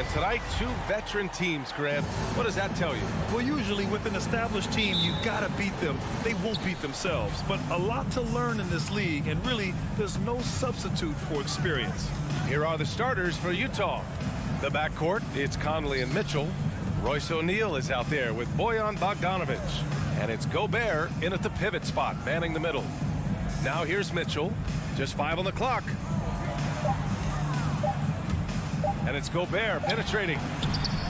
And tonight, two veteran teams, Grant. What does that tell you? Well, usually with an established team, you gotta beat them. They won't beat themselves. But a lot to learn in this league, and really, there's no substitute for experience. Here are the starters for Utah. The backcourt, it's Conley and Mitchell. Royce O'Neal is out there with Bojan Bogdanovic. And it's Gobert in at the pivot spot, manning the middle. Now here's Mitchell. Just 5 on the clock. And it's Gobert penetrating.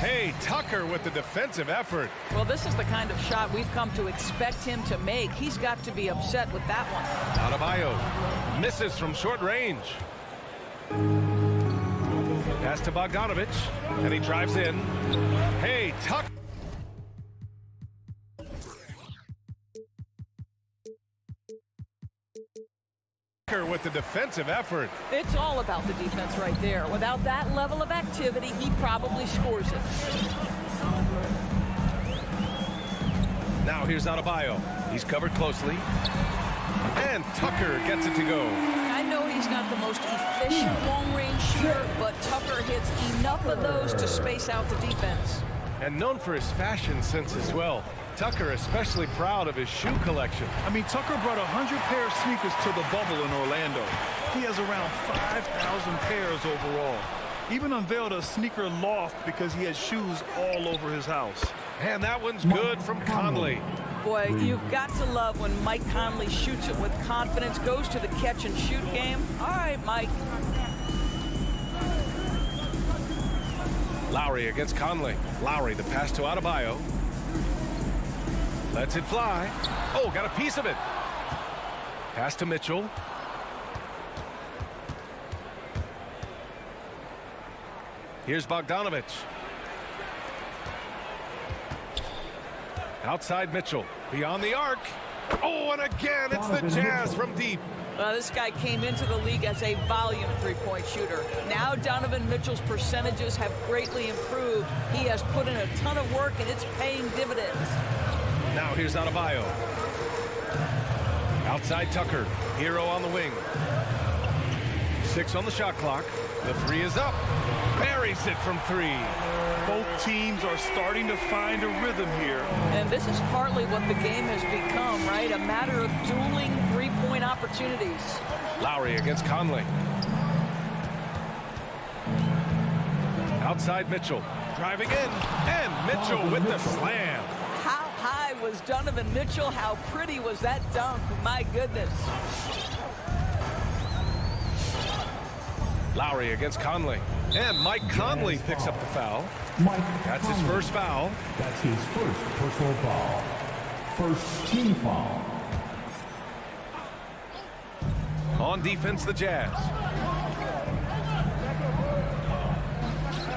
Hey, Tucker with the defensive effort. Well, this is the kind of shot we've come to expect him to make. He's got to be upset with that one. Adebayo misses from short range. Pass to Bogdanovic, and he drives in. Hey, Tucker. With the defensive effort. It's all about the defense right there. Without that level of activity, he probably scores it. Now here's Adebayo. He's covered closely. And Tucker gets it to go. I know he's not the most efficient long-range shooter, but Tucker hits enough of those to space out the defense. And known for his fashion sense as well. Tucker especially proud of his shoe collection. I mean, Tucker brought 100 pair of sneakers to the bubble in Orlando. He has around 5,000 pairs overall. Even unveiled a sneaker loft because he has shoes all over his house. And that one's good from Conley. Boy, you've got to love when Mike Conley shoots it with confidence, goes to the catch-and-shoot game. All right, Mike. Lowry against Conley. Lowry, the pass to Adebayo. Lets it fly. Oh, got a piece of it. Pass to Mitchell. Here's Bogdanovic. Outside Mitchell. Beyond the arc. Oh, and again, it's the Jazz from deep. This guy came into the league as a volume three-point shooter. Now Donovan Mitchell's percentages have greatly improved. He has put in a ton of work, and it's paying dividends. Now here's Adebayo. Outside Tucker. Hero on the wing. 6 on the shot clock. The 3 is up. Buries it from 3. Both teams are starting to find a rhythm here. And this is partly what the game has become, right? A matter of dueling three-point opportunities. Lowry against Conley. Outside Mitchell. Driving in. And Mitchell with the slam. How high was Donovan Mitchell? How pretty was that dunk? My goodness. Lowry against Conley. And Mike Conley picks up the foul. That's his first foul. That's his first personal foul. First team foul. On defense, the Jazz.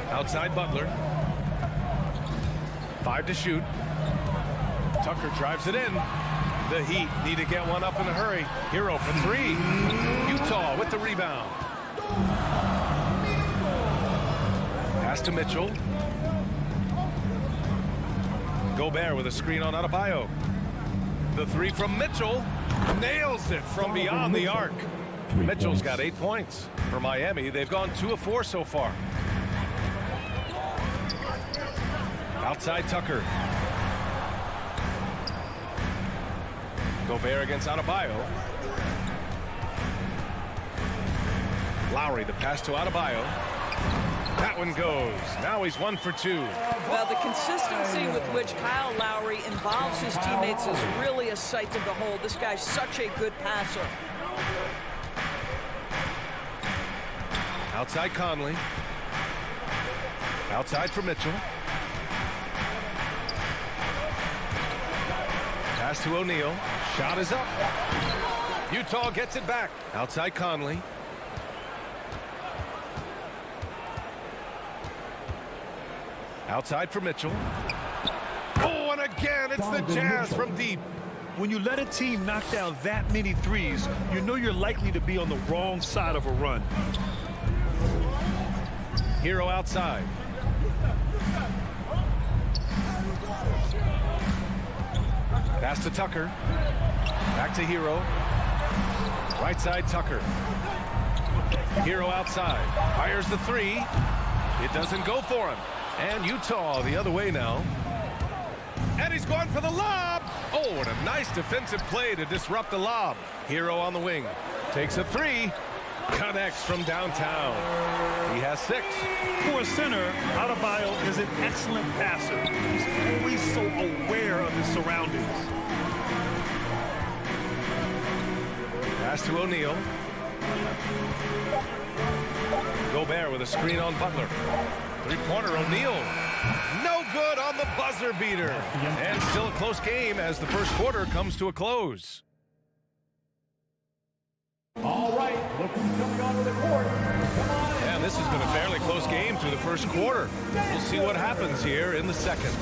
Outside Butler. 5 to shoot. Tucker drives it in. The Heat need to get one up in a hurry. Hero for 3. Utah with the rebound. Pass to Mitchell. Gobert with a screen on Adebayo. The 3 from Mitchell. Nails it from beyond the arc. Mitchell's got 8 points. For Miami, they've gone 2 of 4 so far. Outside Tucker. Gobert against Adebayo. Lowry, the pass to Adebayo. That one goes. Now he's 1 for 2. Well, the consistency with which Kyle Lowry involves his teammates is really a sight to behold. This guy's such a good passer. Outside Conley. Outside for Mitchell. Pass to O'Neal. Shot is up. Utah gets it back. Outside Conley. Outside for Mitchell. Oh, and again, it's the Jazz from deep. When you let a team knock down that many threes, you know you're likely to be on the wrong side of a run. Hero outside. Pass to Tucker. Back to Hero. Right side Tucker. Hero outside. Fires the 3. It doesn't go for him. And Utah the other way now. And he's going for the lob. Oh, what a nice defensive play to disrupt the lob. Hero on the wing. Takes a three. Connects from downtown. He has 6. For a center, Adebayo is an excellent passer. He's always so aware of his surroundings. Pass to O'Neal. Gobert with a screen on Butler. Three-pointer O'Neal. No good on the buzzer beater. And still a close game as the first quarter comes to a close. All right, look who's coming onto the court. Come on. And this has been a fairly close game through the first quarter. We'll see what happens here in the second.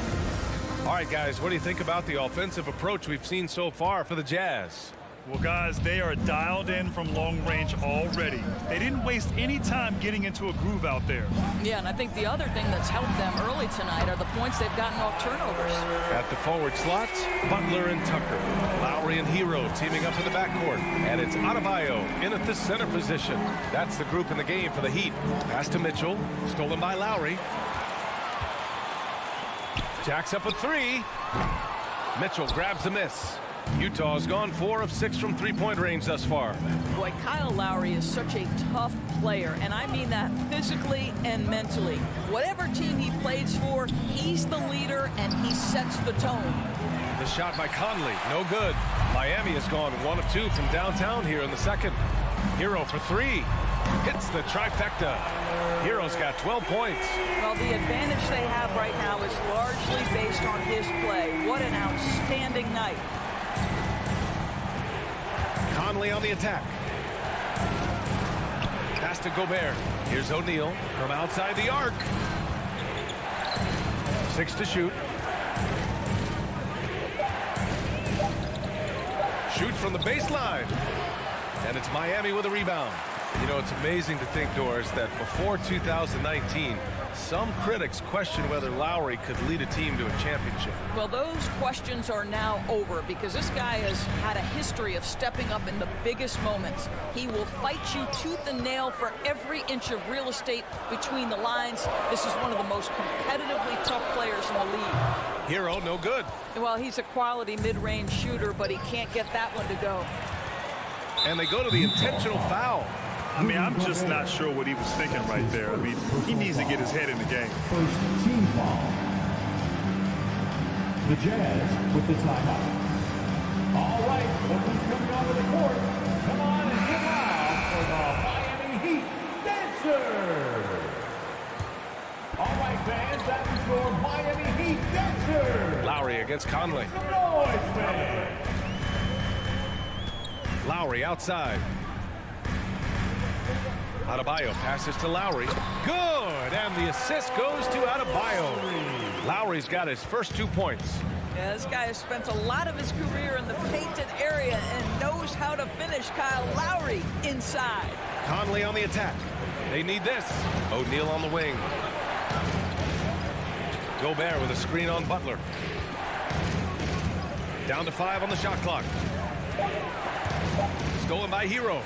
All right, guys, what do you think about the offensive approach we've seen so far for the Jazz? Well, guys, they are dialed in from long range already. They didn't waste any time getting into a groove out there. Yeah, and I think the other thing that's helped them early tonight are the points they've gotten off turnovers. At the forward slots, Butler and Tucker. Lowry and Hero teaming up in the backcourt. And it's Adebayo in at the center position. That's the group in the game for the Heat. Pass to Mitchell. Stolen by Lowry. Jacks up a three. Mitchell grabs the miss. Utah's gone 4 of 6 from three-point range thus far. Boy, Kyle Lowry is such a tough player, and I mean that physically and mentally. Whatever team he plays for, he's the leader, and he sets the tone. The shot by Conley, no good. Miami has gone 1 of 2 from downtown here in the second. Hero for 3. Hits the trifecta. Hero's got 12 points. Well, the advantage they have right now is largely based on his play. What an outstanding night. Conley on the attack. Pass to Gobert. Here's O'Neal from outside the arc. 6 to shoot. Shoot from the baseline. And it's Miami with a rebound. You know, it's amazing to think, Doris, that before 2019, some critics questioned whether Lowry could lead a team to a championship. Well, those questions are now over because this guy has had a history of stepping up in the biggest moments. He will fight you tooth and nail for every inch of real estate between the lines. This is one of the most competitively tough players in the league. Hero, no good. Well, he's a quality mid-range shooter, but he can't get that one to go. And they go to the intentional foul. I mean, I'm just not sure what he was thinking right there. I mean, he needs to get his head in the game. First team foul. The Jazz with the timeout. All right, look who's coming onto the court. Come on and get out for the Miami Heat Dancers. All right, fans, that is your Miami Heat Dancers. Lowry against Conley. Some noise, fans. Lowry outside. Adebayo passes to Lowry. Good! And the assist goes to Adebayo. Lowry's got his first 2 points. Yeah, this guy has spent a lot of his career in the painted area and knows how to finish. Kyle Lowry inside. Conley on the attack. They need this. O'Neal on the wing. Gobert with a screen on Butler. Down to 5 on the shot clock. Stolen by Hero.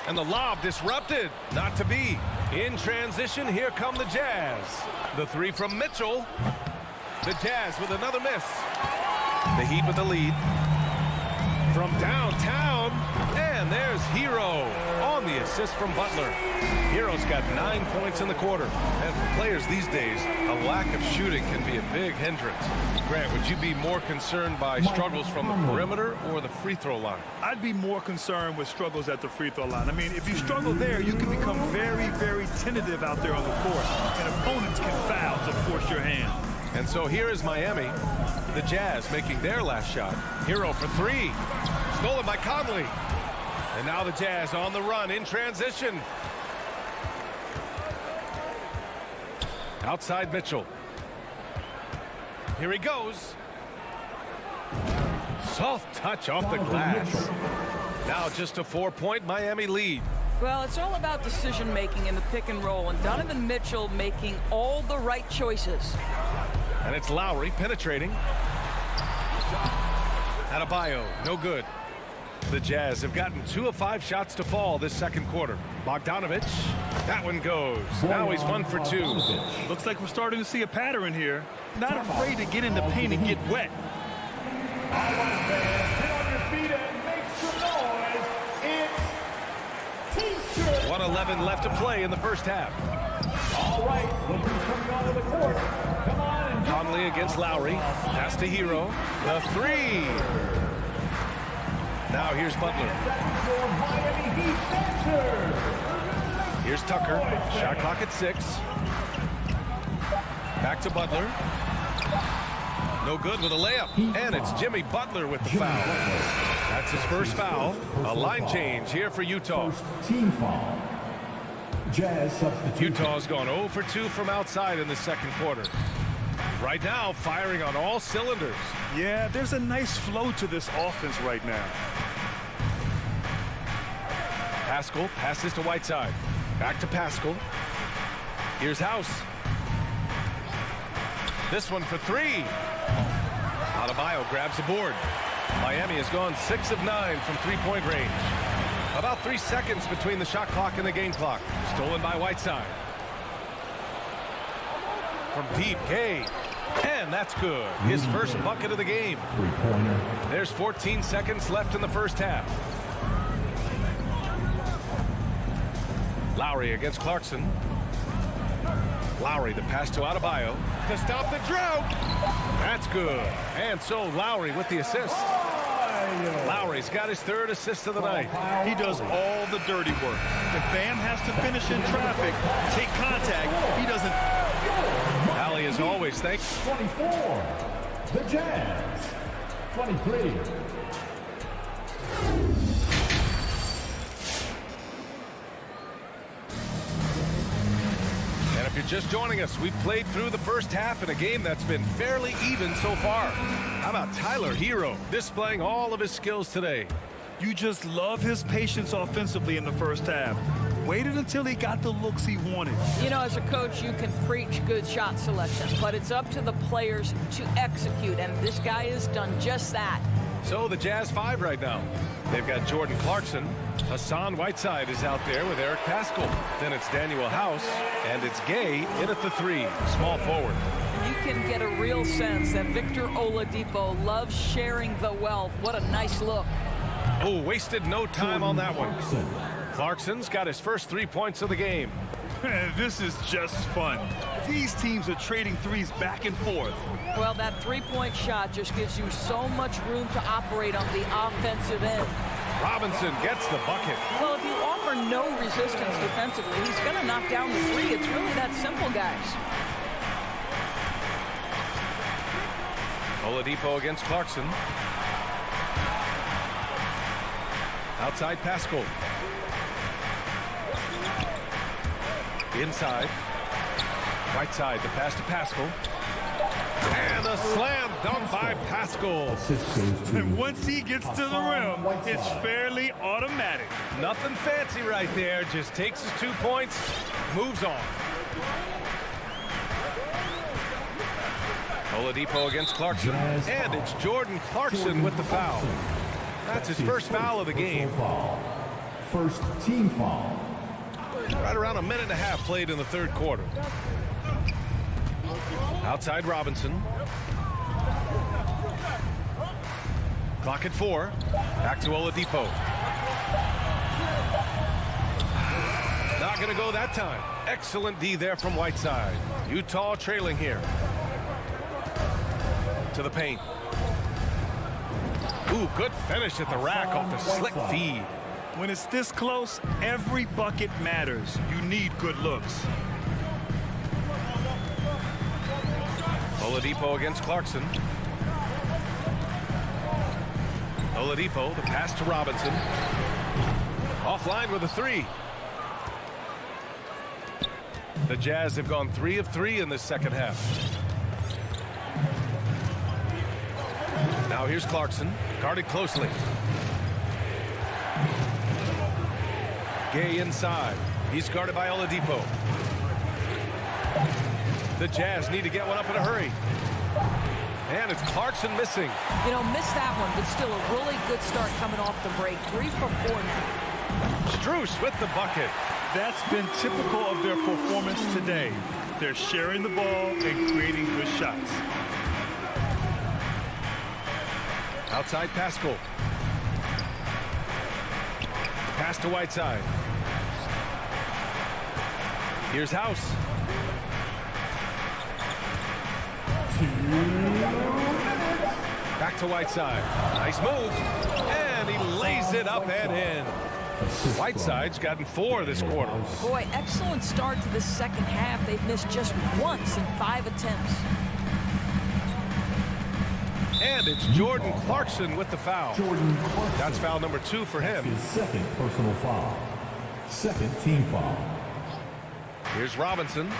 And the lob disrupted. Not to be. In transition, here come the Jazz. The 3 from Mitchell. The Jazz with another miss. The Heat with the lead. From downtown. And there's Hero on the assist from Butler. Hero's got 9 points in the quarter. And for players these days, a lack of shooting can be a big hindrance. Grant, would you be more concerned by struggles from the perimeter or the free throw line? I'd be more concerned with struggles at the free throw line. I mean, if you struggle there, you can become very, very tentative out there on the court. And opponents can foul to force your hand. And so here is Miami. The Jazz making their last shot. Hero for 3. Stolen by Conley. And now the Jazz on the run in transition. Outside Mitchell. Here he goes. Soft touch off the glass. Now just a 4-point Miami lead. Well, it's all about decision-making in the pick and roll, and Donovan Mitchell making all the right choices. And it's Lowry penetrating. Adebayo, no good. The Jazz have gotten 2 of 5 shots to fall this second quarter. Bogdanovic, that one goes. Now he's 1 for 2. Looks like we're starting to see a pattern here. Not afraid to get in the paint and get wet. All right, fans, get on your feet and make some noise. It's T-shirt. 1:11 left to play in the first half. All right, look who's coming onto the court. Come on and Conley against Lowry. Pass to Hero. The 3. Now here's Butler. that's your Miami Heat dancer. Here's Tucker. Shot clock at 6. Back to Butler. No good with a layup. And it's Jimmy Butler with the foul. That's his first foul. A line change here for Utah. First team foul. Jazz substitute. Utah's gone 0 for 2 from outside in the second quarter. Right now, firing on all cylinders. Yeah, there's a nice flow to this offense right now. Pascal passes to Whiteside. Back to Pascal. Here's House. This one for 3. Adebayo grabs the board. Miami has gone 6 of 9 from three-point range. About 3 seconds between the shot clock and the game clock. Stolen by Whiteside. From deep, Gay. And that's good. His first bucket of the game. There's 14 seconds left in the first half. Lowry against Clarkson. Lowry, the pass to Adebayo to stop the drought. That's good. And so Lowry with the assist. Lowry's got his 3rd assist of the night. He does all the dirty work. If Bam has to finish in traffic, take contact, he doesn't. Allie, as always, thanks. 24. The Jazz. 23. And if you're just joining us, we've played through the first half in a game that's been fairly even so far. How about Tyler Hero displaying all of his skills today? You just love his patience offensively in the first half. Waited until he got the looks he wanted. You know, as a coach, you can preach good shot selection, but it's up to the players to execute, and this guy has done just that. So the Jazz 5 right now. They've got Jordan Clarkson. Hassan Whiteside is out there with Eric Pascal. Then it's Daniel House, and it's Gay in at the 3, small forward. You can get a real sense that Victor Oladipo loves sharing the wealth. What a nice look. Oh, wasted no time on that one. Clarkson's got his first 3 points of the game. This is just fun. These teams are trading threes back and forth. Well, that 3-point shot just gives you so much room to operate on the offensive end. Robinson gets the bucket. Well, if you offer no resistance defensively, he's going to knock down the 3. It's really that simple, guys. Oladipo against Clarkson. Outside Pascal. Inside. Whiteside, the pass to Pascal. And a slam dunk by Pascal. And once he gets to the rim, it's fairly automatic. Nothing fancy right there. Just takes his 2 points, moves on. Oladipo against Clarkson. And it's Jordan Clarkson with the foul. That's his first foul of the game. First team foul. Right around a minute and a half played in the third quarter. Outside Robinson. Clock at 4. Back to Oladipo. Not going to go that time. Excellent D there from Whiteside. Utah trailing here. To the paint. Ooh, good finish at the rack off the slick feed. When it's this close, every bucket matters. You need good looks. Oladipo against Clarkson. Oladipo, the pass to Robinson. Offline with a 3. The Jazz have gone 3 of 3 in this second half. Now here's Clarkson, guarded closely. Gay inside. He's guarded by Oladipo. The Jazz need to get one up in a hurry. And it's Clarkson missing. You know, missed that one, but still a really good start coming off the break. 3 for 4 now. Strus with the bucket. That's been typical of their performance today. They're sharing the ball and creating good shots. Outside Pascal. Pass to Whiteside. Here's House. Back to Whiteside. Nice move. And he lays it up and in. Whiteside's gotten 4 this quarter. Boy, excellent start to the second half. They've missed just once in 5 attempts. And it's Jordan Clarkson with the foul. That's foul number 2 for him. His second personal foul. Second team foul. Here's Robinson.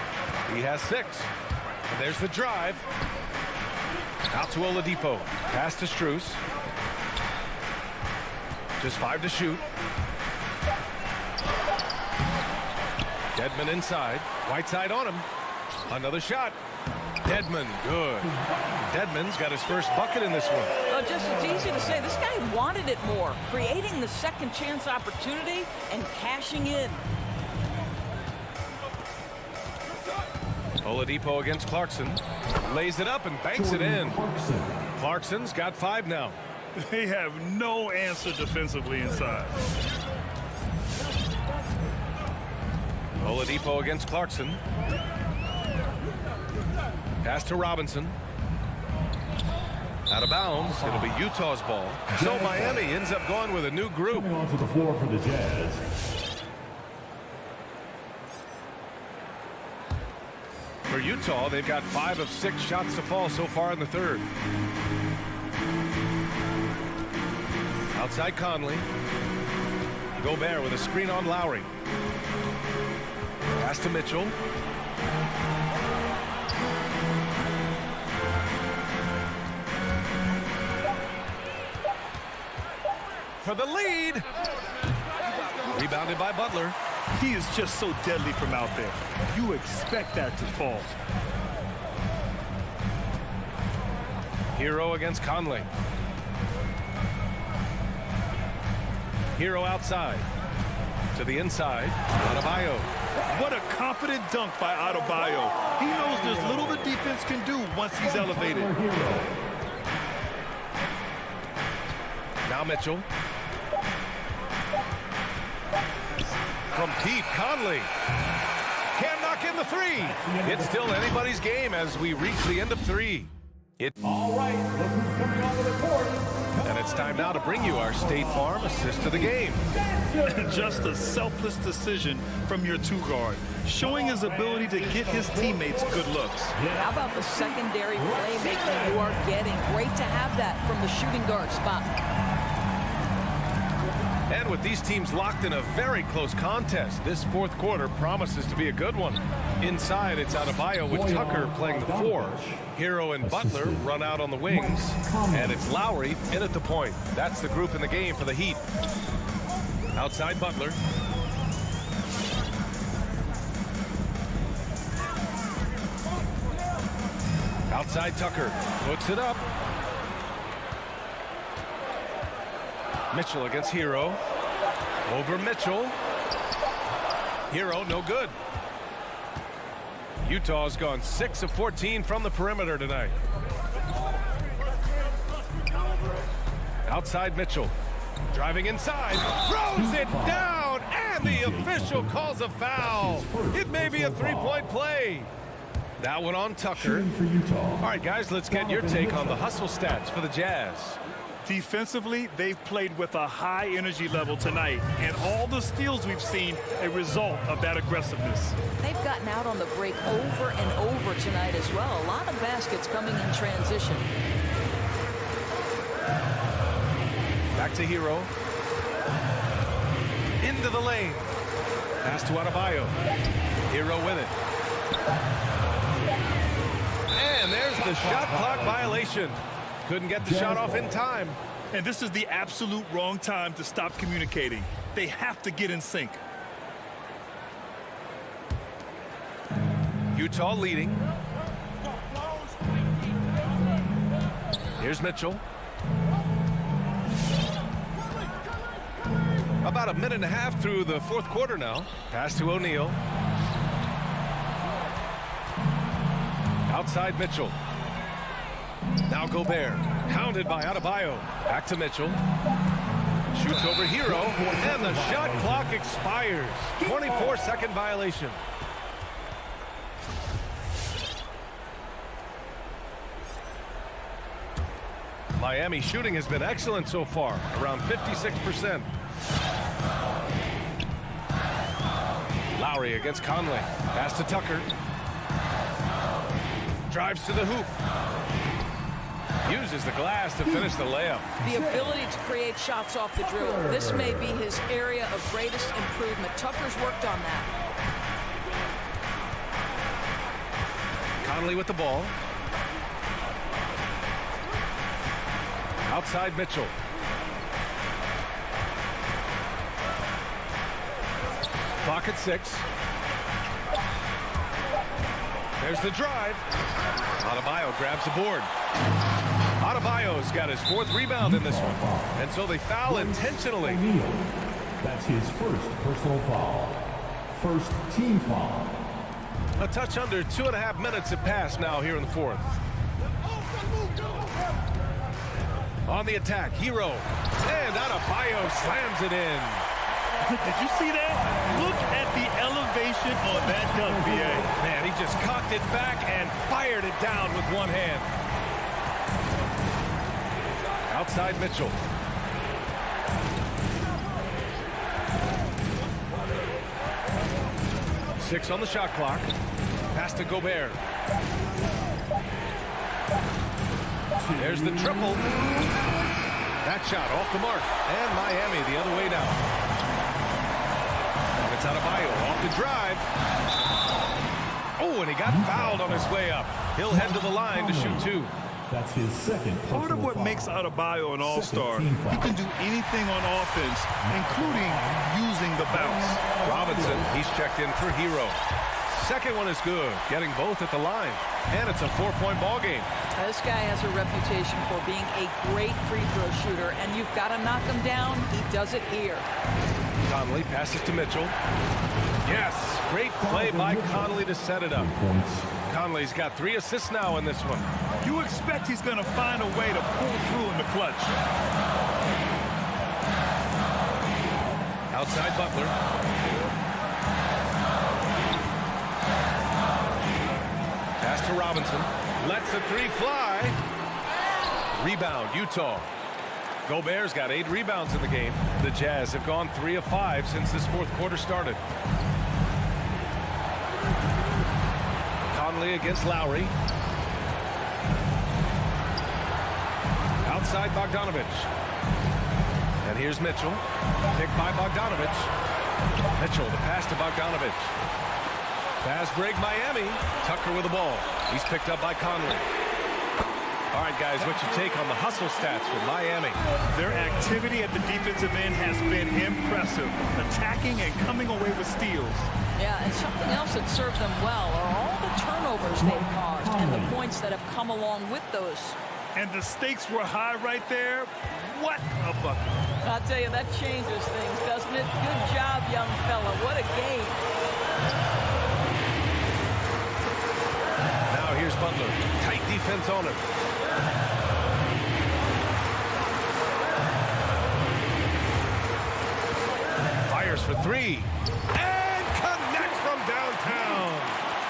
He has 6. And there's the drive. Out to Oladipo. Pass to Strus. Just 5 to shoot. Dedmon inside. Whiteside on him. Another shot. Dedmon, good. Dedmon's got his first bucket in this one. Well, just it's easy to say, this guy wanted it more. Creating the second chance opportunity and cashing in. Oladipo against Clarkson. Lays it up and banks it in. Clarkson's got 5 now. They have no answer defensively inside. Oladipo against Clarkson. Pass to Robinson. Out of bounds. It'll be Utah's ball. So Miami ends up going with a new group. Coming onto the floor for the Jazz. For Utah, they've got 5 of 6 shots to fall so far in the third. Outside Conley. Gobert with a screen on Lowry. Pass to Mitchell. For the lead. Rebounded by Butler. He is just so deadly from out there. You expect that to fall. Hero against Conley. Hero outside. To the inside. Adebayo. What a confident dunk by Adebayo. He knows there's little the defense can do once he's elevated. Now Mitchell. From deep, Conley. Can't knock in the 3. It's still anybody's game as we reach the end of 3. All right, look who's coming onto the court. And it's time now to bring you our State Farm assist to the game. Just a selfless decision from your 2-guard, showing his ability to get his teammates good looks. How about the secondary playmaking you are getting? Great to have that from the shooting guard spot. And with these teams locked in a very close contest, this fourth quarter promises to be a good one. Inside, it's Adebayo with Tucker playing the 4. Hero and Butler run out on the wings. And it's Lowry in at the point. That's the group in the game for the Heat. Outside Butler. Outside Tucker. Puts it up. Mitchell against Hero. Over Mitchell. Hero, no good. Utah's gone 6 of 14 from the perimeter tonight. Outside Mitchell. Driving inside. Throws it down. And the official calls a foul. It may be a 3-point play. That one on Tucker. All right, guys, let's get your take on the hustle stats for the Jazz. Defensively, they've played with a high energy level tonight, and all the steals we've seen a result of that aggressiveness. They've gotten out on the break over and over tonight as well. A lot of baskets coming in transition. Back to Hero. Into the lane. Pass to Adebayo. Hero with it. And there's the shot clock violation. Couldn't get the shot off in time. And this is the absolute wrong time to stop communicating. They have to get in sync. Utah leading. Here's Mitchell. About a minute and a half through the fourth quarter now. Pass to O'Neal. Outside Mitchell. Now Gobert. Hounded by Adebayo. Back to Mitchell. Shoots over Hero. And the shot clock expires. 24-second violation. Miami shooting has been excellent so far. Around 56%. Lowry against Conley. Pass to Tucker. Drives to the hoop. Uses the glass to finish the layup. The ability to create shots off the dribble. This may be his area of greatest improvement. Tucker's worked on that. Conley with the ball. Outside Mitchell. Clock at 6. There's the drive. Adebayo grabs the board. Adebayo's got his 4th rebound in this one. And so they foul intentionally. That's his first personal foul. First team foul. A touch under 2.5 minutes have passed now here in the 4th. On the attack, Hero. And Adebayo slams it in. Did you see that? Look at the elevation on that dunk, BA. Man, he just cocked it back and fired it down with one hand. Outside Mitchell. Six on the shot clock. Pass to Gobert. There's the triple. That shot off the mark. And Miami the other way down. It's Adebayo off the drive. Oh, and he got fouled on his way up. He'll head to the line to shoot 2. That's his second. Part of what makes Adebayo an all-star, he can do anything on offense, including using the bounce. Robinson, he's checked in for Hero. Second one is good, getting both at the line. And it's a 4-point ball game. This guy has a reputation for being a great free throw shooter, and you've got to knock him down. He does it here. Conley passes to Mitchell. Yes, great play by Conley to set it up. Conley's got 3 assists now in this one. You expect he's going to find a way to pull through in the clutch. Outside Butler. Pass to Robinson. Lets the 3 fly. Rebound, Utah. Gobert's got 8 rebounds in the game. The Jazz have gone 3 of 5 since this 4th quarter started. Conley against Lowry. Outside Bogdanovich. And here's Mitchell. Picked by Bogdanovich. Mitchell, the pass to Bogdanovich. Fast break Miami. Tucker with the ball. He's picked up by Conley. All right, guys, what's your take on the hustle stats for Miami? Their activity at the defensive end has been impressive, attacking and coming away with steals. Yeah, and something else that served them well are all the turnovers they've caused and the points that have come along with those. And the stakes were high right there. What a bucket. I'll tell you, that changes things, doesn't it? Good job, young fella. What a game. Now here's Butler. Tight defense on him. Fires for 3. And connects from downtown.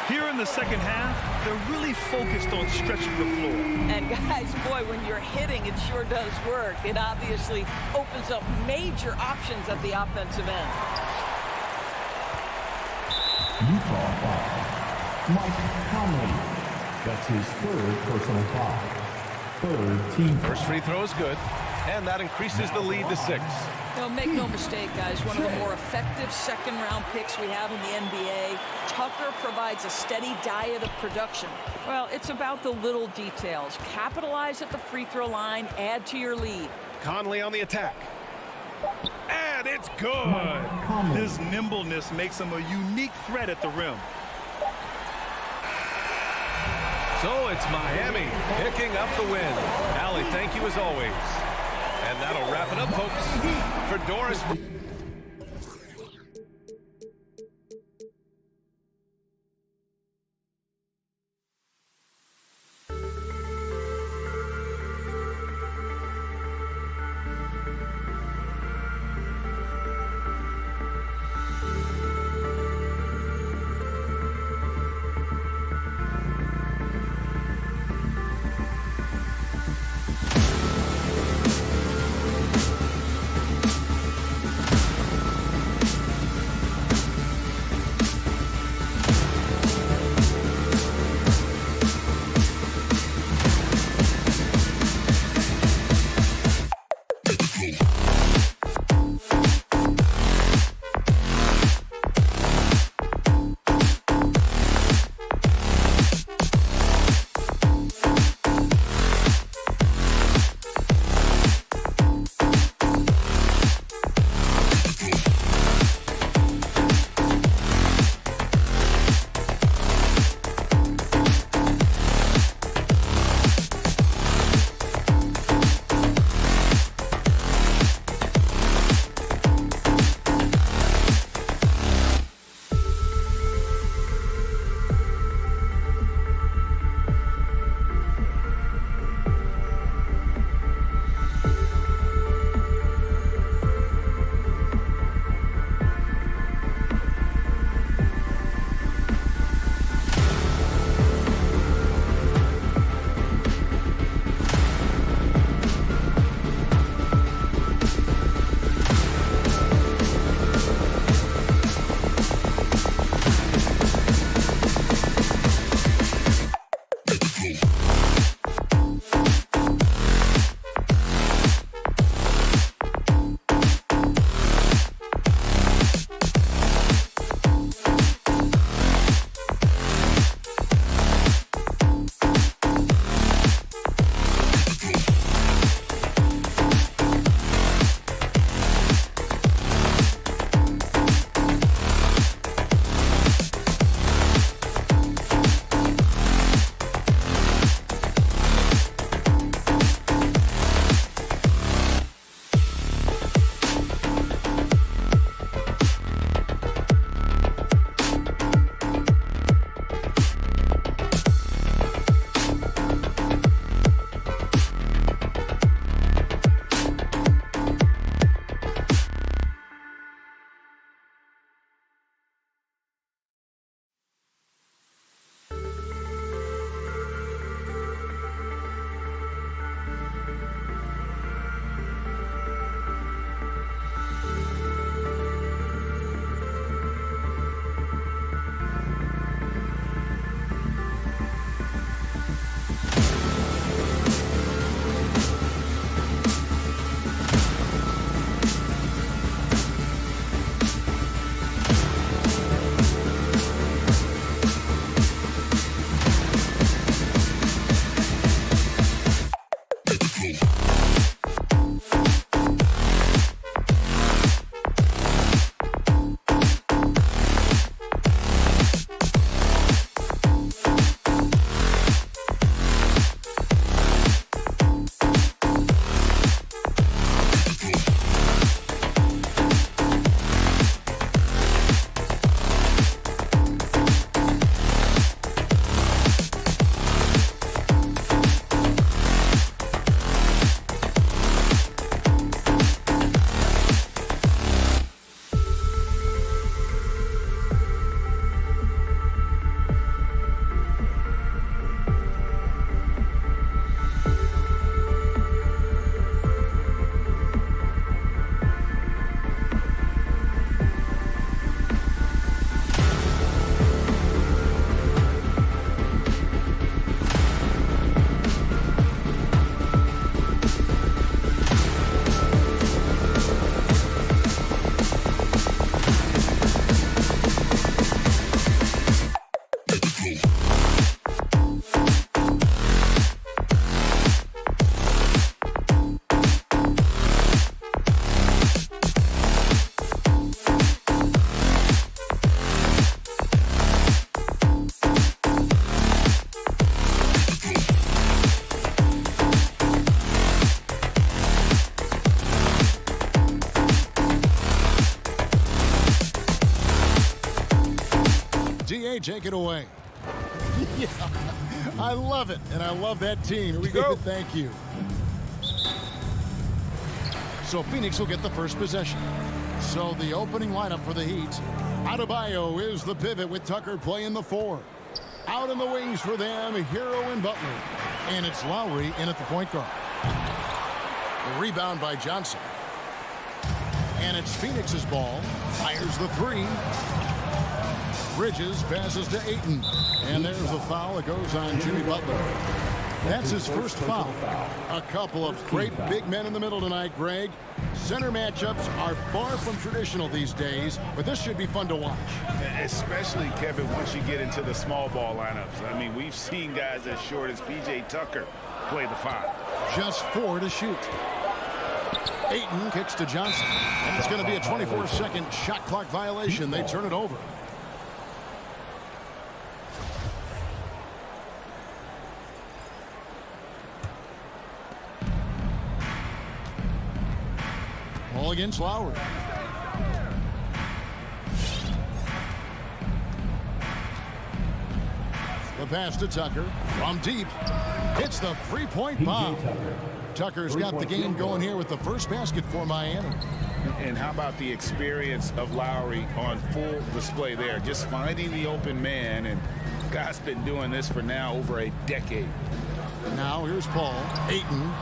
Here in the second half, they're really focused on stretching the floor. And guys, boy, when you're hitting, it sure does work. It obviously opens up major options at the offensive end. Utah foul. Mike Conley. That's his 3rd personal foul. 3rd team foul. First free throw is good. And that increases the lead to 6. Make no mistake, guys, one of the more effective second-round picks we have in the NBA. Tucker provides a steady diet of production. Well, it's about the little details. Capitalize at the free throw line, add to your lead. Conley on the attack. And it's good. His nimbleness makes him a unique threat at the rim. So it's Miami picking up the win. Allie, thank you as always. And that'll wrap it up, folks, for Doris. DA, take it away. Yeah, I love it, and I love that team. Here we go. Thank you. So Phoenix will get the first possession. So the opening lineup for the Heat. Adebayo is the pivot with Tucker playing the 4. Out in the wings for them, Hero and Butler. And it's Lowry in at the point guard. The rebound by Johnson. And it's Phoenix's ball. Fires the 3. Bridges passes to Ayton. And there's a foul that goes on Jimmy Butler. That's his first foul. A couple of great big men in the middle tonight, Greg. Center matchups are far from traditional these days, but this should be fun to watch. Especially, Kevin, once you get into the small ball lineups. I mean, we've seen guys as short as P.J. Tucker play the 5. Just 4 to shoot. Ayton kicks to Johnson. And it's going to be a 24-second shot clock violation. They turn it over. Ball against Lowry. The pass to Tucker from deep. Hits the three-point bomb. Tucker's got the game going here with the first basket for Miami. And how about the experience of Lowry on full display there? Just finding the open man, and guy's been doing this for now over a decade. Now here's Paul. Ayton.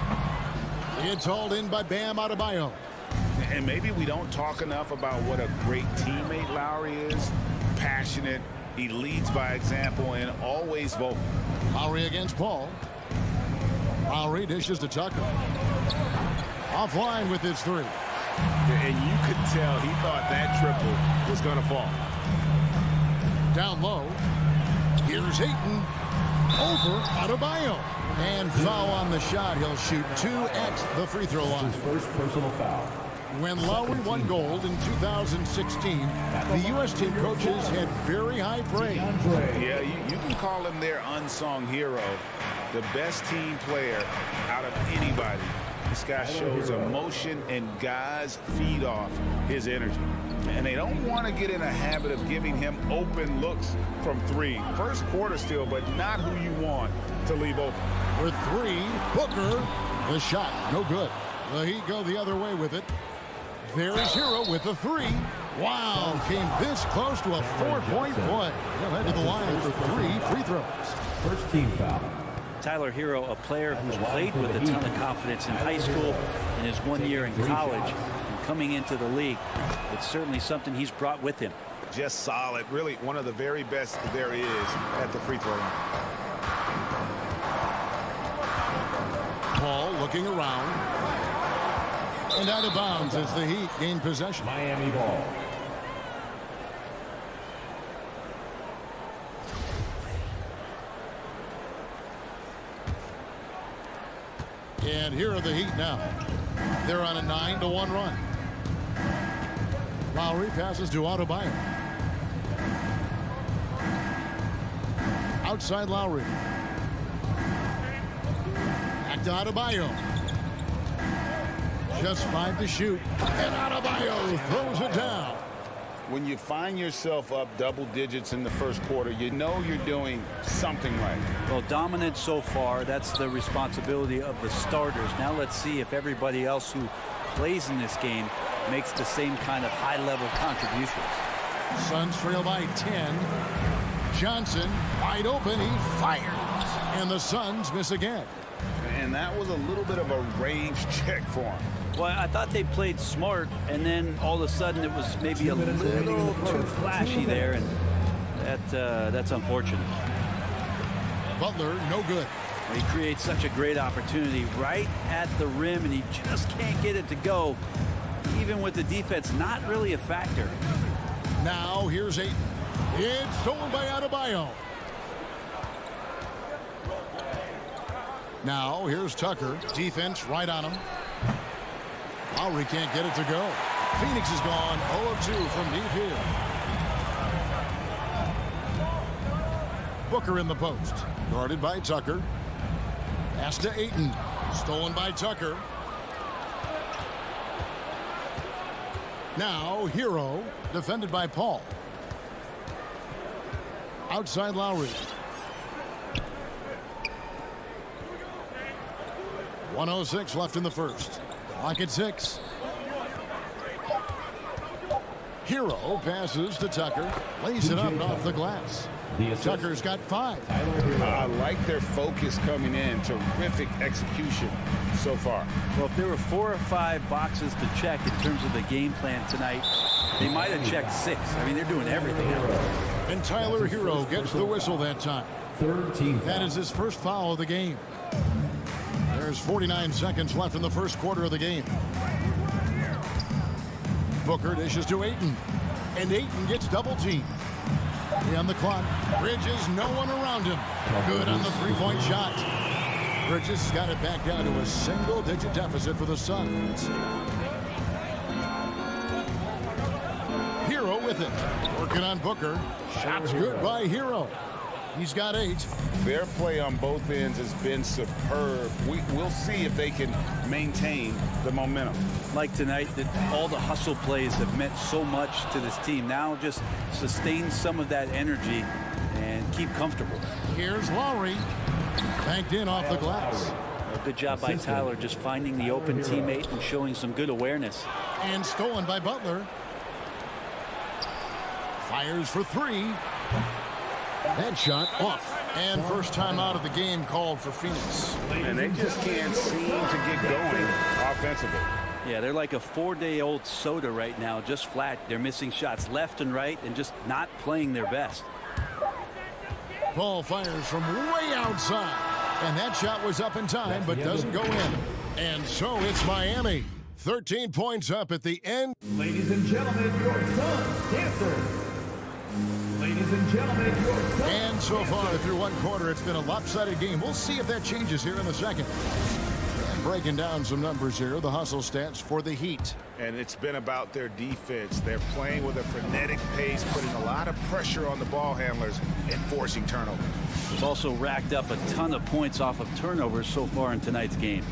It's hauled in by Bam Adebayo. And maybe we don't talk enough about what a great teammate Lowry is. Passionate, he leads by example, and always vocal. Lowry against Paul. Lowry dishes to Tucker. Offline with his 3. And you could tell he thought that triple was going to fall. Down low. Here's Ayton. Over Adebayo. And foul on the shot. He'll shoot 2 at the free throw line. His first personal foul. When Lowry won gold in 2016, the U.S. team coaches had very high praise. Yeah, you can call him their unsung hero, the best team player out of anybody. This guy shows emotion, and guys feed off his energy. And they don't want to get in a habit of giving him open looks from 3. First quarter still, but not who you want to leave open. For 3, Booker. The shot, no good. The Heat go the other way with it. There's Hero with the 3. Wow, came this close to a 4-point play. He'll head to the line for 3 free throws. First team foul. Tyler Hero, a player who's played with a ton of confidence in high school and his 1 year in college, and coming into the league. It's certainly something he's brought with him. Just solid, really one of the very best there is at the free throw line. Paul looking around. And out of bounds as the Heat gain possession. Miami ball. And here are the Heat now. They're on a 9-1 run. Lowry passes to Adebayo. Outside Lowry. Back to Adebayo. Just 5 to shoot. And Adebayo throws it down. When you find yourself up double digits in the first quarter, you know you're doing something right. Well, dominant so far. That's the responsibility of the starters. Now let's see if everybody else who plays in this game makes the same kind of high-level contributions. Suns trail by 10. Johnson wide open. He fires. And the Suns miss again. And that was a little bit of a range check for him. Well, I thought they played smart, and then all of a sudden it was maybe a little too flashy there, and that's unfortunate. Butler, no good. He creates such a great opportunity right at the rim, and he just can't get it to go, even with the defense not really a factor. Now here's Ayton. It's stolen by Adebayo. Now here's Tucker. Defense right on him. Lowry can't get it to go. Phoenix is gone 0-2 from deep here. Booker in the post. Guarded by Tucker. Pass to Ayton. Stolen by Tucker. Now Hero. Defended by Paul. Outside Lowry. 1:06 left in the first. Clock at 6. Hero passes to Tucker. Lays it up and off the glass. Tucker's got 5. I like their focus coming in. Terrific execution so far. Well, if there were 4 or 5 boxes to check in terms of the game plan tonight, they might have checked 6. I mean, they're doing everything out there. And Tyler Hero gets the whistle that time. That is his first foul of the game. There's 49 seconds left in the first quarter of the game. Booker dishes to Ayton. And Ayton gets double teamed. On the clock. Bridges, no one around him. Good on the three-point shot. Bridges got it back down to a single-digit deficit for the Suns. Hero with it. Working on Booker. Shots good by Hero. He's got 8. Their play on both ends has been superb. We'll see if they can maintain the momentum. Like tonight, that all the hustle plays have meant so much to this team. Now just sustain some of that energy and keep comfortable. Here's Lowry. Banked in off the glass. Good job by Tyler just finding the open teammate and showing some good awareness. And stolen by Butler. Fires for 3. That shot off. And first time out of the game called for Phoenix. And they just can't seem to get going offensively. Yeah, they're like a 4-day-old soda right now, just flat. They're missing shots left and right and just not playing their best. Paul fires from way outside. And that shot was up in time, but doesn't go in. And so it's Miami. 13 points up at the end. Ladies and gentlemen, your Suns dancers. Ladies and gentlemen, your Suns. And so far through one quarter, it's been a lopsided game. We'll see if that changes here in the second. And breaking down some numbers here, the hustle stats for the Heat. And it's been about their defense. They're playing with a frenetic pace, putting a lot of pressure on the ball handlers and forcing turnovers. They've also racked up a ton of points off of turnovers so far in tonight's game.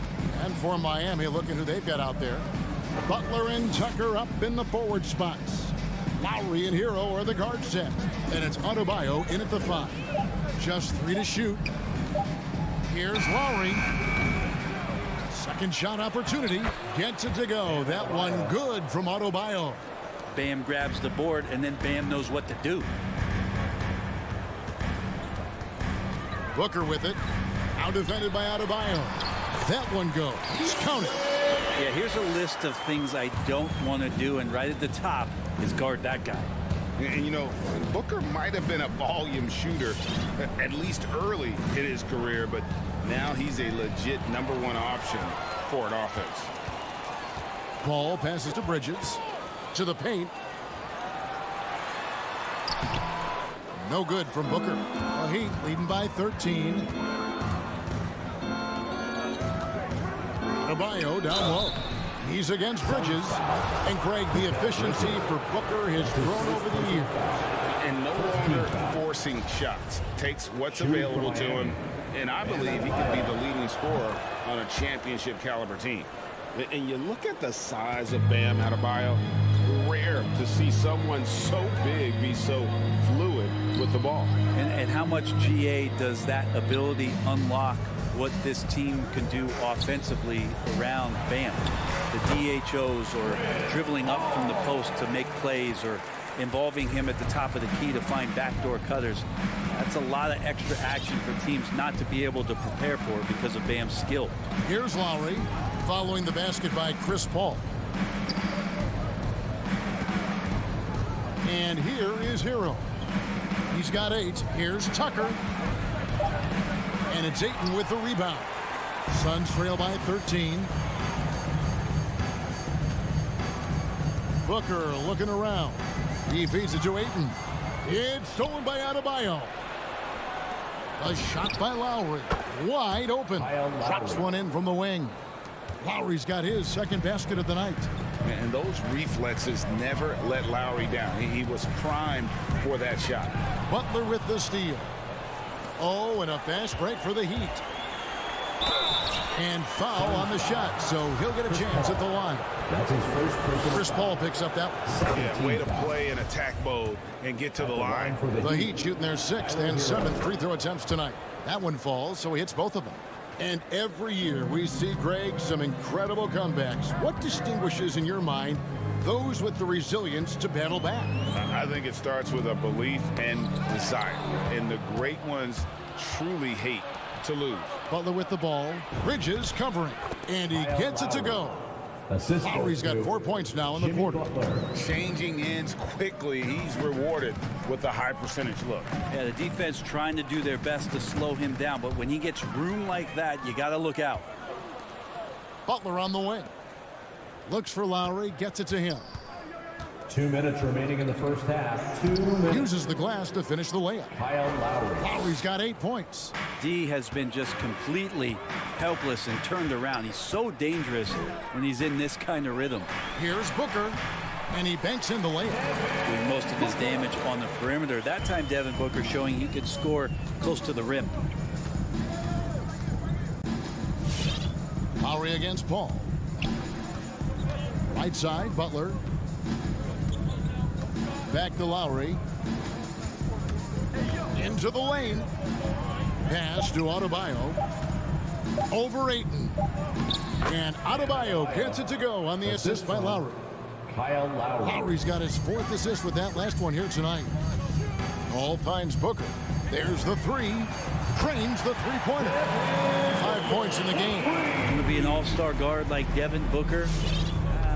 And for Miami, look at who they've got out there. Butler and Tucker up in the forward spots. Lowry and Hero are the guard set. And it's Adebayo in at the 5. Just 3 to shoot. Here's Lowry. Second shot opportunity. Gets it to go. That one good from Adebayo. Bam grabs the board, and then Bam knows what to do. Booker with it. Out defended by Adebayo. That one goes. Count it. Yeah, here's a list of things I don't want to do, and right at the top is guard that guy. And, you know, Booker might have been a volume shooter, at least early in his career, but now he's a legit #1 option for an offense. Paul passes to Bridges. To the paint. No good from Booker. The Heat leading by 13. Adebayo down low. He's against Bridges. And Craig, the efficiency for Booker has grown over the years. And no longer forcing shots. Takes what's available to him. And I believe he could be the leading scorer on a championship caliber team. And you look at the size of Bam Adebayo. Rare to see someone so big be so fluid with the ball. And how much GA does that ability unlock what this team can do offensively around Bam? The DHOs or dribbling up from the post to make plays or involving him at the top of the key to find backdoor cutters. That's a lot of extra action for teams not to be able to prepare for because of Bam's skill. Here's Lowry following the basket by Chris Paul. And here is Hero. He's got 8. Here's Tucker. And it's Ayton with the rebound. Suns trail by 13. Booker looking around. He feeds it to Ayton. It's stolen by Adebayo. A shot by Lowry. Wide open. Drops one in from the wing. Lowry's got his second basket of the night. And those reflexes never let Lowry down. He was primed for that shot. Butler with the steal. Oh, and a fast break for the Heat. And foul on the shot, so he'll get a chance at the line. That's his first personal Chris Paul picks up that one. Yeah, way to play in attack mode and get to the line. for The Heat shooting their 6th and 7th free throw attempts tonight. That one falls, so he hits both of them. And every year we see, Greg, some incredible comebacks. What distinguishes, in your mind, those with the resilience to battle back? I think it starts with a belief and desire. And the great ones truly hate to lose. Butler with the ball. Bridges covering. And he gets it to go. assist. Lowry's got 4 points now in the quarter. Changing ends quickly. He's rewarded with a high percentage look. Yeah, the defense trying to do their best to slow him down, but when he gets room like that, you got to look out. Butler on the wing. Looks for Lowry, gets it to him. 2 minutes remaining in the first half. 2 minutes. Uses the glass to finish the layup. Kyle Lowry. Lowry's got 8 points. D has been just completely helpless and turned around. He's so dangerous when he's in this kind of rhythm. Here's Booker, and he banks in the layup. Doing most of his damage on the perimeter. That time, Devin Booker showing he could score close to the rim. Lowry against Paul. Right side, Butler. Back to Lowry. Into the lane. Pass to Adebayo. Over Ayton. And Adebayo gets it to go on the assist by Lowry. Kyle Lowry. Lowry's got his 4th assist with that last one here tonight. Paul finds Booker. There's the three. Trains the three-pointer. 5 points in the game. Going to be an all-star guard like Devin Booker.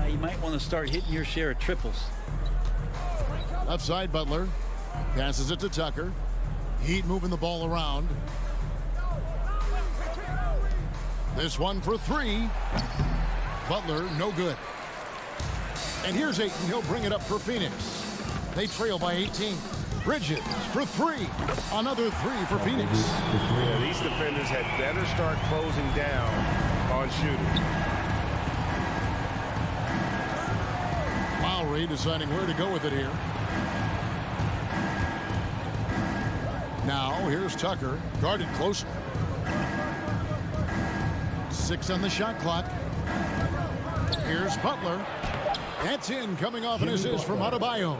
You might want to start hitting your share of triples. Left side, Butler. Passes it to Tucker. Heat moving the ball around. This one for 3. Butler, no good. And here's Ayton. He'll bring it up for Phoenix. They trail by 18. Bridges for 3. Another 3 for Phoenix. Yeah, these defenders had better start closing down on shooting. Lowry deciding where to go with it here. Now here's Tucker, guarded closely. 6 on the shot clock. Here's Butler. That's in, coming off an assist from Adebayo.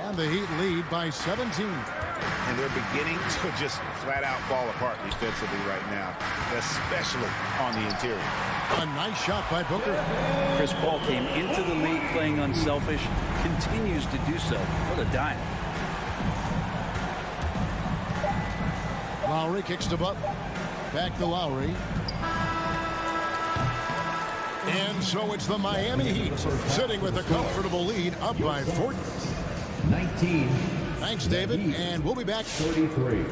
And the Heat lead by 17. And they're beginning to just flat out fall apart defensively right now, especially on the interior. A nice shot by Booker. Chris Paul came into the league playing unselfish, continues to do so. What a dime. Lowry kicks to Butler. Back to Lowry. And so it's the Miami Heat sitting with a comfortable lead, up by 40. 19. Thanks, David, and we'll be back. 33.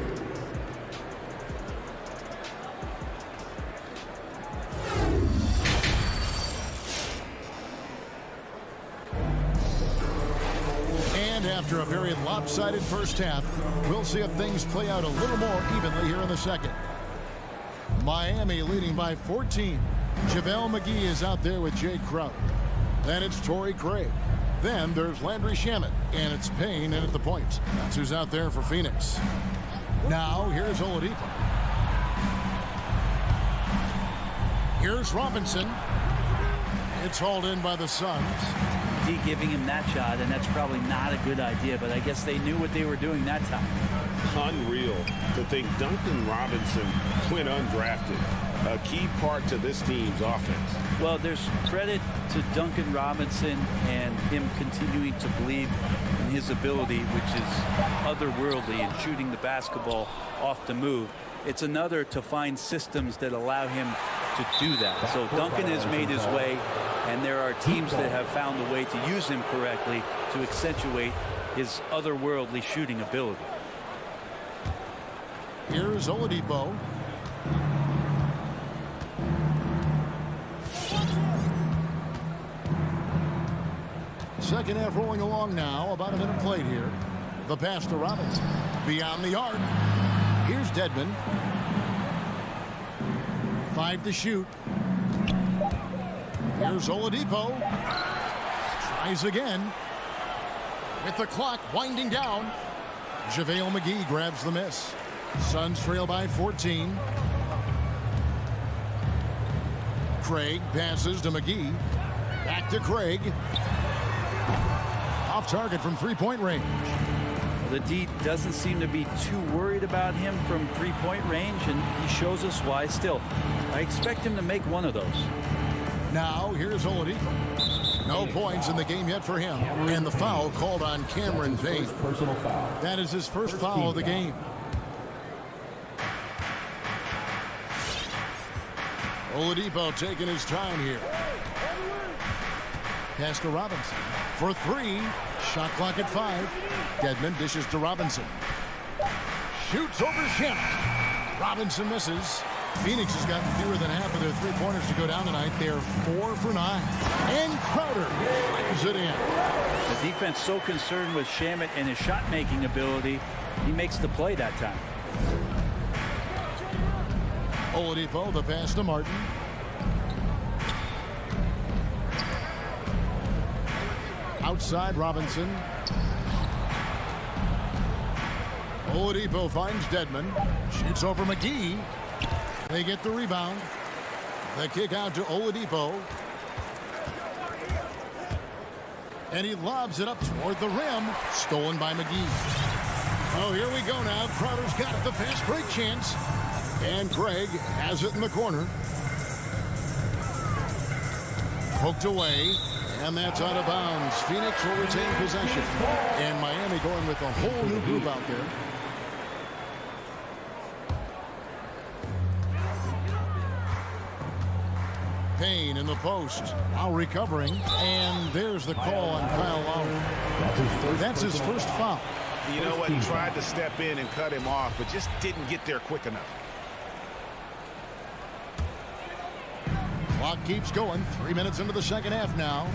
And after a very lopsided first half, we'll see if things play out a little more evenly here in the second. Miami leading by 14. JaVale McGee is out there with Jay Crowder. Then it's Torrey Craig. Then there's Landry Shamet, and it's Payne in at the point. That's who's out there for Phoenix. Now, here's Oladipo. Here's Robinson. It's hauled in by the Suns. D giving him that shot, and that's probably not a good idea, but I guess they knew what they were doing that time. Unreal to think Duncan Robinson went undrafted. A key part to this team's offense. Well, there's credit to Duncan Robinson and him continuing to believe in his ability, which is otherworldly in shooting the basketball off the move. It's another to find systems that allow him to do that. So Duncan has made his way, and there are teams that have found a way to use him correctly to accentuate his otherworldly shooting ability. Here's Oladipo. Second half rolling along now. About a minute played here. The pass to Robinson. Beyond the arc. Here's Dedmon. 5 to shoot. Here's Oladipo. Tries again. With the clock winding down. JaVale McGee grabs the miss. Suns trail by 14. Craig passes to McGee. Back to Craig. Off target from three-point range. The D doesn't seem to be too worried about him from three-point range, and he shows us why still. I expect him to make one of those. Now, here's Oladipo. No points in the game yet for him. And the foul called on Cameron Payne. Personal foul. That is his first foul of the game. Oladipo taking his time here. Pass to Robinson. For three. Shot clock at 5. Dedmon dishes to Robinson. Shoots over Shamet. Robinson misses. Phoenix has gotten fewer than half of their three-pointers to go down tonight. They're 4 for 9. And Crowder brings it in. The defense so concerned with Shamet and his shot-making ability, he makes the play that time. Oladipo, the pass to Martin. Outside Robinson. Oladipo finds Dedmon. Shoots over McGee. They get the rebound. The kick out to Oladipo. And he lobs it up toward the rim. Stolen by McGee. Oh, here we go now. Crowder's got it. The fast break chance. And Craig has it in the corner. Poked away. And that's out of bounds. Phoenix will retain possession. And Miami going with a whole new group out there. Payne in the post. Now recovering. And there's the call on Kyle Lowry. That's his first foul. You know what? He tried to step in and cut him off, but just didn't get there quick enough. Clock keeps going. 3 minutes into the second half now.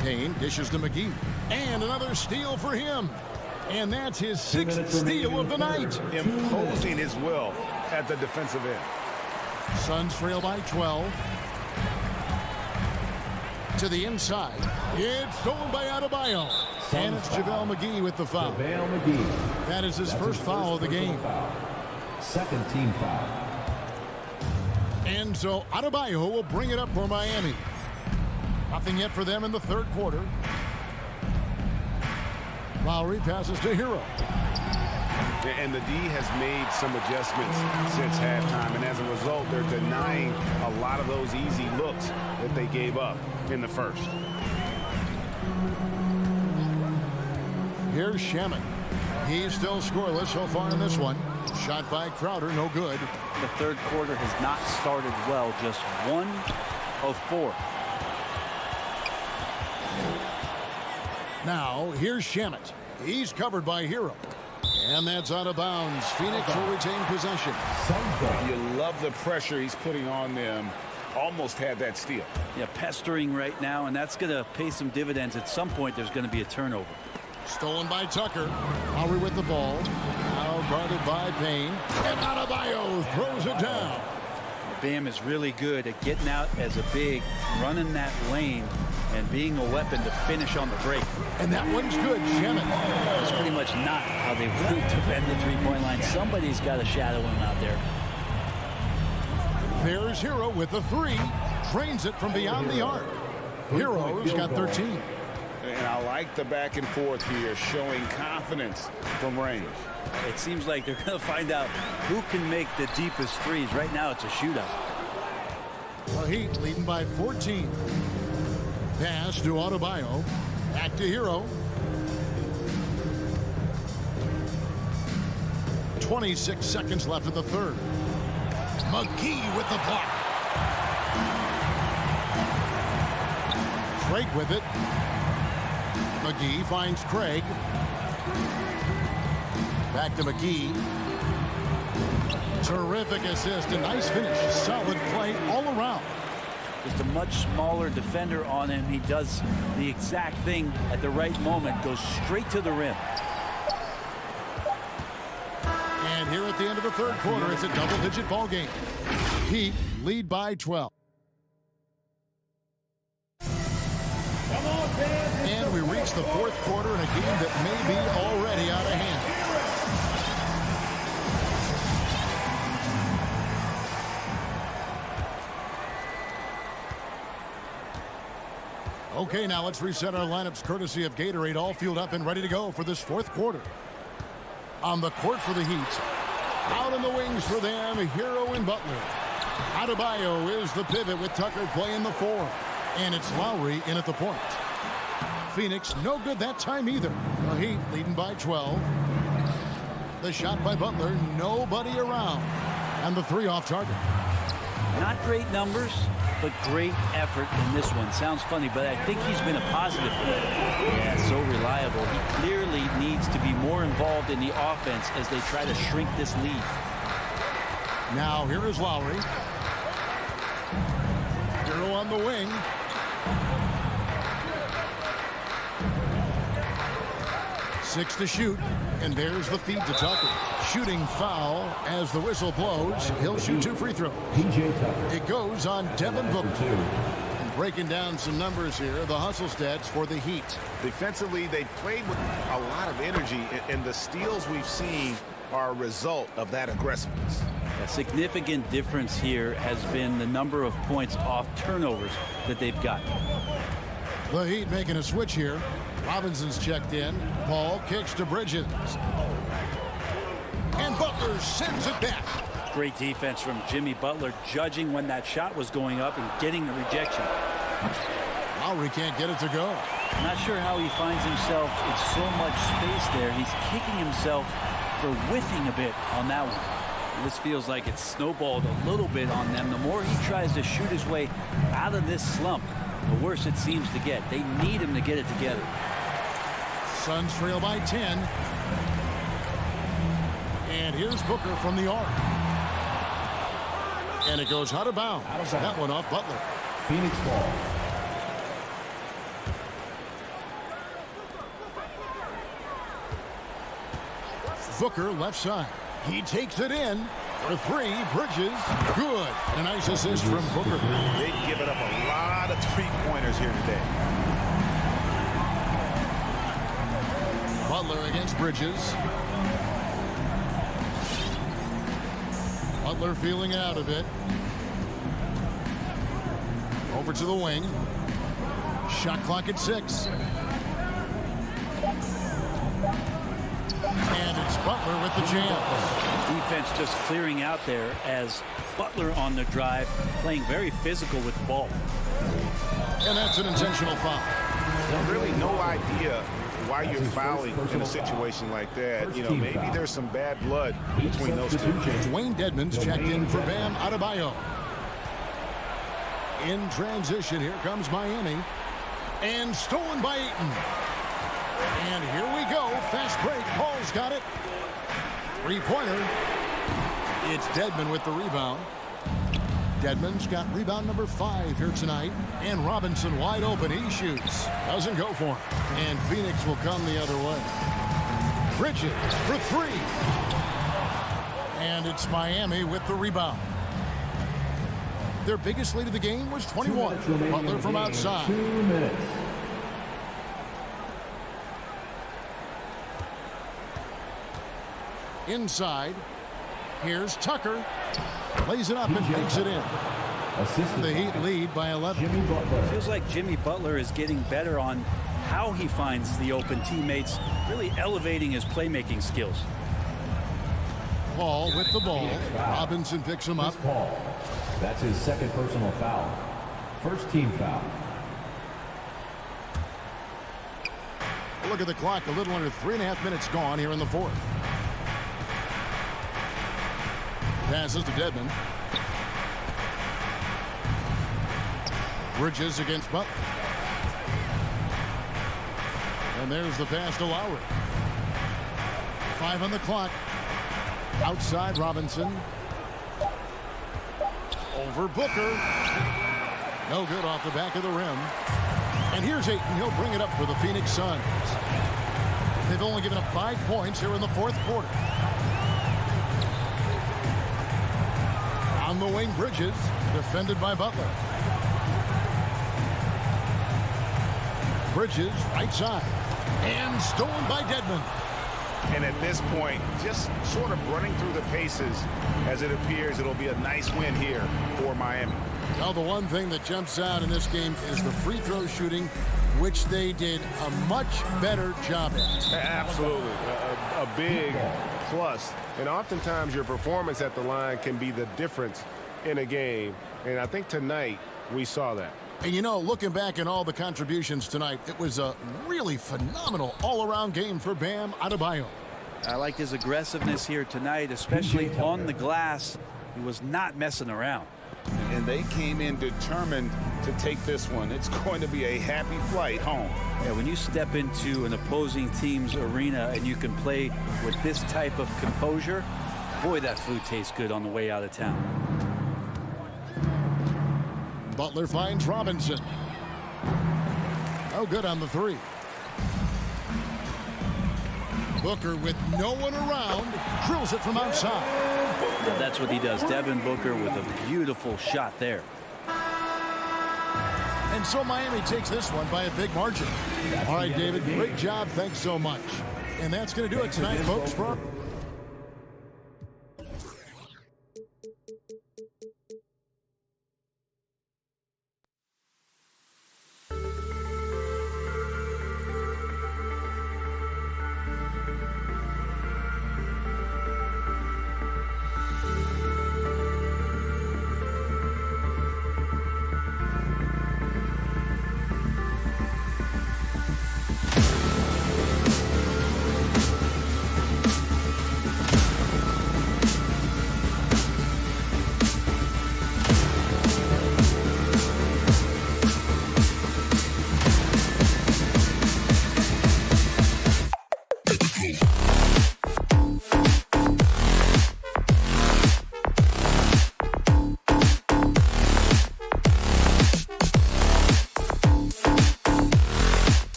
Payne dishes to McGee. And another steal for him. And that's his 6th steal of the night. Imposing his will at the defensive end. Suns trail by 12. To the inside. It's stolen by Adebayo. And it's JaVale McGee with the foul. JaVale McGee. That is his first foul of the game. Second team foul. And so Adebayo will bring it up for Miami. Nothing yet for them in the third quarter. Lowry passes to Hero. And the D has made some adjustments since halftime, and as a result, they're denying a lot of those easy looks that they gave up in the first. Here's Shamet. He's still scoreless so far in this one. Shot by Crowder, no good. The third quarter has not started well, just 1 of 4. Now, here's Shamet. He's covered by Hero. And that's out of bounds. Phoenix will retain possession. You love the pressure he's putting on them. Almost had that steal. Yeah, pestering right now, and that's going to pay some dividends. At some point, there's going to be a turnover. Stolen by Tucker. Lowry with the ball. Now guarded by Payne. And Adebayo throws it down. Bam is really good at getting out as a big, running that lane, and being a weapon to finish on the break. And that one's good. Shamet. That's pretty much not how they want to defend the three-point line. Somebody's got to shadow him out there. There's Hero with the 3. Trains it from beyond the arc. Hero's got 13. And I like the back and forth here, showing confidence from range. It seems like they're going to find out who can make the deepest threes. Right now, it's a shootout. The Heat leading by 14. Pass to Adebayo. Back to Hero. 26 seconds left in the third. McGee with the block. Craig with it. McGee finds Craig. Back to McGee. Terrific assist. A nice finish. Solid play all around. Just a much smaller defender on him. He does the exact thing at the right moment. Goes straight to the rim. And here at the end of the third quarter, it's a double-digit ball game. Heat lead by 12. And we reach the fourth quarter in a game that may be already out of hand. Okay, now let's reset our lineups courtesy of Gatorade, all fueled up and ready to go for this fourth quarter. On the court for the Heat. Out in the wings for them, Hero and Butler. Adebayo is the pivot with Tucker playing the 4. And it's Lowry in at the point. Phoenix no good that time either. The Heat leading by 12. The shot by Butler, nobody around. And the 3 off target. Not great numbers, but great effort in this one. Sounds funny, but I think he's been a positive player. Yeah, so reliable. He clearly needs to be more involved in the offense as they try to shrink this lead. Now here is Lowry. Hero on the wing. Six to shoot, and there's the feed to Tucker. Shooting foul as the whistle blows. He'll shoot 2 free throws. It goes on Devin Booker. And breaking down some numbers here, the hustle stats for the Heat. Defensively, they played with a lot of energy, and the steals we've seen are a result of that aggressiveness. A significant difference here has been the number of points off turnovers that they've got. The Heat making a switch here. Robinson's checked in. Paul kicks to Bridges. And Butler sends it back. Great defense from Jimmy Butler, judging when that shot was going up and getting the rejection. Lowry can't get it to go. I'm not sure how he finds himself in so much space there. He's kicking himself for whiffing a bit on that one. This feels like it's snowballed a little bit on them. The more he tries to shoot his way out of this slump, the worse it seems to get. They need him to get it together. Suns trail by 10. And here's Booker from the arc. And it goes out of bounds. That one off Butler. Phoenix ball. Booker left side. He takes it in for 3. Bridges. Good. And a nice assist from Booker. They've given up a lot of three-pointers here today. Butler against Bridges. Butler feeling it out a bit. Over to the wing. Shot clock at 6. And it's Butler with the jam. Defense just clearing out there as Butler on the drive, playing very physical with the ball. And that's an intentional foul. Really no idea why you're fouling in a situation like that. You know, maybe there's some bad blood between those two. Dwayne Dedmon's checked in for Bam Adebayo. In transition, here comes Miami. And stolen by Ayton. And here we go. Fast break. Paul's got it. 3-pointer. It's Dedmon with the rebound. Dedmon's got rebound number 5 here tonight. And Robinson wide open. He shoots. Doesn't go for him. And Phoenix will come the other way. Bridges for 3. And it's Miami with the rebound. Their biggest lead of the game was 21. Butler from outside. 2 minutes. Inside. Here's Tucker. Lays it up and makes it in. The Heat lead by 11. It feels like Jimmy Butler is getting better on how he finds the open teammates, really elevating his playmaking skills. Paul with the ball. Robinson picks him up. Paul. That's his second personal foul. First team foul. Look at the clock. A little under 3.5 minutes gone here in the fourth. Passes to Dedmon. Bridges against Butler. And there's the pass to Lowry. 5 on the clock. Outside Robinson. Over Booker. No good off the back of the rim. And here's Ayton. He'll bring it up for the Phoenix Suns. They've only given up 5 points here in the fourth quarter. On the wing, Bridges, defended by Butler. Bridges, right side. And stolen by Dedmon. And at this point, just sort of running through the paces as it appears it'll be a nice win here for Miami. Now, the one thing that jumps out in this game is the free throw shooting, which they did a much better job at. Absolutely. A big plus. And oftentimes your performance at the line can be the difference in a game. And I think tonight we saw that. And you know, looking back at all the contributions tonight, it was a really phenomenal all-around game for Bam Adebayo. I like his aggressiveness here tonight, especially on the glass. He was not messing around. And they came in determined to take this one. It's going to be a happy flight home. Yeah, when you step into an opposing team's arena and you can play with this type of composure, boy, that food tastes good on the way out of town. Butler finds Robinson. Oh, good on the three. Booker with no one around, drills it from outside. Now that's what he does. Devin Booker with a beautiful shot there. And so Miami takes this one by a big margin. All right, David, great job. Thanks so much. And that's going to do it tonight, folks.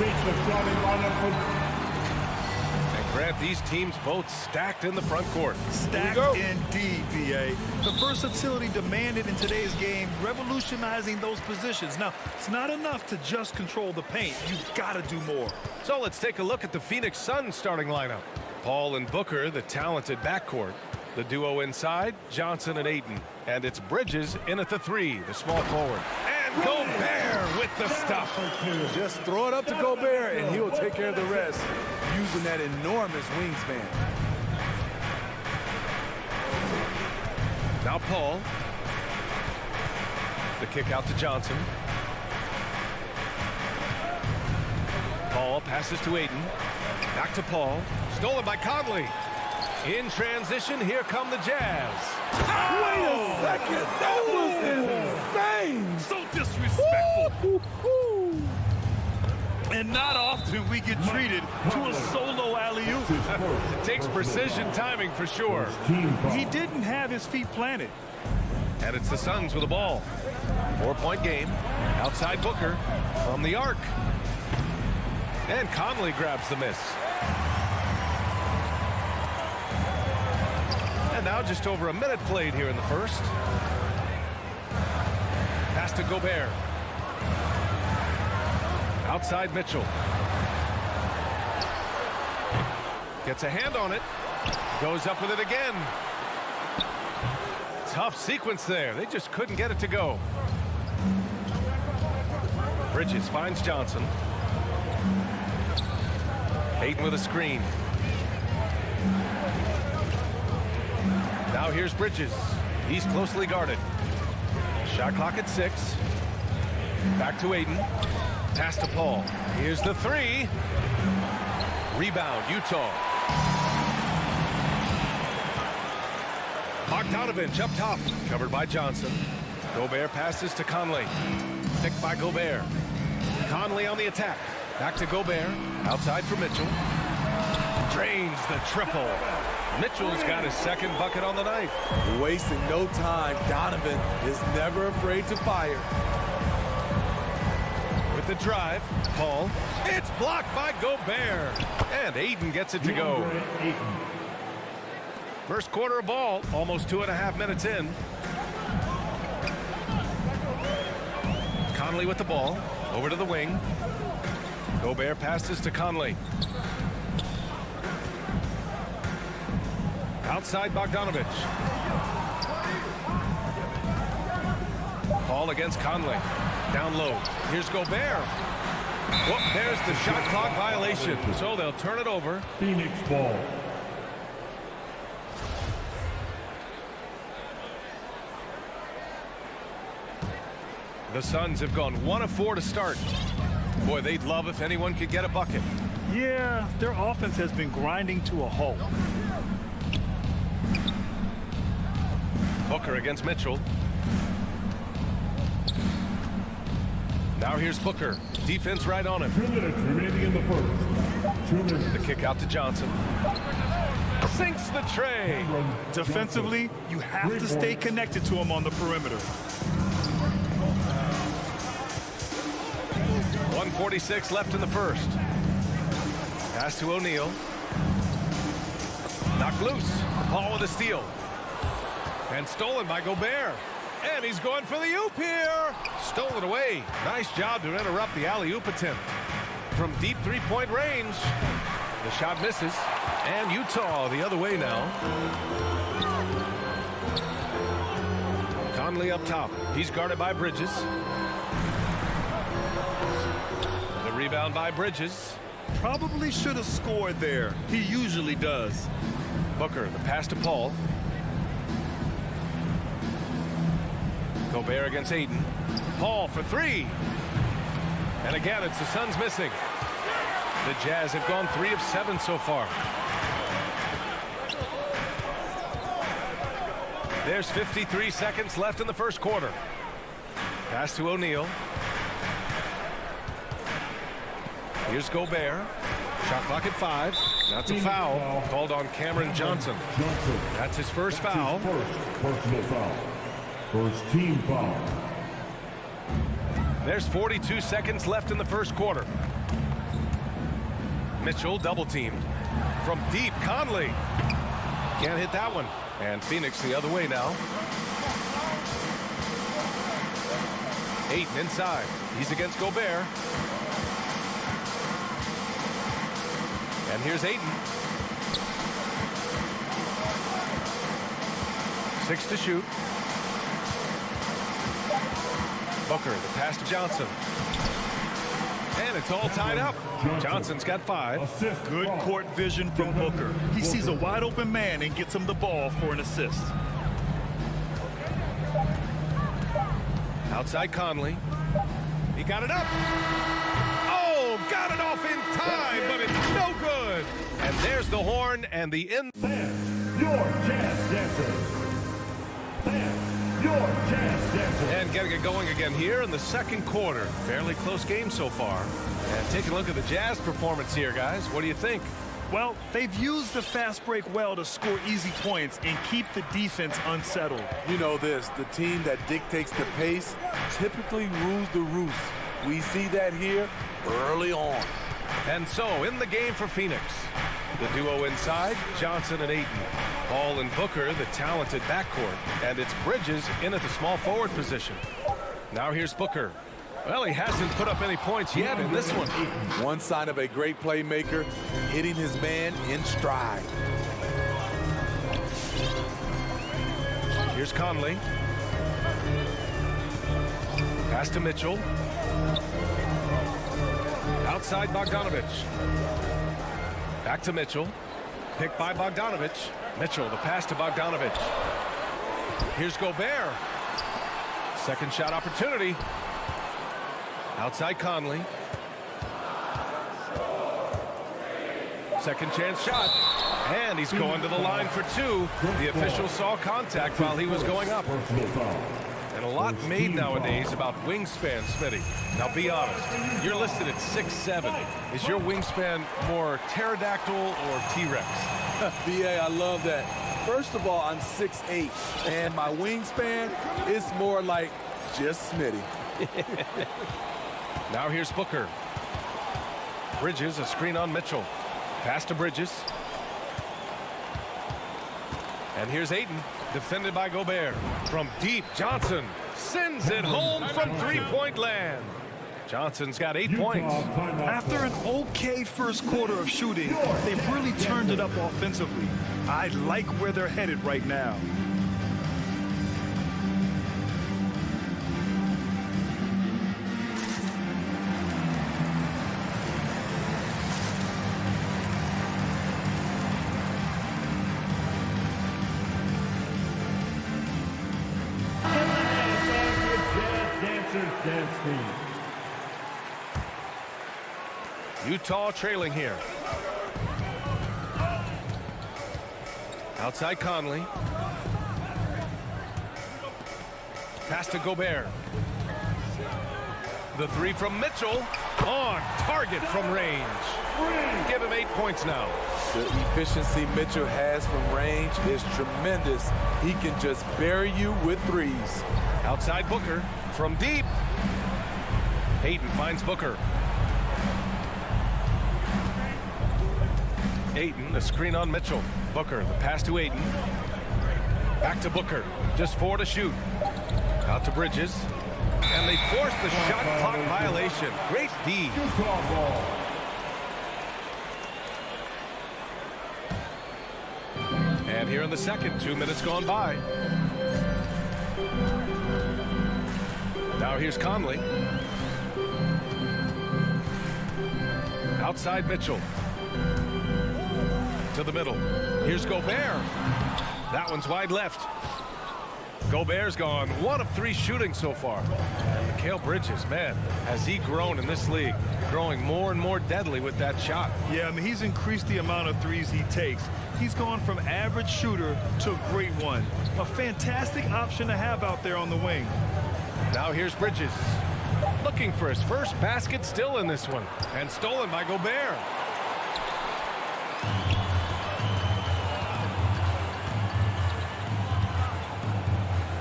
meet the starting lineup for... And Grant, these teams both stacked in the front court. Stacked indeed, B.A. The versatility demanded in today's game, revolutionizing those positions. Now, it's not enough to just control the paint. You've got to do more. So let's take a look at the Phoenix Suns starting lineup. Paul and Booker, the talented backcourt. The duo inside, Johnson and Ayton. And it's Bridges in at the 3, the small forward. And Gobert with the stuff. Just throw it up to Gobert, and he'll take care of the rest, using that enormous wingspan. Now Paul. The kick out to Johnson. Paul passes to Ayton. Back to Paul. Stolen by Conley. In transition, here come the Jazz. Wait a second. That was insane. So disrespectful. And not often we get treated to a solo alley-oop. It takes precision timing for sure. He didn't have his feet planted. And it's the Suns with the ball. 4-point game. Outside Booker from the arc. And Conley grabs the miss. And now just over a minute played here in the first. Pass to Gobert. Outside Mitchell. Gets a hand on it. Goes up with it again. Tough sequence there. They just couldn't get it to go. Bridges finds Johnson. Ayton with a screen. Now here's Bridges. He's closely guarded. Shot clock at 6. Back to Ayton. Pass to Paul. Here's the 3. Rebound, Utah. Bogdanovich up top. Covered by Johnson. Gobert passes to Conley. Picked by Gobert. Conley on the attack. Back to Gobert. Outside for Mitchell. Drains the triple. Mitchell's got his second bucket on the night. Wasting no time. Donovan is never afraid to fire. With the drive, Paul. It's blocked by Gobert. And Ayton gets it to go. First quarter of ball, almost 2.5 minutes in. Conley with the ball. Over to the wing. Gobert passes to Conley. Outside Bogdanovich. Paul against Conley. Down low. Here's Gobert. Whoop, there's the shot clock violation. So they'll turn it over. Phoenix ball. The Suns have gone 1 of 4 to start. Boy, they'd love if anyone could get a bucket. Yeah, their offense has been grinding to a halt. Booker against Mitchell. Now here's Booker. Defense right on him. 2 minutes remaining in the first. 2 minutes. The kick out to Johnson. Sinks the tray. Defensively, you have to stay connected to him on the perimeter. 1:46 left in the first. Pass to O'Neal. Knocked loose. Paul with a steal. And stolen by Gobert. And he's going for the oop here. Stolen away. Nice job to interrupt the alley-oop attempt. From deep three-point range. The shot misses. And Utah the other way now. Conley up top. He's guarded by Bridges. The rebound by Bridges. Probably should have scored there. He usually does. Booker, the pass to Paul. Gobert against Ayton. Paul for 3. And again, it's the Suns missing. The Jazz have gone 3 of 7 so far. There's 53 seconds left in the first quarter. Pass to O'Neal. Here's Gobert. Shot clock at 5. That's a foul called on Cameron Johnson. That's his first foul. First personal foul. First team foul. There's 42 seconds left in the first quarter. Mitchell double-teamed. From deep, Conley. Can't hit that one. And Phoenix the other way now. Ayton inside. He's against Gobert. And here's Ayton. 6 to shoot. Booker, the pass to Johnson. And it's all tied up. Johnson's got 5. Good court vision from Booker. He sees a wide open man and gets him the ball for an assist. Outside Conley. He got it up. Oh, got it off in time, but it's no good. And there's the horn and the end. Your chance dancer. Your chance dancer. And getting it going again here in the second quarter. Fairly close game so far. And taking a look at the Jazz performance here, guys. What do you think? Well, they've used the fast break well to score easy points and keep the defense unsettled. You know this, the team that dictates the pace typically rules the roost. We see that here early on. And so, in the game for Phoenix, the duo inside, Johnson and Ayton. Ball and Booker, the talented backcourt. And it's Bridges in at the small forward position. Now here's Booker. Well, he hasn't put up any points yet in this one. One sign of a great playmaker, hitting his man in stride. Here's Conley. Pass to Mitchell. Outside Bogdanovich. Back to Mitchell. Picked by Bogdanovich. Mitchell, the pass to Bogdanovich. Here's Gobert. Second shot opportunity. Outside Conley. Second chance shot. And he's going to the line for 2. The official saw contact while he was going up. And a lot made nowadays about wingspan, Smitty. Now be honest, you're listed at 6'7". Is your wingspan more pterodactyl or T-Rex? BA, I love that. First of all, I'm 6'8", and my wingspan is more like just Smitty. Now here's Booker. Bridges, a screen on Mitchell. Pass to Bridges. And here's Ayton, defended by Gobert. From deep, Johnson sends it home from three-point land. Johnson's got 8 points. After an okay first quarter of shooting, they've really turned it up offensively. I like where they're headed right now. Utah trailing here. Outside Conley. Pass to Gobert. The 3 from Mitchell. On target from range. Give him 8 points now. The efficiency Mitchell has from range is tremendous. He can just bury you with threes. Outside Booker. From deep. Ayton finds Booker. Ayton, a screen on Mitchell. Booker, the pass to Ayton. Back to Booker. Just 4 to shoot. Out to Bridges. And they force the shot clock violation. Great D. And here in the second, 2 minutes gone by. Now here's Conley. Outside Mitchell. To the middle. Here's Gobert. That one's wide left. Gobert's gone 1 of 3 shooting so far. And Mikal Bridges, man, has he grown in this league, growing more and more deadly with that shot. Yeah, I mean, he's increased the amount of threes he takes. He's gone from average shooter to a great one. A fantastic option to have out there on the wing. Now here's Bridges. Looking for his first basket still in this one. And stolen by Gobert.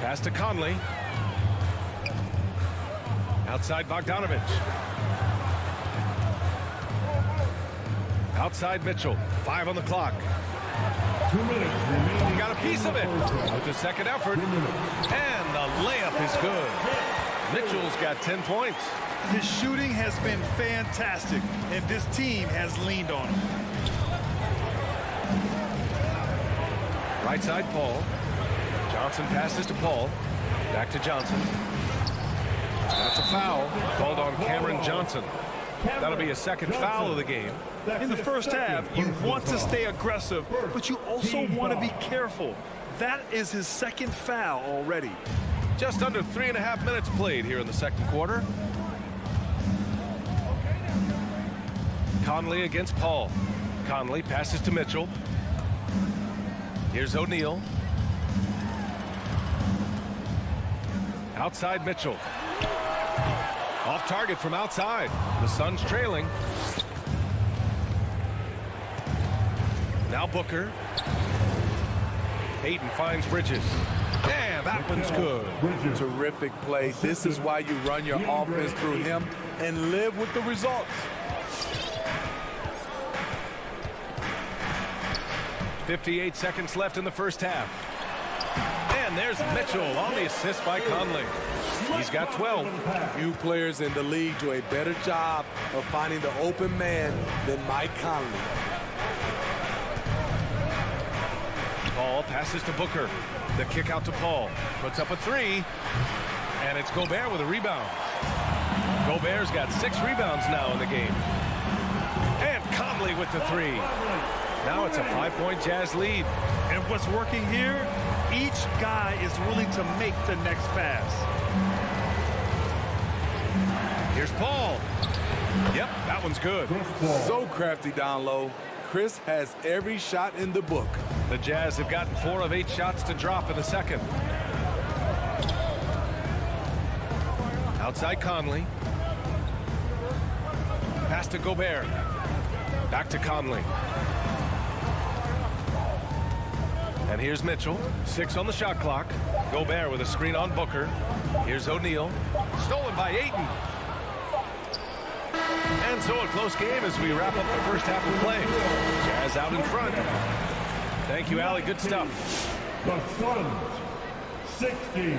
Pass to Conley. Outside Bogdanovich. Outside Mitchell. 5 on the clock. 2 minutes remaining. Got a piece of it with the second effort. And the layup is good. Mitchell's got 10 points. His shooting has been fantastic, and this team has leaned on him. Right side, Paul. Johnson passes to Paul. Back to Johnson. That's a foul called on Cameron Johnson. That'll be a second foul of the game. In the first half, you want to stay aggressive, but you also want to be careful. That is his second foul already. Just under 3.5 minutes played here in the second quarter. Conley against Paul. Conley passes to Mitchell. Here's O'Neal. Outside Mitchell. Off target from outside. The Suns trailing. Now Booker. Hayden finds Bridges. And that one's good. Terrific play. This is why you run your offense through him and live with the results. 58 seconds left in the first half. And there's Mitchell on the assist by Conley. He's got 12. Few players in the league do a better job of finding the open man than Mike Conley. Paul passes to Booker. The kick out to Paul. Puts up a three. And it's Gobert with a rebound. Gobert's got 6 rebounds now in the game. And Conley with the three. Now it's a 5-point Jazz lead. And what's working here? Each guy is willing to make the next pass. Here's Paul. Yep, that one's good. So crafty down low. Chris has every shot in the book. The Jazz have gotten 4 of 8 shots to drop in the second. Outside Conley. Pass to Gobert. Back to Conley. And here's Mitchell. 6 on the shot clock. Gobert with a screen on Booker. Here's O'Neal. Stolen by Ayton. And so a close game as we wrap up the first half of play. Jazz out in front. Thank you, Allie. Good stuff. The Suns, 60.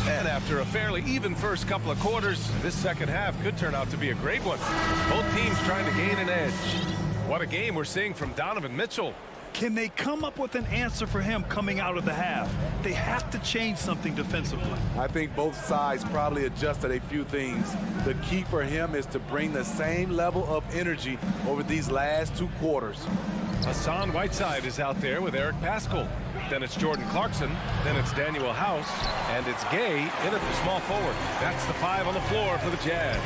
And after a fairly even first couple of quarters, this second half could turn out to be a great one. Both teams trying to gain an edge. What a game we're seeing from Donovan Mitchell. Can they come up with an answer for him coming out of the half? They have to change something defensively. I think both sides probably adjusted a few things. The key for him is to bring the same level of energy over these last 2 quarters. Hassan Whiteside is out there with Eric Paschall. Then it's Jordan Clarkson. Then it's Daniel House. And it's Gay in at the small forward. That's the 5 on the floor for the Jazz.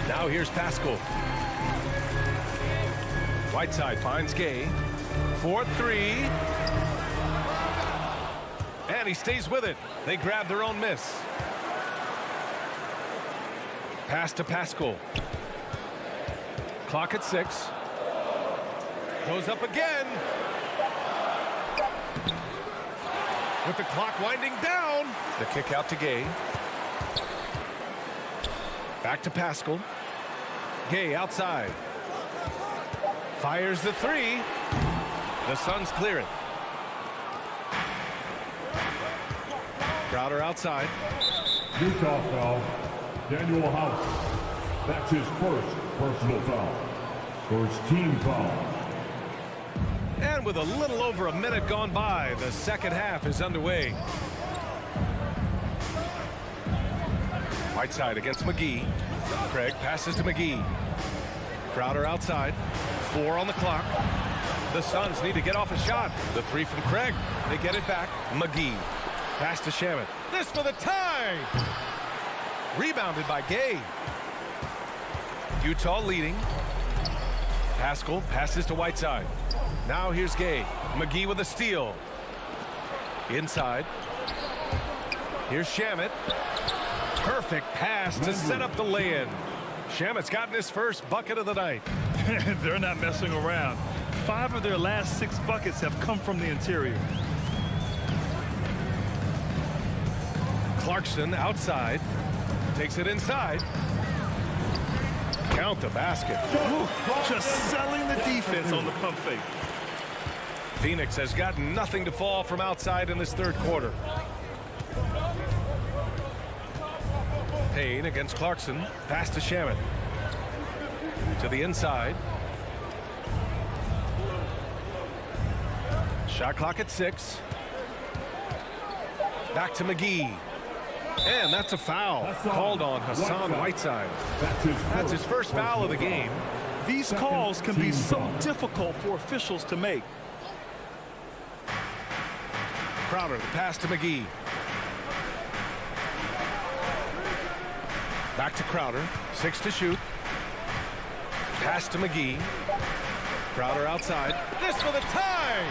Now here's Paschall. Whiteside finds Gay. 4-3. And he stays with it. They grab their own miss. Pass to Paschall. Clock at 6. Goes up again. With the clock winding down. The kick out to Gay. Back to Paschall. Gay outside. Fires the 3. The Suns clear it. Crowder outside. Utah foul. Daniel House. That's his first personal foul. First team foul. And with a little over a minute gone by, the second half is underway. Whiteside against McGee. Craig passes to McGee. Crowder outside. 4 on the clock. The Suns need to get off a shot. The 3 from Craig. They get it back. McGee. Pass to Shamet. This for the tie. Rebounded by Gay. Utah leading. Paschall passes to Whiteside. Now here's Gay. McGee with a steal. Inside. Here's Shamet. Perfect pass to set up the lay-in. Shamet's gotten his first bucket of the night. They're not messing around. 5 of their last 6 buckets have come from the interior. Clarkson outside. Takes it inside. Count the basket. Just selling the defense on the pump fake. Phoenix has got nothing to fall from outside in this third quarter. Payne against Clarkson. Pass to Shamet. To the inside. Shot clock at 6. Back to McGee. And that's a foul called on Hassan Whiteside. That's his first foul of the game. These calls can be so difficult for officials to make. Crowder, the pass to McGee. Back to Crowder. 6 to shoot. Pass to McGee. Crowder outside. This for the tie!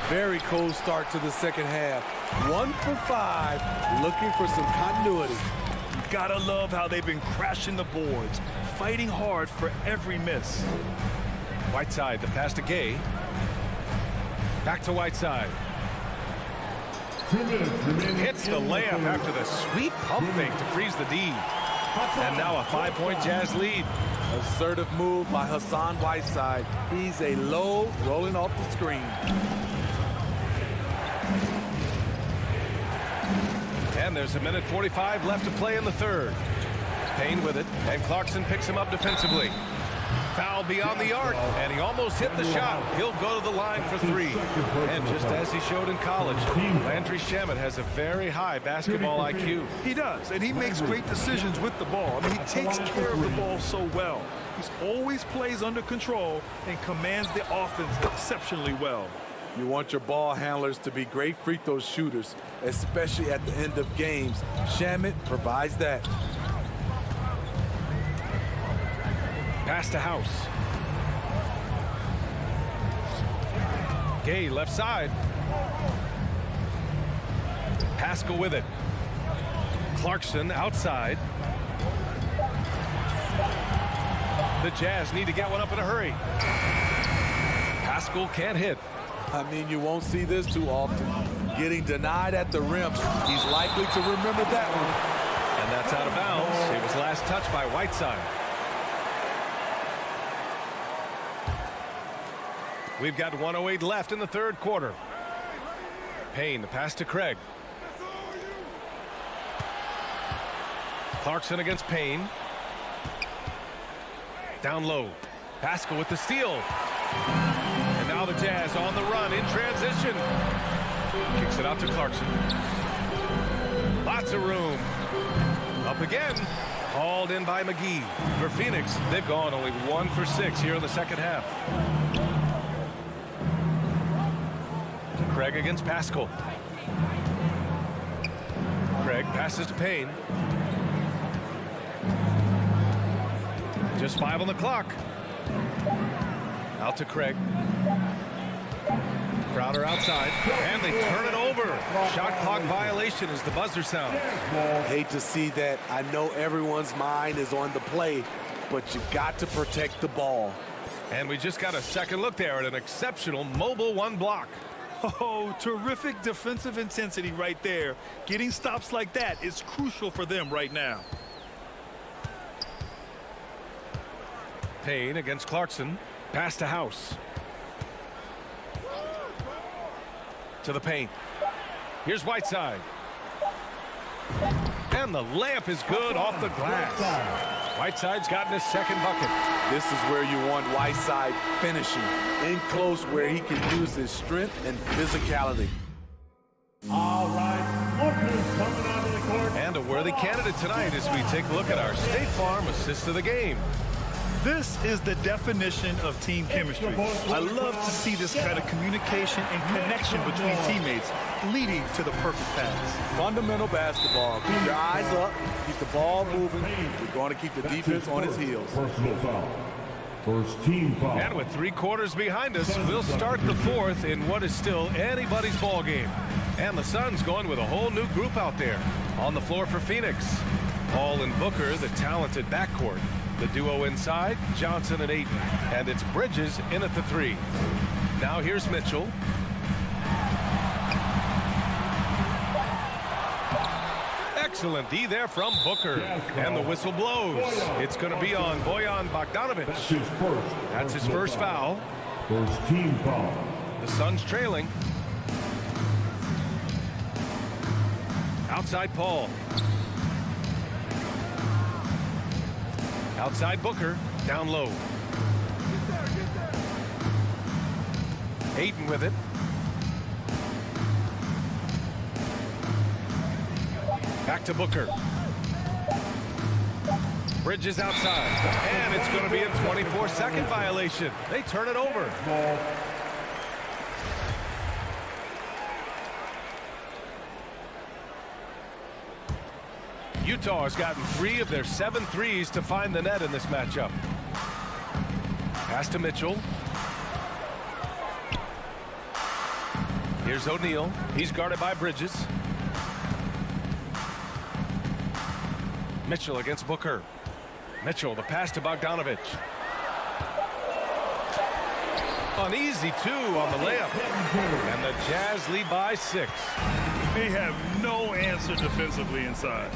Very cold start to the second half. 1 for 5, looking for some continuity. Gotta love how they've been crashing the boards, fighting hard for every miss. Whiteside, the pass to Gay. Back to Whiteside. Hits the layup after the sweet pump fake to freeze the D. And now a 5-point Jazz lead. Assertive move by Hassan Whiteside. He's a low rolling off the screen. And there's a minute 45 left to play in the third. Payne with it, and Clarkson picks him up defensively. Foul beyond the arc, and he almost hit the shot. He'll go to the line for 3. And just as he showed in college, Landry Shamet has a very high basketball IQ. He does, and he makes great decisions with the ball. I mean, he takes care of the ball so well. He always plays under control and commands the offense exceptionally well. You want your ball handlers to be great free throw shooters, especially at the end of games. Shamet provides that. Pass to House. Gay left side. Pascal with it. Clarkson outside. The Jazz need to get one up in a hurry. Pascal can't hit. I mean, you won't see this too often. Getting denied at the rim. He's likely to remember that one. And that's out of bounds. It was last touched by Whiteside. We've got 1:08 left in the third quarter. Payne, the pass to Craig. Clarkson against Payne. Down low. Pascal with the steal. And now the Jazz on the run in transition. Kicks it out to Clarkson. Lots of room. Up again. Hauled in by McGee. For Phoenix, they've gone only 1 for 6 here in the second half. Craig against Pascal. Craig passes to Payne. Just 5 on the clock. Out to Craig. Crowder outside, and they turn it over. Shot clock violation as the buzzer sounds. Hate to see that. I know everyone's mind is on the play, but you got to protect the ball. And we just got a second look there at an exceptional mobile 1 block. Oh, terrific defensive intensity right there. Getting stops like that is crucial for them right now. Payne against Clarkson. Pass to House. To the paint. Here's Whiteside. And the layup is good off the glass. Whiteside's gotten his second bucket. This is where you want Whiteside finishing. In close where he can use his strength and physicality. All right, lookers coming onto the court. And a worthy candidate tonight as we take a look at our State Farm assist of the game. This is the definition of team chemistry. I love to see this kind of communication and connection between teammates leading to the perfect pass. Fundamental basketball. Keep your eyes up, keep the ball moving. We're going to keep the defense on his heels. Personal foul. First team foul. And with 3 quarters behind us, we'll start the fourth in what is still anybody's ball game. And the Suns going with a whole new group out there. On the floor for Phoenix. Hall and Booker, the talented backcourt. The duo inside, Johnson and Ayton. And it's Bridges in at the 3. Now here's Excellent D there from Booker. And the whistle blows. It's going to be on Bojan Bogdanovic. That's his first foul. First team foul. The Suns trailing. Outside Paul. Outside Booker. Down low. Ayton with it. Back to Booker. Bridges outside. And it's going to be a 24-second violation. They turn it over. Utah has gotten 3 of their 7 threes to find the net in this matchup. Pass to Mitchell. Here's O'Neal. He's guarded by Bridges. Mitchell against Booker. Mitchell, the pass to Bogdanovic. An easy 2 on the layup. And the Jazz lead by 6. They have no answer defensively inside.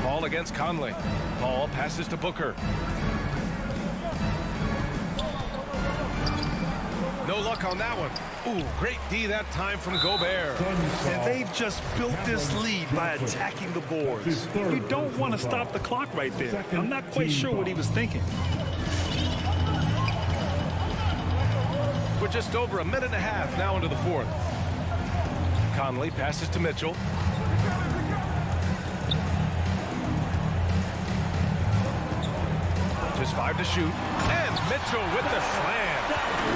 Paul against Conley. Paul passes to Booker. No luck on that one. Ooh, great D that time from Gobert. And they've just built this lead by attacking the boards. You don't want to stop the clock right there. I'm not quite sure what he was thinking. We're just over a minute and a half now into the 4th. Conley passes to Mitchell. Just 5 to shoot. And Mitchell with the slam.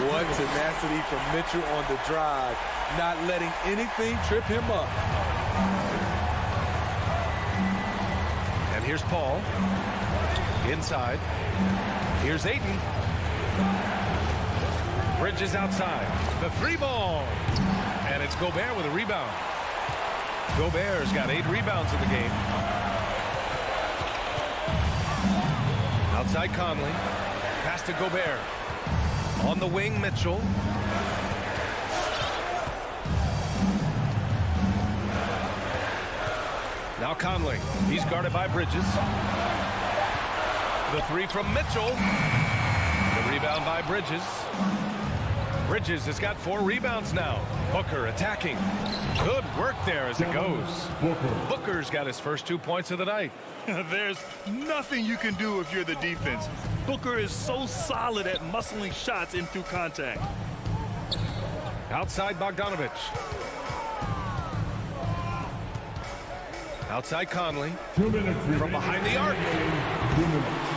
What tenacity from Mitchell on the drive, not letting anything trip him up. And here's Paul. Inside. Here's Ayton. Bridges outside. The 3-ball. And it's Gobert with a rebound. Gobert's got 8 rebounds in the game. Outside Conley. Pass to Gobert. On the wing, Mitchell. Now Conley. He's guarded by Bridges. The 3 from Mitchell. The rebound by Bridges. Bridges has got 4 rebounds now. Booker attacking. Good work there as it goes. Booker's got his first 2 points of the night. There's nothing you can do if you're the defense. Booker is so solid at muscling shots in through contact. Outside Bogdanovic. Outside Conley. 2 minutes From behind the arc.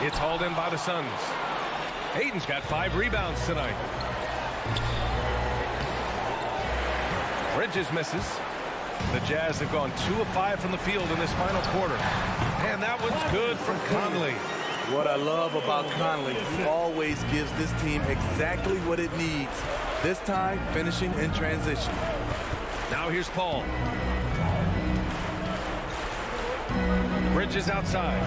It's hauled in by the Suns. Ayton's got 5 rebounds tonight. Bridges misses. The Jazz have gone 2 of 5 from the field in this final quarter. And that one's good from Conley. What I love about Conley, he always gives this team exactly what it needs. This time, finishing in transition. Now here's Paul. Bridges outside.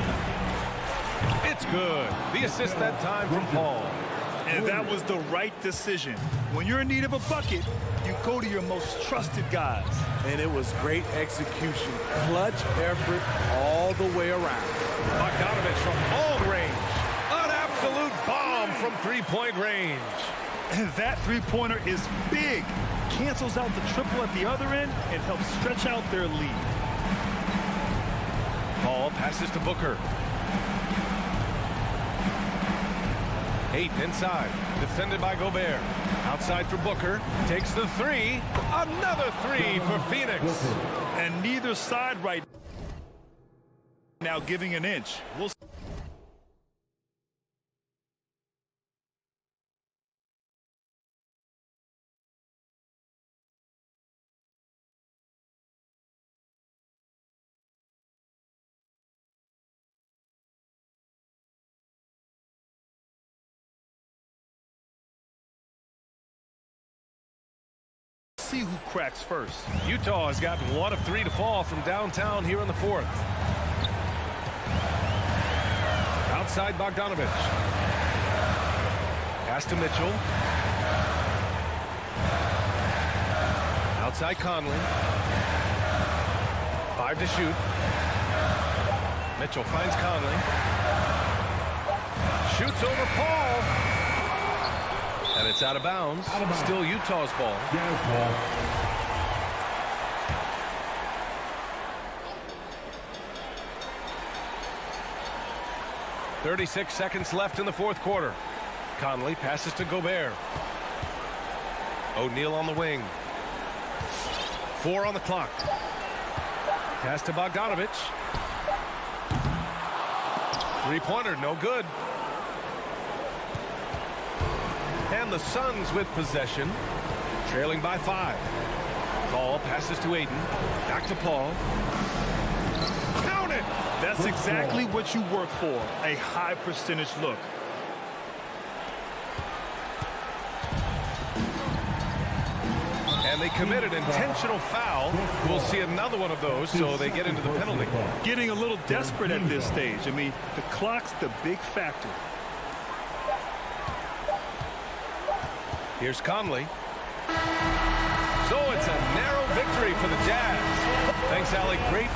It's good. The assist that time from Paul. And that was the right decision. When you're in need of a bucket, you go to your most trusted guys. And it was great execution. Clutch effort all the way around. Bogdanovic from all range. An absolute bomb from 3-point range. And that 3-pointer is big. Cancels out the triple at the other end and helps stretch out their lead. Paul passes to Booker. Ayton inside. Defended by Gobert. Outside for Booker. Takes the 3. Another 3 for Phoenix. And neither side right now giving an inch. We'll see who cracks first. Utah has gotten 1 of 3 to fall from downtown here in the 4th. Outside Bogdanovic. Pass to Mitchell. Outside Conley. 5 to shoot. Mitchell finds Conley. Shoots over Paul. And it's out of bounds. Still Utah's ball. Jazz ball. .36 seconds left in the fourth quarter. Conley passes to Gobert. O'Neal on the wing. 4 on the clock. Pass to Bogdanovich. Three-pointer, no good. And the Suns with possession, trailing by 5. Paul passes to Aiden. Back to Paul. Count it! That's exactly what you work for, a high percentage look. And they committed intentional foul. We'll see another one of those, so they get into the penalty. Getting a little desperate at this stage. I mean, the clock's the big factor. Here's Conley. So it's a narrow victory for the Jazz. Thanks, Alec. Great.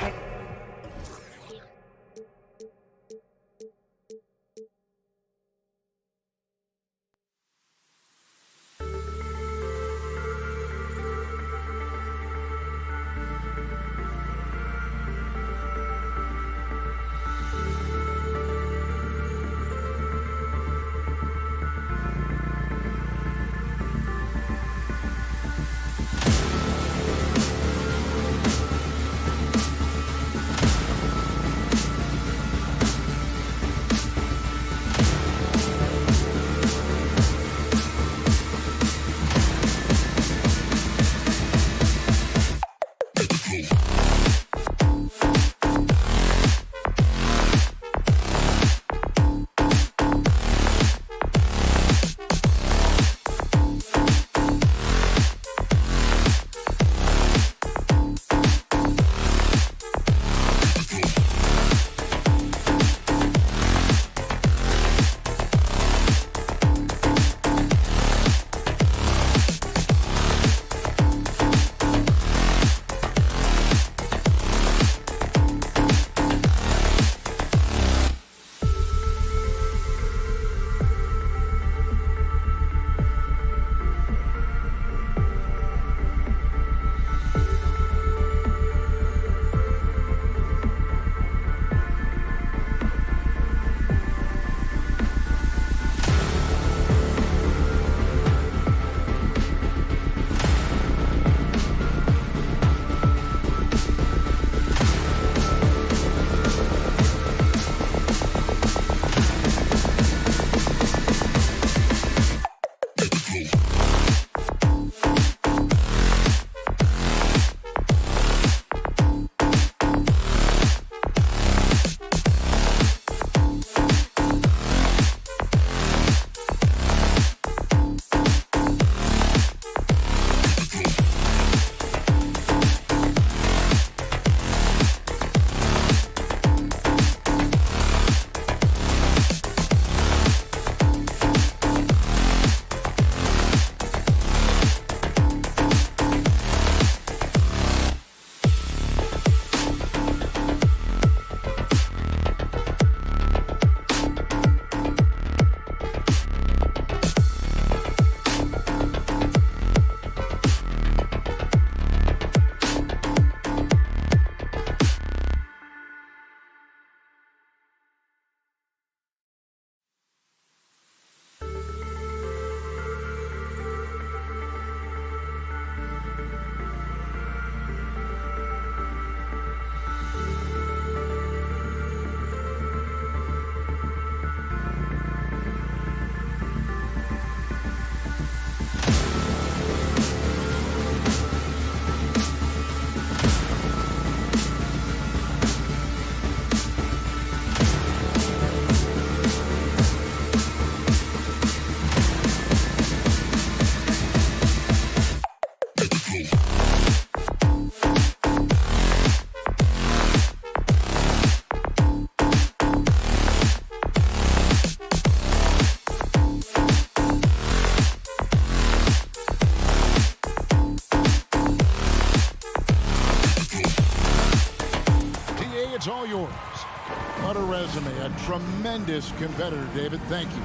What a resume. A tremendous competitor, David. Thank you.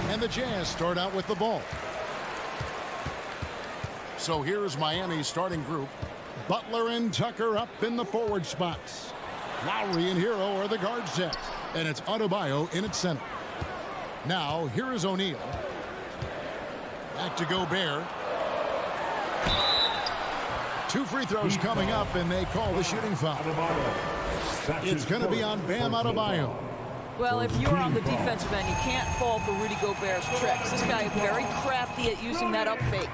And the Jazz start out with the ball. So here's Miami's starting group. Butler and Tucker up in the forward spots. Lowry and Hero are the guard set. And it's Adebayo in its center. Now, here is O'Neal. Back to Gobert. 2 free throws coming up, and they call the shooting foul. It's going to be on Bam Adebayo. Well, if you're on the defensive end, you can't fall for Rudy Gobert's tricks. This guy is very crafty at using that up fake.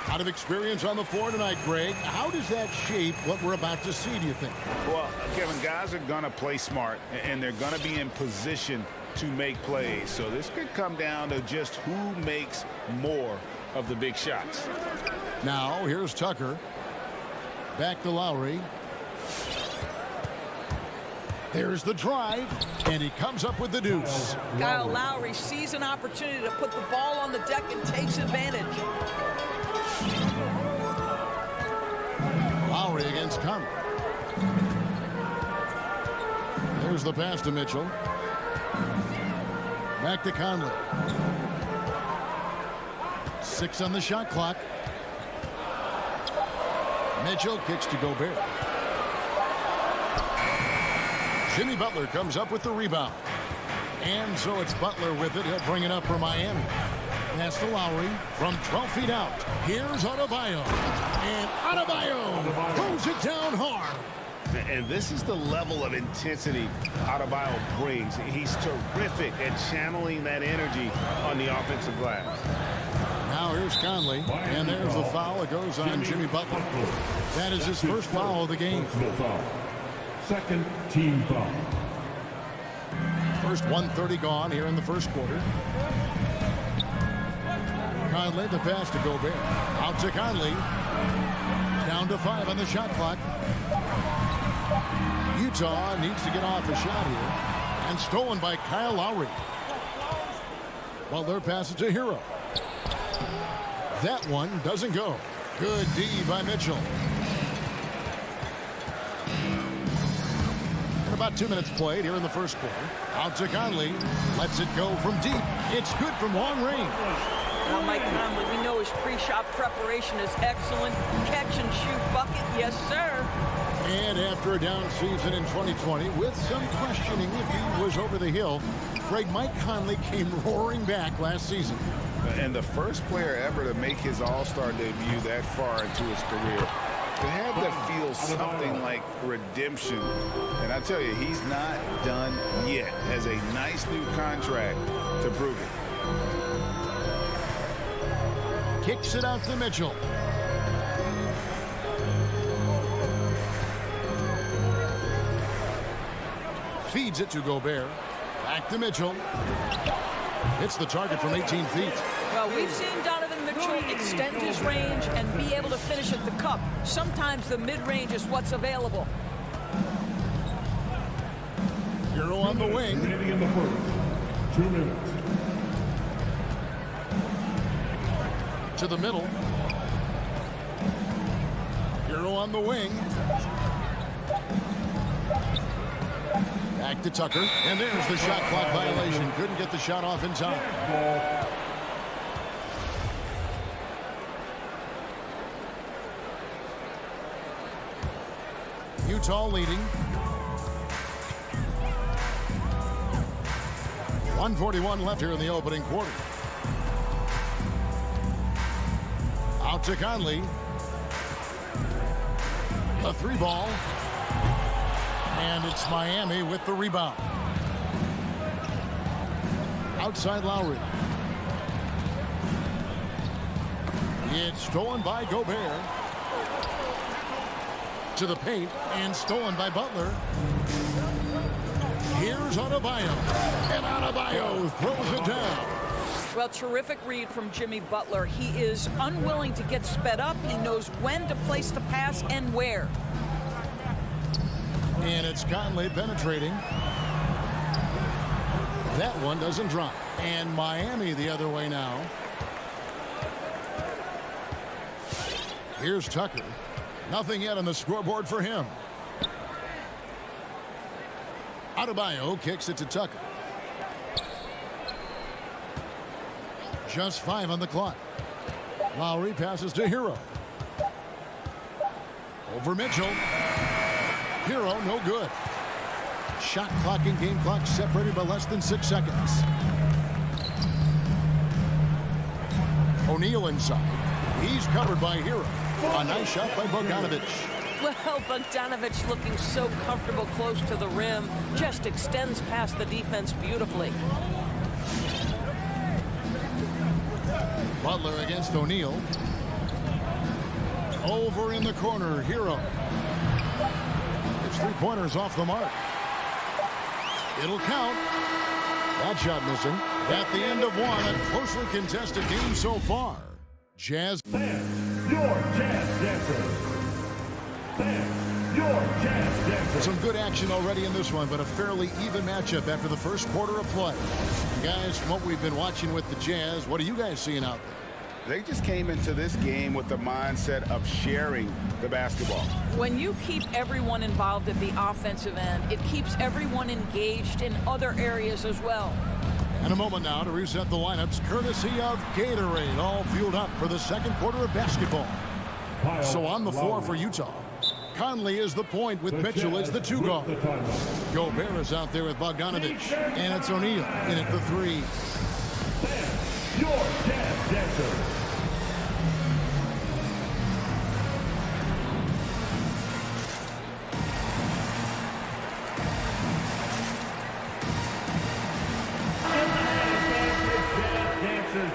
Out of experience on the floor tonight, Greg. How does that shape what we're about to see, do you think? Well, Kevin, guys are going to play smart, and they're going to be in position to make plays. So this could come down to just who makes more of the big shots. Now, here's Tucker. Back to Lowry. There's the drive, and he comes up with the deuce. Kyle Lowry sees an opportunity to put the ball on the deck and takes advantage. Lowry against Conley. There's the pass to Mitchell. Back to Conley. 6 on the shot clock. Mitchell kicks to Gobert. Jimmy Butler comes up with the rebound. And so it's Butler with it. He'll bring it up for Miami. Pass to Lowry from 12 feet out. Here's Adebayo. And Adebayo throws it down hard. And this is the level of intensity Adebayo brings. He's terrific at channeling that energy on the offensive glass. Now here's Conley, and there's the foul. It goes on Jimmy Butler. That is his first foul of the game. Second team foul. First 1:30 gone here in the first quarter. Conley, the pass to Gobert. Out to Conley. Down to 5 on the shot clock. Utah needs to get off a shot here. And stolen by Kyle Lowry. Butler passes to Hero. That one doesn't go. Good D by Mitchell. And about 2 minutes played here in the first quarter. Out to Conley. Lets it go from deep. It's good from long range. Now, Mike Conley, we know his pre-shot preparation is excellent. Catch and shoot bucket, yes, sir. And after a down season in 2020, with some questioning if he was over the hill, Mike Conley came roaring back last season. And the first player ever to make his All-Star debut that far into his career. It had to feel something like redemption. And I tell you, he's not done yet. Has a nice new contract to prove it. Kicks it out to Mitchell. Feeds it to Gobert. Back to Mitchell. Hits the target from 18 feet. Well, we've seen Donovan Mitchell extend his range and be able to finish at the cup. Sometimes the mid-range is what's available. Hero on the wing. Remaining in the first. 2 minutes. To the middle. Hero on the wing. Back to Tucker. And there's the shot clock violation. Couldn't get the shot off in time. Utah leading. 1:41 left here in the opening quarter. Out to Conley. A 3-ball. And it's Miami with the rebound. Outside Lowry. It's stolen by Gobert. To the paint and stolen by Butler. Here's Adebayo. And Adebayo throws it down. Well, terrific read from Jimmy Butler. He is unwilling to get sped up. He knows when to place the pass and where. And it's Conley penetrating. That one doesn't drop. And Miami the other way now. Here's Tucker. Nothing yet on the scoreboard for him. Adebayo kicks it to Tucker. Just 5 on the clock. Lowry passes to Hero. Over Mitchell. Hero, no good. Shot clock and game clock separated by less than 6 seconds. O'Neal inside. He's covered by Hero. A nice shot by Bogdanovich. Well, Bogdanovich looking so comfortable close to the rim. Just extends past the defense beautifully. Butler against O'Neal. Over in the corner, Hero. It's 3-pointers off the mark. It'll count. That shot missing. At the end of one, a closely contested game so far. Jazz. Fans, your Jazz Dancers. Fans, your Jazz Dancers. Some good action already in this one, but a fairly even matchup after the first quarter of play. Guys, from what we've been watching with the Jazz, what are you guys seeing out there? They just came into this game with the mindset of sharing the basketball. When you keep everyone involved at the offensive end, it keeps everyone engaged in other areas as well. And a moment now to reset the lineups, courtesy of Gatorade, all fueled up for the second quarter of basketball. So on the floor for Utah, Conley is the point with Mitchell as the 2 guard. Gobert is out there with Bogdanovich, and it's O'Neal in at the 3. Your Jazz Dancers.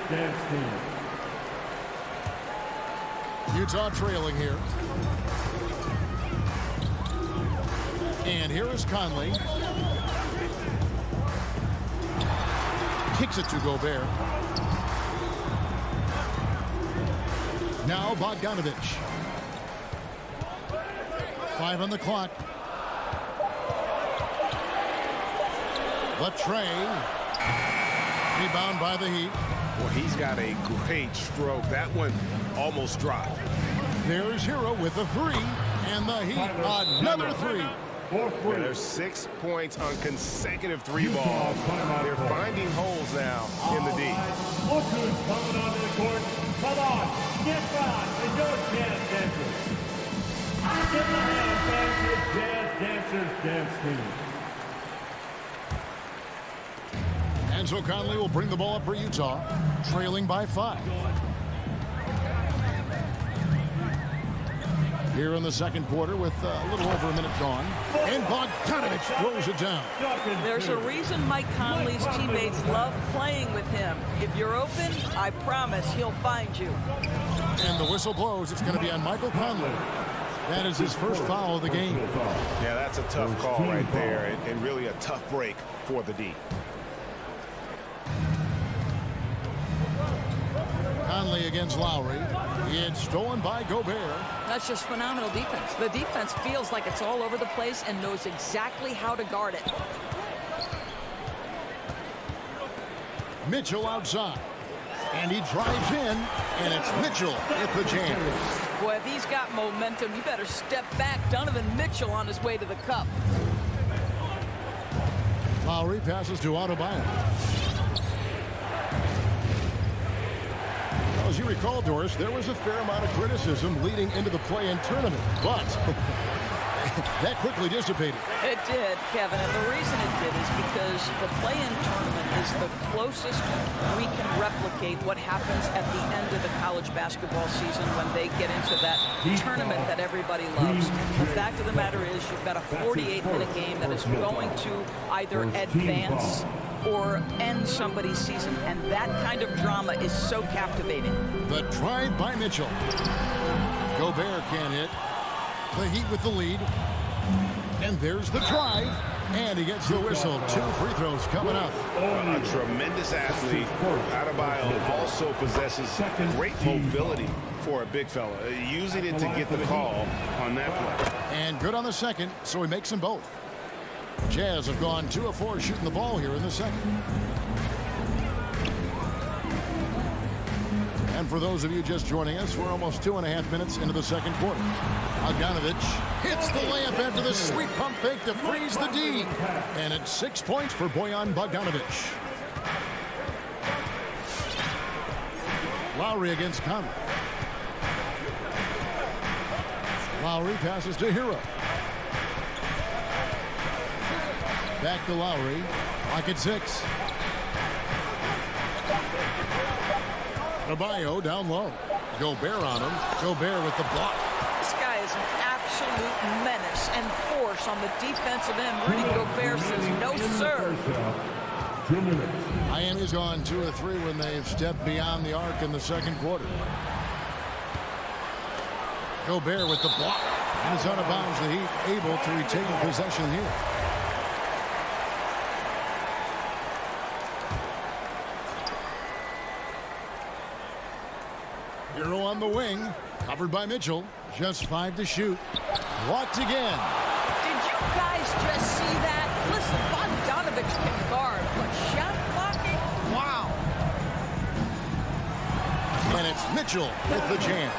Dance team. Utah trailing here. And here is Conley. Kicks it to Gobert. Now Bogdanovich. 5 on the clock. Latrey. Rebound by the Heat. Well, he's got a great stroke. That one almost dropped. There's Hero with a 3. And the Heat, another 3. And there's 6 points on consecutive 3 balls. They're finding holes now in the D. Look who's coming onto the court. Come on, get down and your Jazz Dancers. Give them a hand, fans, your Jazz Dancers dance team. And so Conley will bring the ball up for Utah, trailing by 5. Here in the second quarter with a little over a minute gone. And Bogdanovich throws it down. There's a reason Mike Conley's teammates love playing with him. If you're open, I promise he'll find you. And the whistle blows. It's going to be on Michael Conley. That is his first foul of the game. Yeah, that's a tough call right there, and really a tough break for the D. Conley against Lowry. It's stolen by Gobert. That's just phenomenal defense. The defense feels like it's all over the place and knows exactly how to guard it. Mitchell outside. And he drives in, and it's Mitchell at the jam. Boy, if he's got momentum, you better step back. Donovan Mitchell on his way to the cup. Lowry passes to Adebayo. As you recall, Doris, there was a fair amount of criticism leading into the play-in tournament, but that quickly dissipated. It did, Kevin, and the reason it did is because the play-in tournament is the closest we can replicate what happens at the end of the college basketball season when they get into that tournament that everybody loves. The fact of the matter is you've got a 48-minute game that is going to either advance or end somebody's season, and that kind of drama is so captivating. The drive by Mitchell. Gobert can't hit. The Heat with the lead. And there's the drive. And he gets the whistle. 2 free throws coming up. A tremendous athlete. Adebayo also possesses great mobility for a big fella, using it to get the call on that play. And good on the second, so he makes them both. Jazz have gone 2 of 4 shooting the ball here in the second. And for those of you just joining us, we're almost 2.5 minutes into the second quarter. Bogdanovich hits the layup after the sweet pump fake to freeze the D. And it's 6 points for Bojan Bogdanovich. Lowry against Conley. Lowry passes to Hero. Back to Lowry. Lock at 6. Adebayo down low. Gobert on him. Gobert with the block. This guy is an absolute menace and force on the defensive end. Rudy Gobert says no, sir. Miami's gone 2 of 3 when they've stepped beyond the arc in the second quarter. Gobert with the block. And is out of bounds. The Heat able to retain possession here. Hero on the wing, covered by Mitchell. Just 5 to shoot. Blocked again. Did you guys just see that? Listen, Bogdanovich can guard, but shot blocking? Wow. And it's Mitchell with the jam.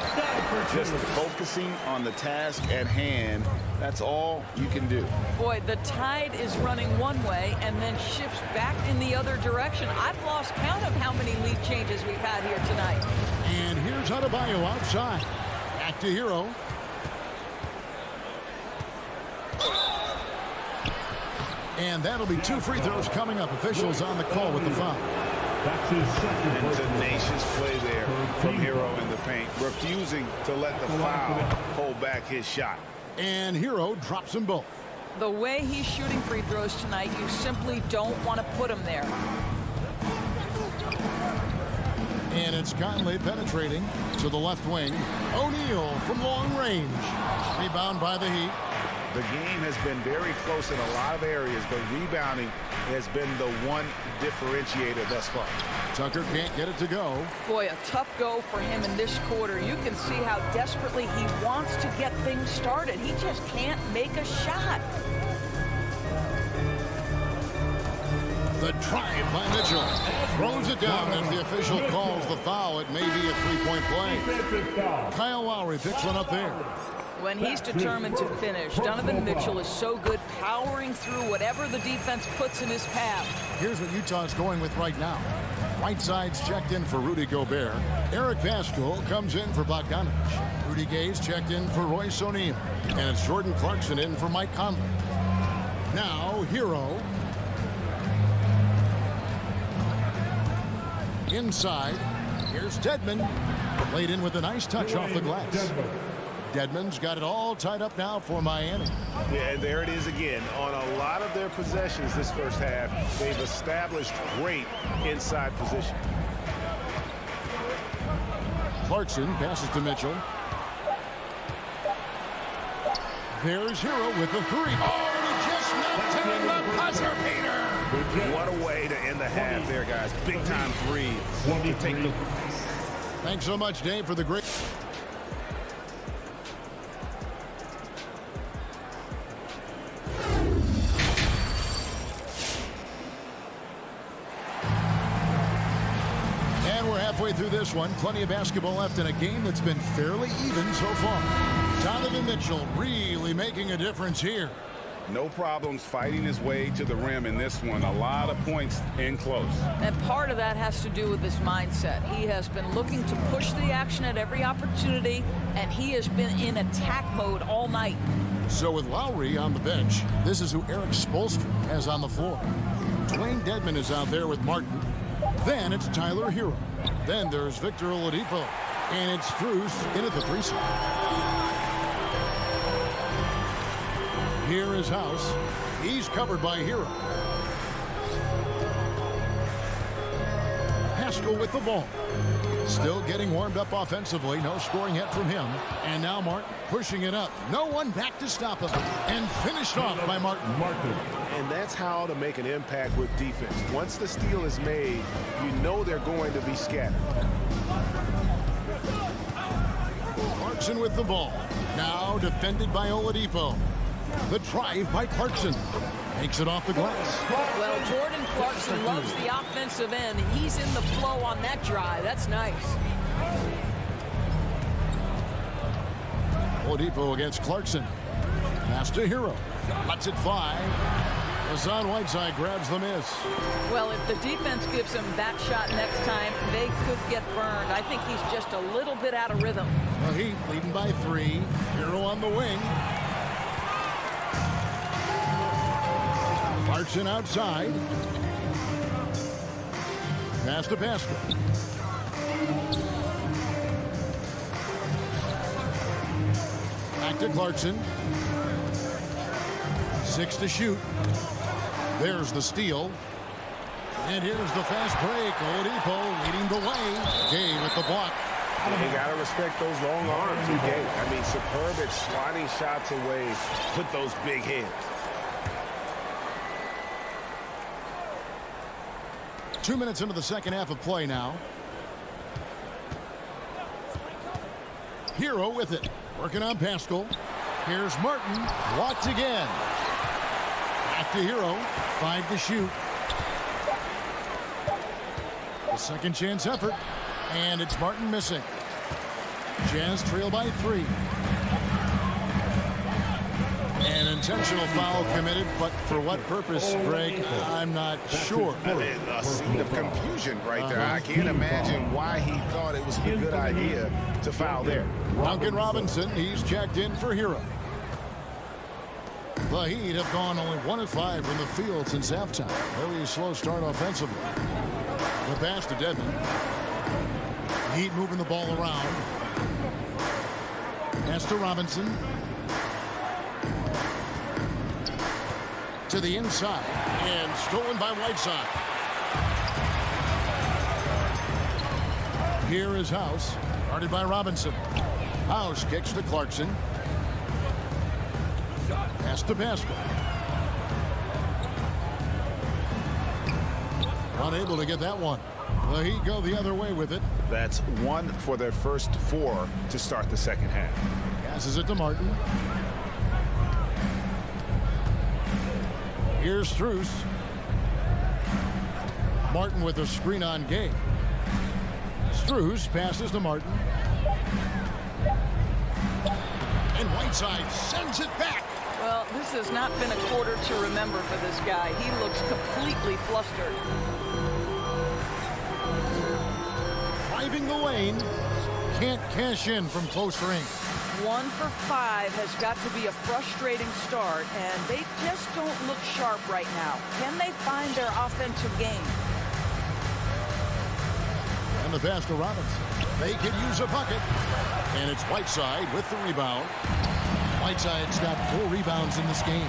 Just focusing on the task at hand. That's all you can do. Boy, the tide is running one way and then shifts back in the other direction. I've lost count of how many lead changes we've had here tonight. And here's Adebayo outside. Back to Hero. And that'll be 2 free throws coming up. Officials on the call with the foul. And tenacious play there from Hero in the paint, refusing to let the foul hold back his shot. And Hero drops them both. The way he's shooting free throws tonight, you simply don't want to put him there. And it's Conley penetrating to the left wing. O'Neal from long range. Rebound by the Heat. The game has been very close in a lot of areas, but rebounding has been the one differentiator thus far. Tucker can't get it to go. Boy, a tough go for him in this quarter. You can see how desperately he wants to get things started. He just can't make a shot. The drive by Mitchell. Throws it down as the official calls the foul. It may be a 3-point play. Kyle Lowry picks one up there. When he's determined to finish, Donovan Mitchell is so good powering through whatever the defense puts in his path. Here's what Utah's going with right now. Whiteside's checked in for Rudy Gobert. Eric Pascal comes in for Bogdanovich. Rudy Gay's checked in for Royce O'Neal. And it's Jordan Clarkson in for Mike Conley. Now, Hero. Inside. Here's Dedmon. Laid in with a nice touch off the glass. Dedmon's got it all tied up now for Miami. Yeah, and there it is again. On a lot of their possessions this first half, they've established great inside position. Clarkson passes to Mitchell. There's Hero with the 3. Oh, and he just knocked in the buzzer beater. What a way to end the half there, guys. Big time 3 to take the... Thanks so much, Dave, for the great... Halfway through this one, plenty of basketball left in a game that's been fairly even so far. Donovan Mitchell really making a difference here. No problems fighting his way to the rim in this one. A lot of points in close. And part of that has to do with his mindset. He has been looking to push the action at every opportunity, and he has been in attack mode all night. So with Lowry on the bench, this is who Eric Spoelstra has on the floor. Dwayne Dedmon is out there with Martin. Then it's Tyler Hero. Then there's Victor Oladipo. And it's Strus in at the 3 spot. Here is House. He's covered by Hero. Pascal with the ball. Still getting warmed up offensively. No scoring yet from him. And now Martin pushing it up. No one back to stop him. And finished off by Martin. And that's how to make an impact with defense. Once the steal is made, you know they're going to be scattered. Clarkson with the ball. Now defended by Oladipo. The drive by Clarkson. Takes it off the glass. Well, Jordan Clarkson loves the offensive end. He's in the flow on that drive. That's nice. Oladipo against Clarkson. Pass to Hero. Lets it fly. Hassan Whiteside grabs the miss. Well, if the defense gives him that shot next time, they could get burned. I think he's just a little bit out of rhythm. The Heat leading by 3. Hero on the wing. Clarkson outside. Pass to Pascal. Back to Clarkson. 6 to shoot. There's the steal. And here's the fast break. Oladipo leading the way. Gay with the block. You got to respect those long arms he gave. I mean, superb at sliding shots away. Put those big hits. Two minutes into the second half of play now. Hero with it. Working on Pascal. Here's Martin. Blocked again. Back to Hero. 5 to shoot. The second chance effort. And it's Martin missing. Jazz trail by 3. An intentional foul committed, but for what purpose, Greg, I'm not sure. A scene of confusion right there. I can't imagine why he thought it was a good idea to foul there. Duncan Robinson, he's checked in for Hero. The Heat have gone only 1 of 5 from the field since halftime. Very slow start offensively. The pass to Dedmon. Heat moving the ball around. Pass to Robinson. To the inside. And stolen by Whiteside. Here is House. Guarded by Robinson. House kicks to Clarkson. Pass to Pascal. Unable to get that one. The Heat go the other way with it. That's 1 for their first 4 to start the second half. Passes it to Martin. Here's Strus. Martin with a screen on Gay. Strus passes to Martin. And Whiteside sends it back. Well, this has not been a quarter to remember for this guy. He looks completely flustered. Driving the lane. Can't cash in from close range. 1 for 5 has got to be a frustrating start, and they just don't look sharp right now. Can they find their offensive game? And the pass to Robinson. They could use a bucket. And it's Whiteside with the rebound. Whiteside's got 4 rebounds in this game.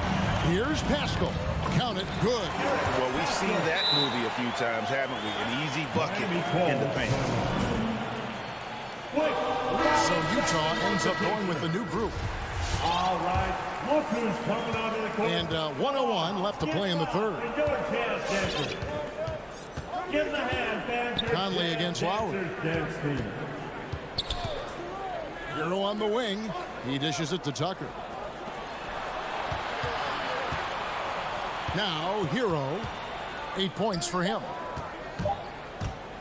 Here's Pascal. Count it. Good. Well, we've seen that movie a few times, haven't we? An easy bucket in the paint. So Utah ends up going with the new group. All right, look who's coming onto the court. And 1:01 left to play in the third. Give the hand, fans. Conley against Lowry. Hero on the wing. He dishes it to Tucker. Now Hero. 8 points for him.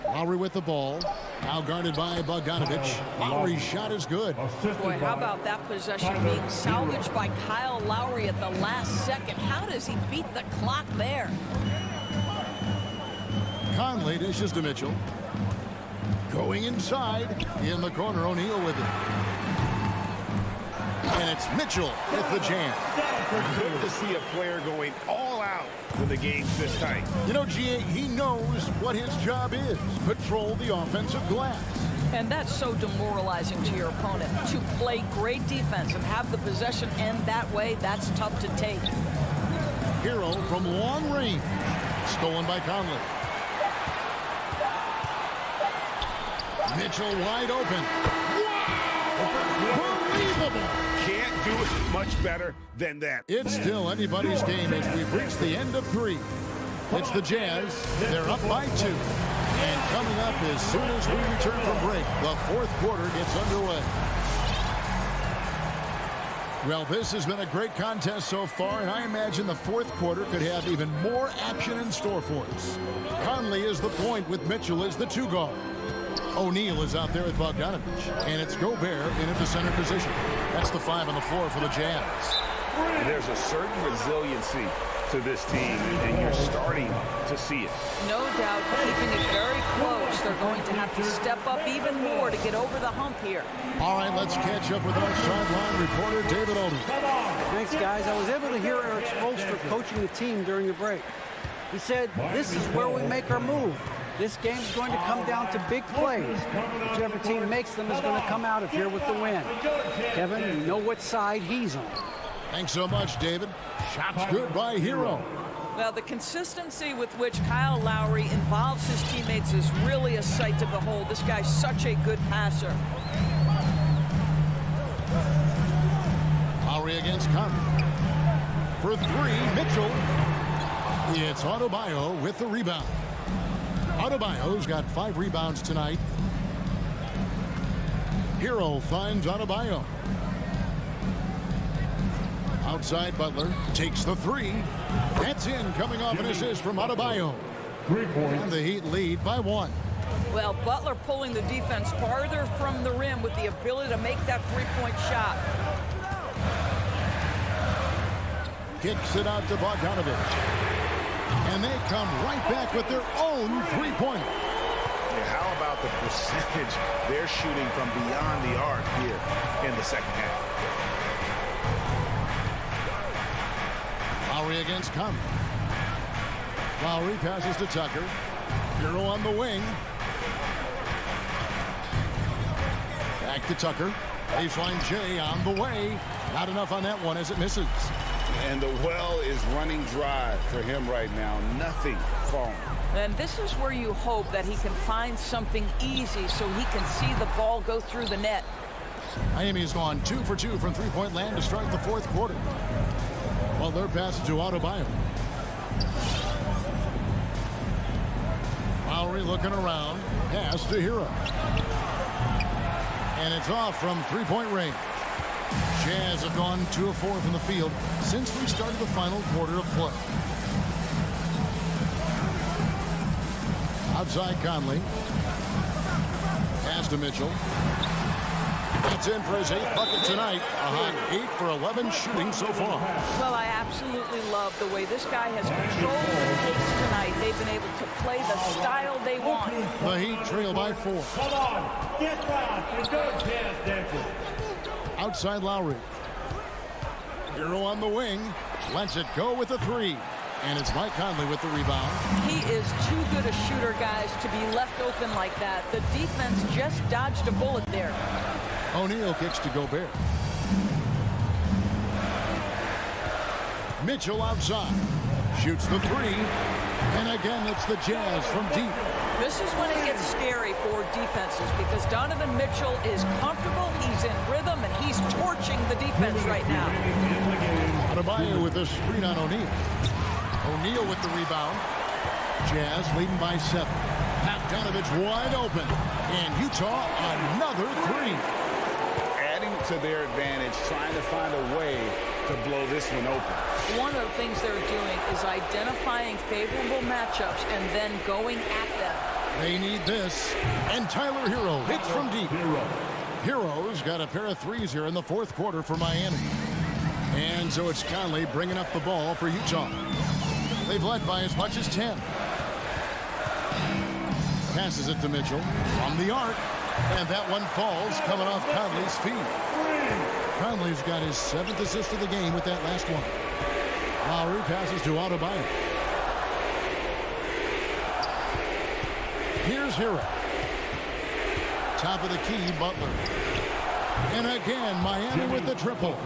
Lowry with the ball. Now guarded by Bogdanovich. Lowry's shot is good. Boy, how about that possession being salvaged by Kyle Lowry at the last second? How does he beat the clock there? Conley dishes to Mitchell. Going inside. In the corner, O'Neal with it. And it's Mitchell with the jam. Good to see a player going all out when the game's this tight. You know, G.A., he knows what his job is. Patrol the offensive glass. And that's so demoralizing to your opponent. To play great defense and have the possession end that way, that's tough to take. Hero from long range. Stolen by Conley. Mitchell wide open. Wow! Unbelievable! Can't do it much better than that. It's still anybody's game as we've reached the end of 3. It's the Jazz. They're up by 2. And coming up as soon as we return from break, the fourth quarter gets underway. Well, this has been a great contest so far, and I imagine the fourth quarter could have even more action in store for us. Conley is the point with Mitchell as the 2 guard. O'Neal is out there with Bogdanovich. And it's Gobert in at the center position. That's the 5 on the floor for the Jazz. There's a certain resiliency to this team, and you're starting to see it. No doubt, keeping it very close. They're going to have to step up even more to get over the hump here. All right, let's catch up with our sideline reporter, David Odom. Thanks, guys. I was able to hear Eric Spoelstra coaching the team during the break. He said, this is where we make our move. This game's going to come down to big plays. Whichever team makes them is going to come out of here with the win. Kevin, you know what side he's on. Thanks so much, David. Shots good by Hero. Well, the consistency with which Kyle Lowry involves his teammates is really a sight to behold. This guy's such a good passer. Lowry against Conley. For 3, Mitchell. It's Adebayo with the rebound. Adebayo's got 5 rebounds tonight. Hero finds Adebayo. Outside, Butler takes the 3. That's in, coming off an assist from Adebayo. 3 points. And the Heat lead by 1. Well, Butler pulling the defense farther from the rim with the ability to make that 3-point shot. Kicks it out to Bogdanovich. And they come right back with their own 3-pointer. Yeah, how about the percentage they're shooting from beyond the arc here in the second half? Lowry against Conley. Lowry passes to Tucker. Hero on the wing. Back to Tucker. Baseline J on the way. Not enough on that one as it misses. And the well is running dry for him right now. Nothing falling. And this is where you hope that he can find something easy so he can see the ball go through the net. Miami's gone 2 for 2 from 3-point land to start the 4th quarter. Butler passes to Adebayo. Lowry looking around. Pass to Hero. And it's off from 3-point range. Jazz have gone 2 of 4 from the field since we started the final quarter of play. Outside Conley. Pass to Mitchell. That's in for his 8th bucket tonight. A hot 8 for 11 shooting so far. Well, I absolutely love the way this guy has controlled the pace tonight. They've been able to play the style they want. The Heat trail by 4. Come on, get back to third chance dancer. Outside Lowry. Hero on the wing. Lets it go with a 3. And it's Mike Conley with the rebound. He is too good a shooter, guys, to be left open like that. The defense just dodged a bullet there. O'Neal kicks to Gobert. Mitchell outside. Shoots the 3. And again, it's the Jazz from deep. This is when it gets scary for defenses because Donovan Mitchell is comfortable, he's in rhythm, and he's torching the defense right now. Adebayo with a screen on O'Neal. O'Neal with the rebound. Jazz leading by 7. Bogdanovich wide open. And Utah another 3. Adding to their advantage, trying to find a way to blow this one open. One of the things they're doing is identifying favorable matchups and then going at them. They need this. And Tyler Hero hits from deep. Hero's got a pair of 3s here in the 4th quarter for Miami. And so it's Conley bringing up the ball for Utah. They've led by as much as 10. Passes it to Mitchell from the arc. And that one falls coming off Conley's feet. Conley's got his 7th assist of the game with that last one. Lowry passes to Adebayo. Here's Hero. Top of the key, Butler. And again, Miami with the triple.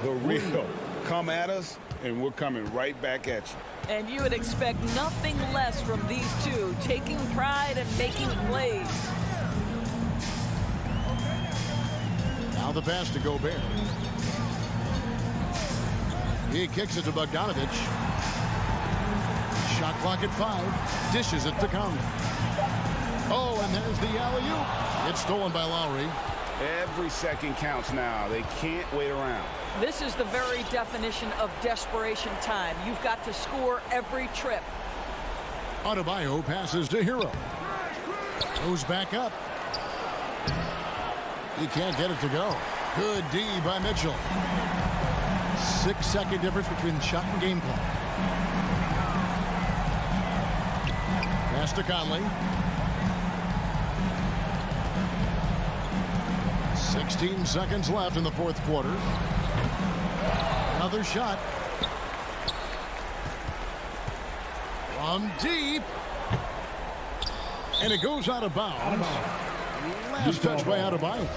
The real come at us, and we're coming right back at you. And you would expect nothing less from these two, taking pride and making plays. Now the pass to Gobert. He kicks it to Bogdanovich. Shot clock at 5. Dishes it to Conley. Oh, and there's the alley-oop. It's stolen by Lowry. Every second counts now. They can't wait around. This is the very definition of desperation time. You've got to score every trip. Adebayo passes to Hero. Goes back up. He can't get it to go. Good D by Mitchell. 6-second difference between the shot and game clock. Pass to Conley. 16 seconds left in the fourth quarter. Another shot. From deep. And it goes out of bounds. Last touch by Adebayo.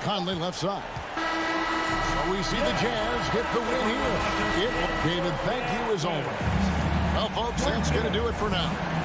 Conley left side. So we see the Jazz get the win here. David, thank you as always. Well, folks, that's going to do it for now.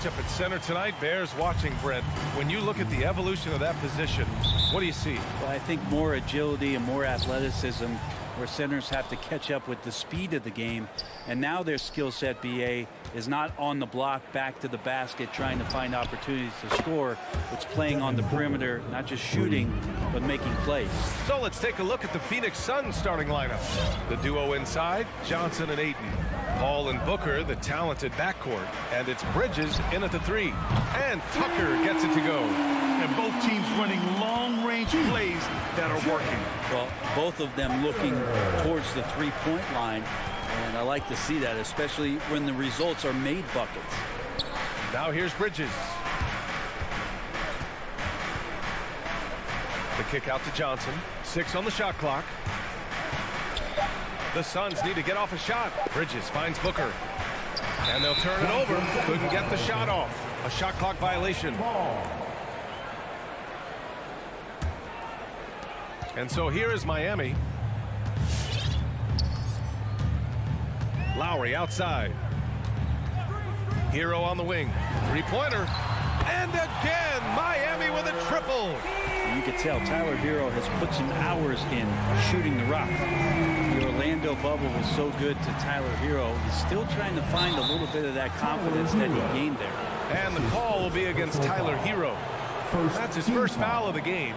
matchup at center tonight bears watching, Brent. When you look at the evolution of that position, what do you see? Well, I think more agility and more athleticism, where centers have to catch up with the speed of the game. And now their skill set, BA, is not on the block back to the basket trying to find opportunities to score. It's playing on the perimeter, not just shooting, but making plays. So let's take a look at the Phoenix Suns starting lineup. The duo inside, Johnson and Ayton. Paul and Booker, the talented backcourt. And it's Bridges in at the 3. And Tucker gets it to go. And both teams running long-range plays that are working. Well, both of them looking towards the three-point line. And I like to see that, especially when the results are made buckets. Now here's Bridges. The kick out to Johnson. 6 on the shot clock. The Suns need to get off a shot. Bridges finds Booker. And they'll turn it over. Couldn't get the shot off. A shot clock violation. And so here is Miami. Lowry outside. Hero on the wing. Three-pointer. And again, Miami with a triple. You can tell Tyler Hero has put some hours in shooting the rock. The Orlando bubble was so good to Tyler Hero. He's still trying to find a little bit of that confidence that he gained there. And the call will be against Tyler Hero. That's his first foul of the game.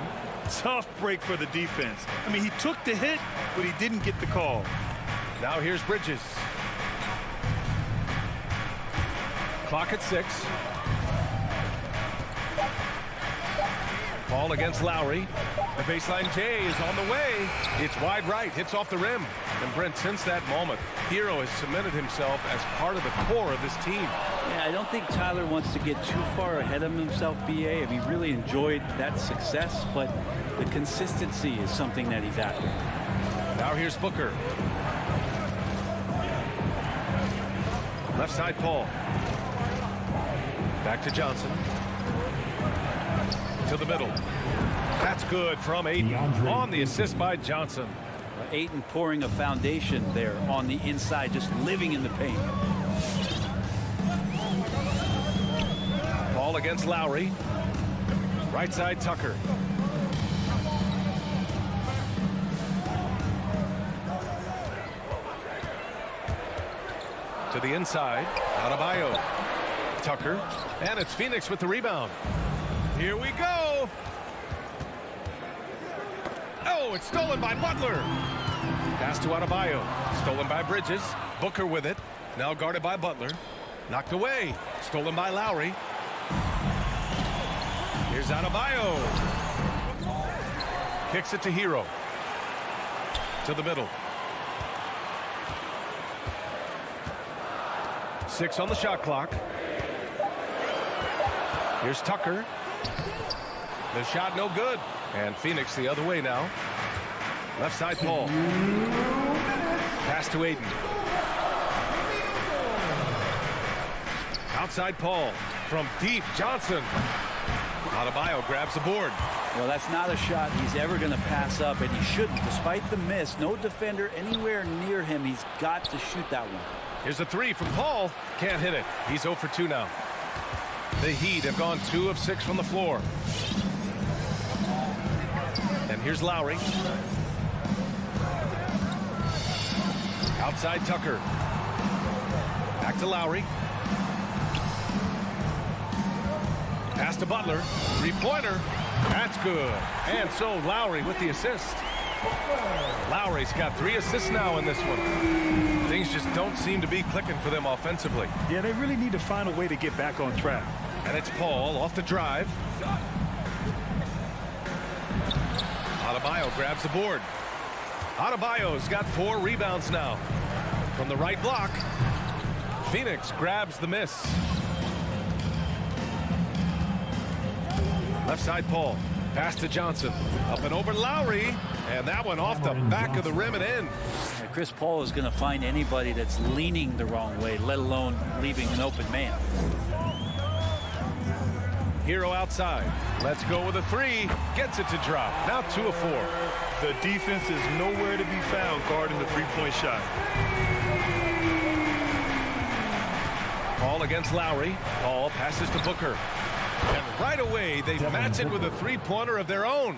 Tough break for the defense. I mean, he took the hit, but he didn't get the call. Now here's Bridges. Clock at 6. Paul against Lowry. The baseline J is on the way. It's wide right, hits off the rim. And Brent, since that moment, Hero has cemented himself as part of the core of this team. Yeah, I don't think Tyler wants to get too far ahead of himself, BA. I mean, he really enjoyed that success, but the consistency is something that he's after. Now here's Booker. Left side, Paul. Back to Johnson. To the middle. That's good from Ayton on the assist by Johnson. Ayton pouring a foundation there on the inside, just living in the paint. Paul against Lowry. Right side, Tucker. To the inside, Adebayo. Tucker, and it's Phoenix with the rebound. Here we go. Oh, it's stolen by Butler. Pass to Adebayo. Stolen by Bridges. Booker with it. Now guarded by Butler. Knocked away. Stolen by Lowry. Here's Adebayo. Kicks it to Hero. To the middle. 6 on the shot clock. Here's Tucker. The shot no good. And Phoenix the other way now. Left side, Paul. Pass to Ayton. Outside, Paul. From deep, Johnson. Adebayo grabs the board. Well, that's not a shot he's ever going to pass up, and he shouldn't. Despite the miss, no defender anywhere near him. He's got to shoot that one. Here's a 3 from Paul. Can't hit it. He's 0 for 2 now. The Heat have gone 2 of 6 from the floor. And here's Lowry. Outside Tucker. Back to Lowry. Pass to Butler. Three-pointer. That's good. And so Lowry with the assist. Lowry's got 3 assists now in this one. Things just don't seem to be clicking for them offensively. Yeah, they really need to find a way to get back on track. And it's Paul off the drive. Adebayo grabs the board. Adebayo's got 4 rebounds now. From the right block, Phoenix grabs the miss. Left side, Paul. Pass to Johnson. Up and over Lowry. And that one off the back of the rim and in. And Chris Paul is going to find anybody that's leaning the wrong way, let alone leaving an open man. Hero outside. Let's go with a 3. Gets it to drop. Now 2 of 4. The defense is nowhere to be found guarding the three-point shot. Paul against Lowry. Paul passes to Booker. And right away, they match it with a three-pointer of their own.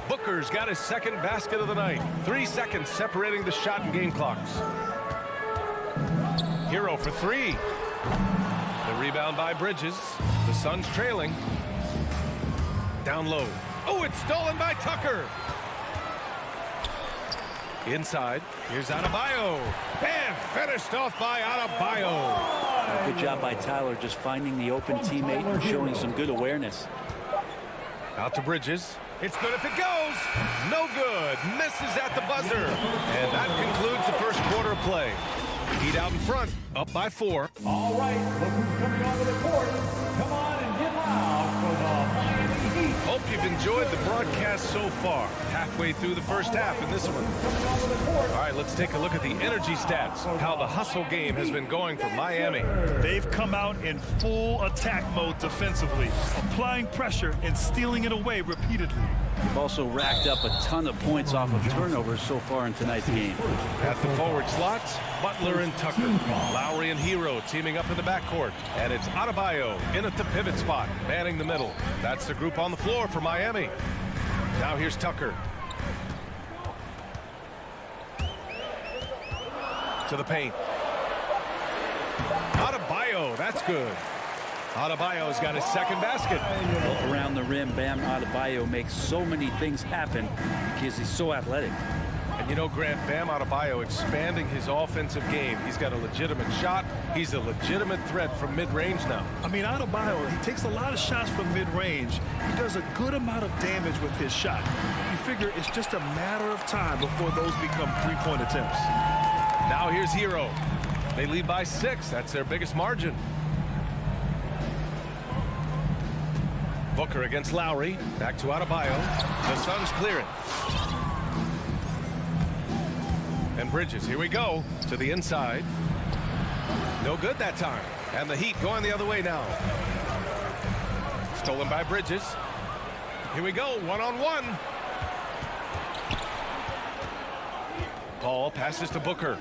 Booker's got his second basket of the night. 3 seconds separating the shot and game clocks. Hero for three. The rebound by Bridges. The Suns trailing. Down low. Oh, it's stolen by Tucker. Inside. Here's Adebayo. And finished off by Adebayo. Good job by Tyler just finding the open teammate and showing some good awareness. Out to Bridges. It's good if it goes. No good. Misses at the buzzer. And that concludes the first quarter of play. Heat out in front. Up by 4. All right, look who's coming onto the court. Come on and get loud for the Miami Heat. Hope you've enjoyed the broadcast so far. Halfway through the first half in this one. All right, let's take a look at the energy stats. How the hustle game has been going for Miami. They've come out in full attack mode defensively, applying pressure and stealing it away repeatedly. They've also racked up a ton of points off of turnovers so far in tonight's game. At the forward slots, Butler and Tucker. Lowry and Hero teaming up in the backcourt. And it's Adebayo in at the pivot spot, manning the middle. That's the group on the floor for Miami. Now here's Tucker. To the paint. Adebayo, that's good. Adebayo's got his second basket. Well, around the rim, Bam Adebayo makes so many things happen because he's so athletic. And you know, Grant, Bam Adebayo expanding his offensive game. He's got a legitimate shot. He's a legitimate threat from mid-range now. I mean, Adebayo, he takes a lot of shots from mid-range. He does a good amount of damage with his shot. You figure it's just a matter of time before those become three-point attempts. Now here's Hero. They lead by 6. That's their biggest margin. Booker against Lowry. Back to Adebayo. The Suns clear it. And Bridges, here we go, to the inside. No good that time. And the Heat going the other way now. Stolen by Bridges. Here we go, one-on-one. Paul passes to Booker.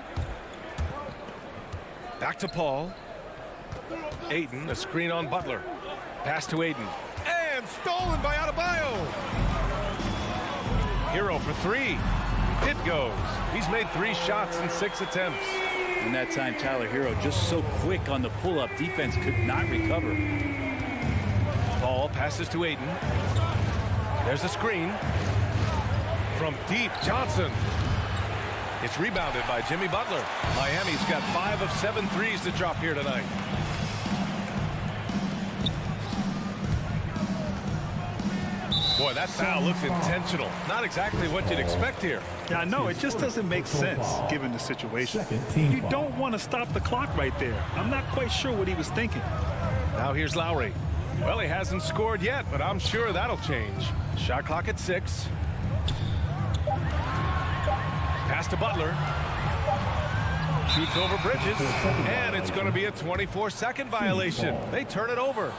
Back to Paul. Ayton, a screen on Butler. Pass to Ayton. And stolen by Adebayo. Hero for 3. It goes. He's made 3 shots in 6 attempts. And that time, Tyler Hero just so quick on the pull-up. Defense could not recover. Paul passes to Ayton. There's a screen. From deep, Johnson. It's rebounded by Jimmy Butler. Miami's got 5 of 7 threes to drop here tonight. Boy, that foul looked intentional. Not exactly what you'd expect here. Yeah, I know. It just doesn't make sense given the situation. You don't want to stop the clock right there. I'm not quite sure what he was thinking. Now here's Lowry. Well, he hasn't scored yet, but I'm sure that'll change. Shot clock at 6. Pass to Butler. Shoots over Bridges. And it's going to be a 24-second violation. They turn it over.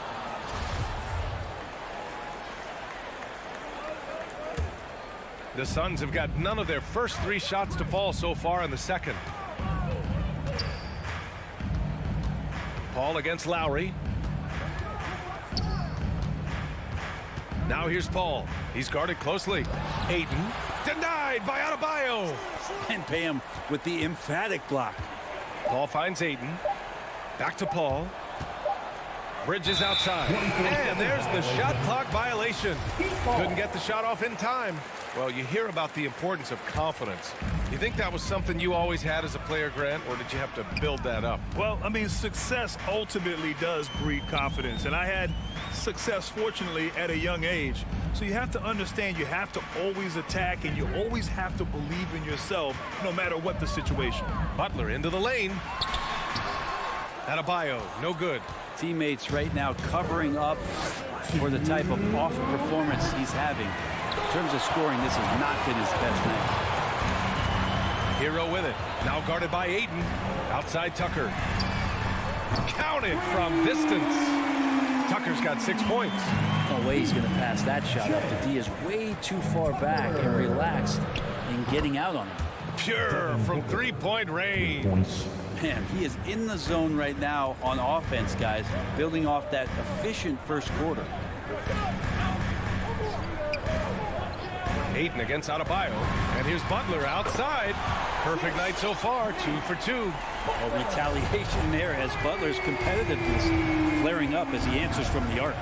The Suns have got none of their first 3 shots to fall so far in the second. Paul against Lowry. Now here's Paul. He's guarded closely. Ayton denied by Adebayo. And Bam with the emphatic block. Paul finds Ayton. Back to Paul. Bridges outside. And there's the shot clock violation. Couldn't get the shot off in time. Well, you hear about the importance of confidence. You think that was something you always had as a player, Grant, or did you have to build that up? Well, I mean, success ultimately does breed confidence. And I had success, fortunately, at a young age. So you have to understand you have to always attack and you always have to believe in yourself no matter what the situation. Butler into the lane. Adebayo, no good. Teammates right now covering up for the type of off performance he's having. In terms of scoring, this has not been his best night. Hero with it. Now guarded by Ayton. Outside Tucker. Counted from distance. Tucker's got 6 points. No way he's going to pass that shot up. The D is way too far back and relaxed in getting out on him. Pure from 3-point range. Man, he is in the zone right now on offense, guys, building off that efficient first quarter. Ayton against Adebayo. And here's Butler outside. Perfect night so far, 2 for 2. Well, retaliation there as Butler's competitiveness flaring up as he answers from the arc.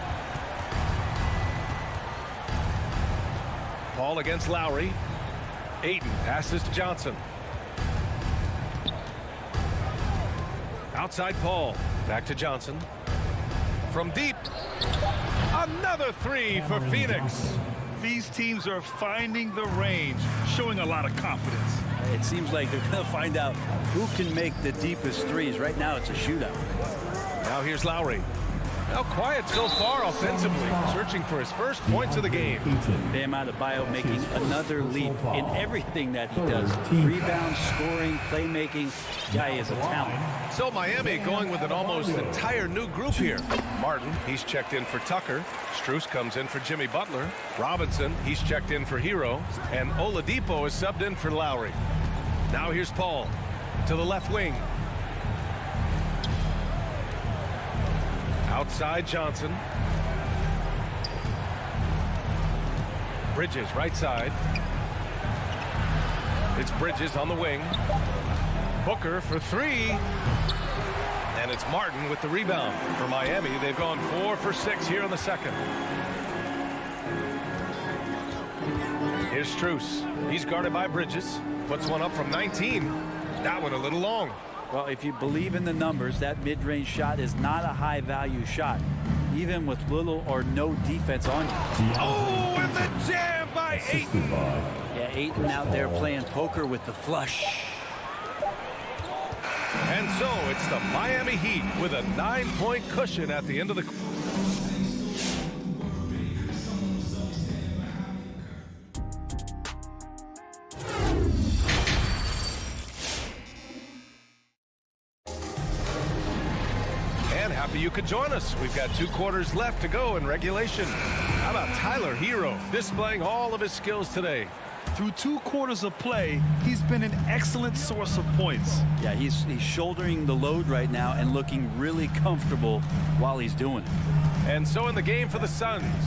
Paul against Lowry. Ayton passes to Johnson. Outside Paul. Back to Johnson. From deep. Another 3 for Phoenix. These teams are finding the range, showing a lot of confidence. It seems like they're going to find out who can make the deepest threes. Right now, it's a shootout. Now here's Lowry. Now quiet so far offensively, searching for his first points of the game. Bam Adebayo making another leap in everything that he does. Rebounds, scoring, playmaking. Guy is a talent. So Miami going with an almost entire new group here. Martin, he's checked in for Tucker. Strus comes in for Jimmy Butler. Robinson, he's checked in for Hero. And Oladipo is subbed in for Lowry. Now here's Paul to the left wing. Outside Johnson. Bridges right side. It's Bridges on the wing. Booker for 3. And it's Martin with the rebound for Miami. They've gone 4 for 6 here in the second. Here's Strus. He's guarded by Bridges. Puts one up from 19. That one a little long. Well, if you believe in the numbers, that mid-range shot is not a high-value shot, even with little or no defense on you. Oh, and the jam by Ayton. Yeah, Ayton out there playing poker with the flush. And so it's the Miami Heat with a 9-point cushion at the end of the... Happy you could join us. We've got 2 quarters left to go in regulation. How about Tyler Hero displaying all of his skills today? Through 2 quarters of play, he's been an excellent source of points. Yeah, he's shouldering the load right now and looking really comfortable while he's doing it. And so in the game for the Suns,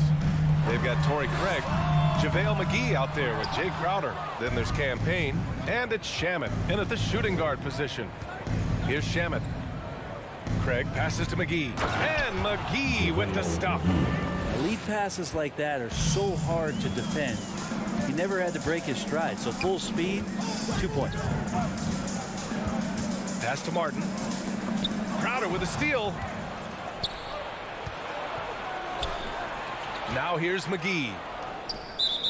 they've got Torrey Craig, JaVale McGee out there with Jay Crowder. Then there's Cam Payne, and it's Shamet in at the shooting guard position. Here's Shamet. Craig passes to McGee, and McGee with the stuff. Lead passes like that are so hard to defend. He never had to break his stride, so full speed, 2 points. Pass to Martin. Crowder with a steal. Now here's McGee.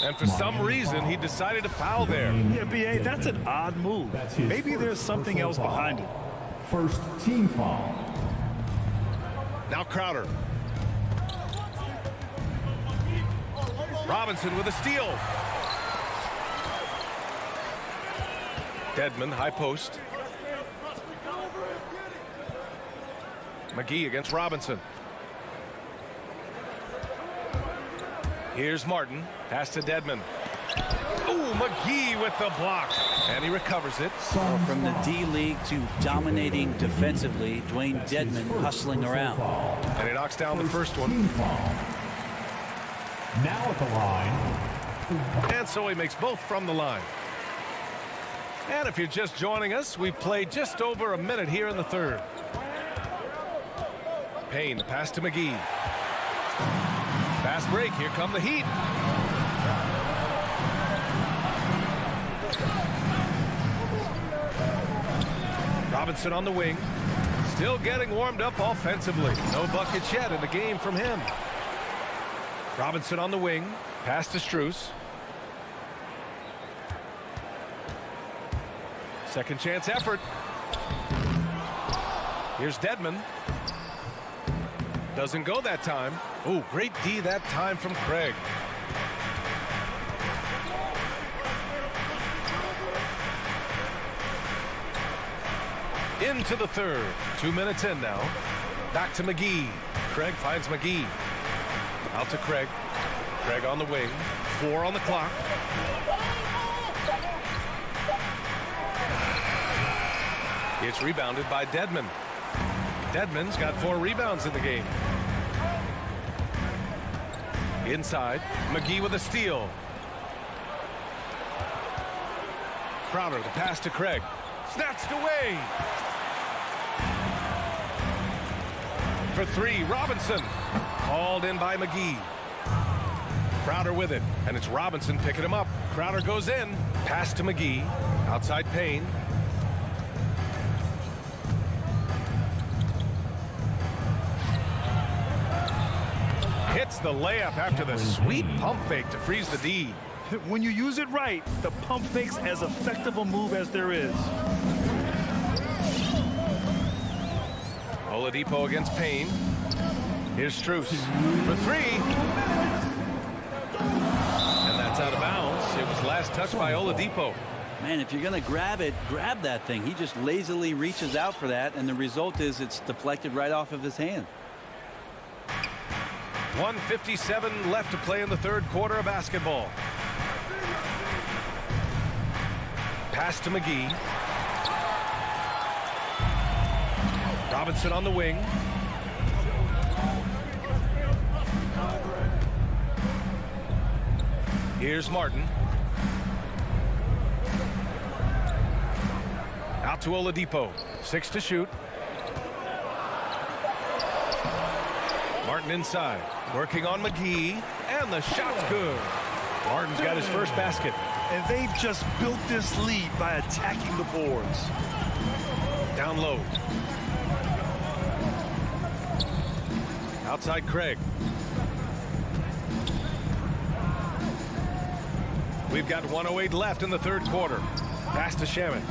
And for some reason, he decided to foul there. Yeah, B.A., that's an odd move. Maybe there's something else behind it. First team foul. Now Crowder. Robinson with a steal. Dedmon, high post. McGee against Robinson. Here's Martin. Pass to Dedmon. Ooh, McGee with the block. And he recovers it. From the D-League to dominating defensively, Dwayne Dedmon hustling around. And he knocks down the first one. Now at the line. And so he makes both from the line. And if you're just joining us, we've played just over a minute here in the third. Payne, the pass to McGee. Fast break, here come the Heat. Robinson on the wing. Still getting warmed up offensively. No buckets yet in the game from him. Robinson on the wing. Pass to Strus. Second chance effort. Here's Dedmon. Doesn't go that time. Ooh, great D that time from Craig. Into the third. 2 minutes in now. Back to McGee. Craig finds McGee. Out to Craig. Craig on the wing. 4 on the clock. It's rebounded by Dedmon. Dedmon's got 4 rebounds in the game. Inside. McGee with a steal. Crowder, the pass to Craig. Snatched away. For three, Robinson. Hauled in by McGee. Crowder with it, and it's Robinson picking him up. Crowder goes in. Pass to McGee. Outside Payne. Hits the layup after the sweet pump fake to freeze the D. When you use it right, the pump fake's as effective a move as there is. Oladipo against Payne. Here's Strus for three. And that's out of bounds. It was last touched by Oladipo. Man, if you're going to grab it, grab that thing. He just lazily reaches out for that, and the result is it's deflected right off of his hand. 1:57 left to play in the third quarter of basketball. Pass to McGee. Robinson on the wing. Here's Martin. Out to Oladipo. 6 to shoot. Martin inside. Working on McGee. And the shot's good. Martin's got his first basket. And they've just built this lead by attacking the boards. Down low. Outside Craig. We've got 1:08 left in the third quarter. Pass to Shamet.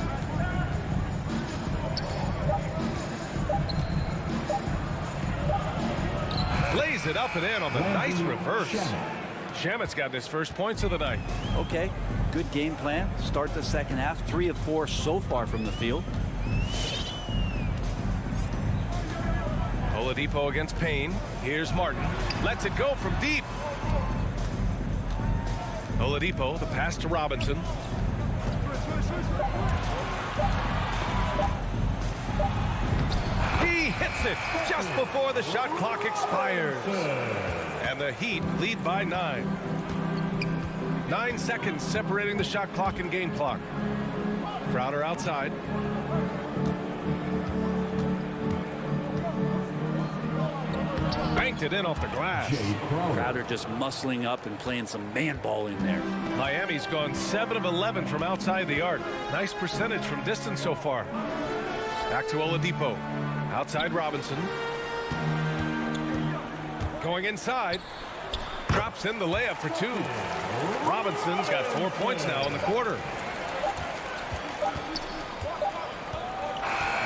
Lays it up and in on the nice reverse. Shamet's got his first points of the night. Okay, good game plan. Start the second half. 3 of 4 so far from the field. Oladipo against Payne. Here's Martin. Lets it go from deep. Oladipo, the pass to Robinson. He hits it just before the shot clock expires. And the Heat lead by 9. 9 seconds separating the shot clock and game clock. Crowder outside. Banked it in off the glass. Crowder just muscling up and playing some man ball in there. Miami's gone 7 of 11 from outside the arc. Nice percentage from distance so far. Back to Oladipo. Outside Robinson. Going inside. Drops in the layup for 2. Robinson's got 4 points now in the quarter.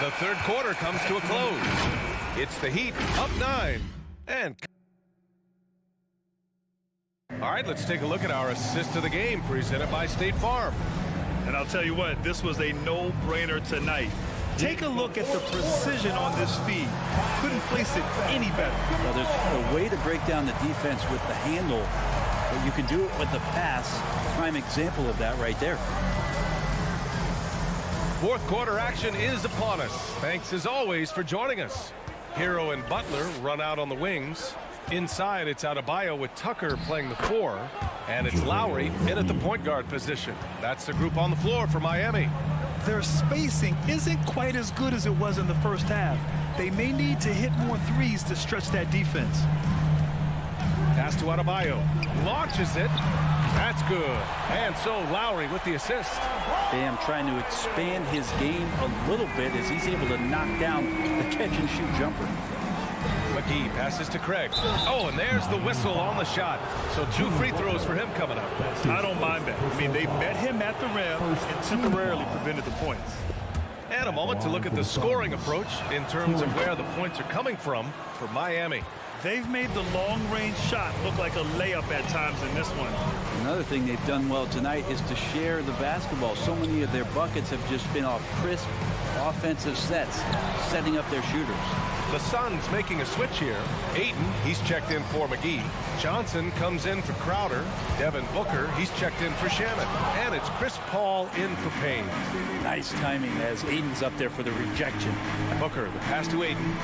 The third quarter comes to a close. It's the Heat up 9. And all right, let's take a look at our assist of the game presented by State Farm. And I'll tell you what, this was a no-brainer tonight. Take a look at the precision on this feed. Couldn't place it any better. Well, there's a way to break down the defense with the handle, but you can do it with the pass. Prime example of that right there. Fourth quarter action is upon us. Thanks as always for joining us. Hero and Butler run out on the wings. Inside, it's Adebayo with Tucker playing the 4. And it's Lowry in at the point guard position. That's the group on the floor for Miami. Their spacing isn't quite as good as it was in the first half. They may need to hit more threes to stretch that defense. Pass to Adebayo. Launches it. That's good. And so Lowry with the assist. Bam trying to expand his game a little bit as he's able to knock down the catch-and-shoot jumper. McGee passes to Craig. Oh, and there's the whistle on the shot. So 2 free throws for him coming up. I don't mind that. I mean, they met him at the rim and temporarily prevented the points. And a moment to look at the scoring approach in terms of where the points are coming from for Miami. They've made the long-range shot look like a layup at times in this one. Another thing they've done well tonight is to share the basketball. So many of their buckets have just been off crisp offensive sets, setting up their shooters. The Suns making a switch here. Ayton, he's checked in for McGee. Johnson comes in for Crowder. Devin Booker, he's checked in for Shamet. And it's Chris Paul in for Payne. Nice timing as Ayton's up there for the rejection. Booker, the pass to Ayton.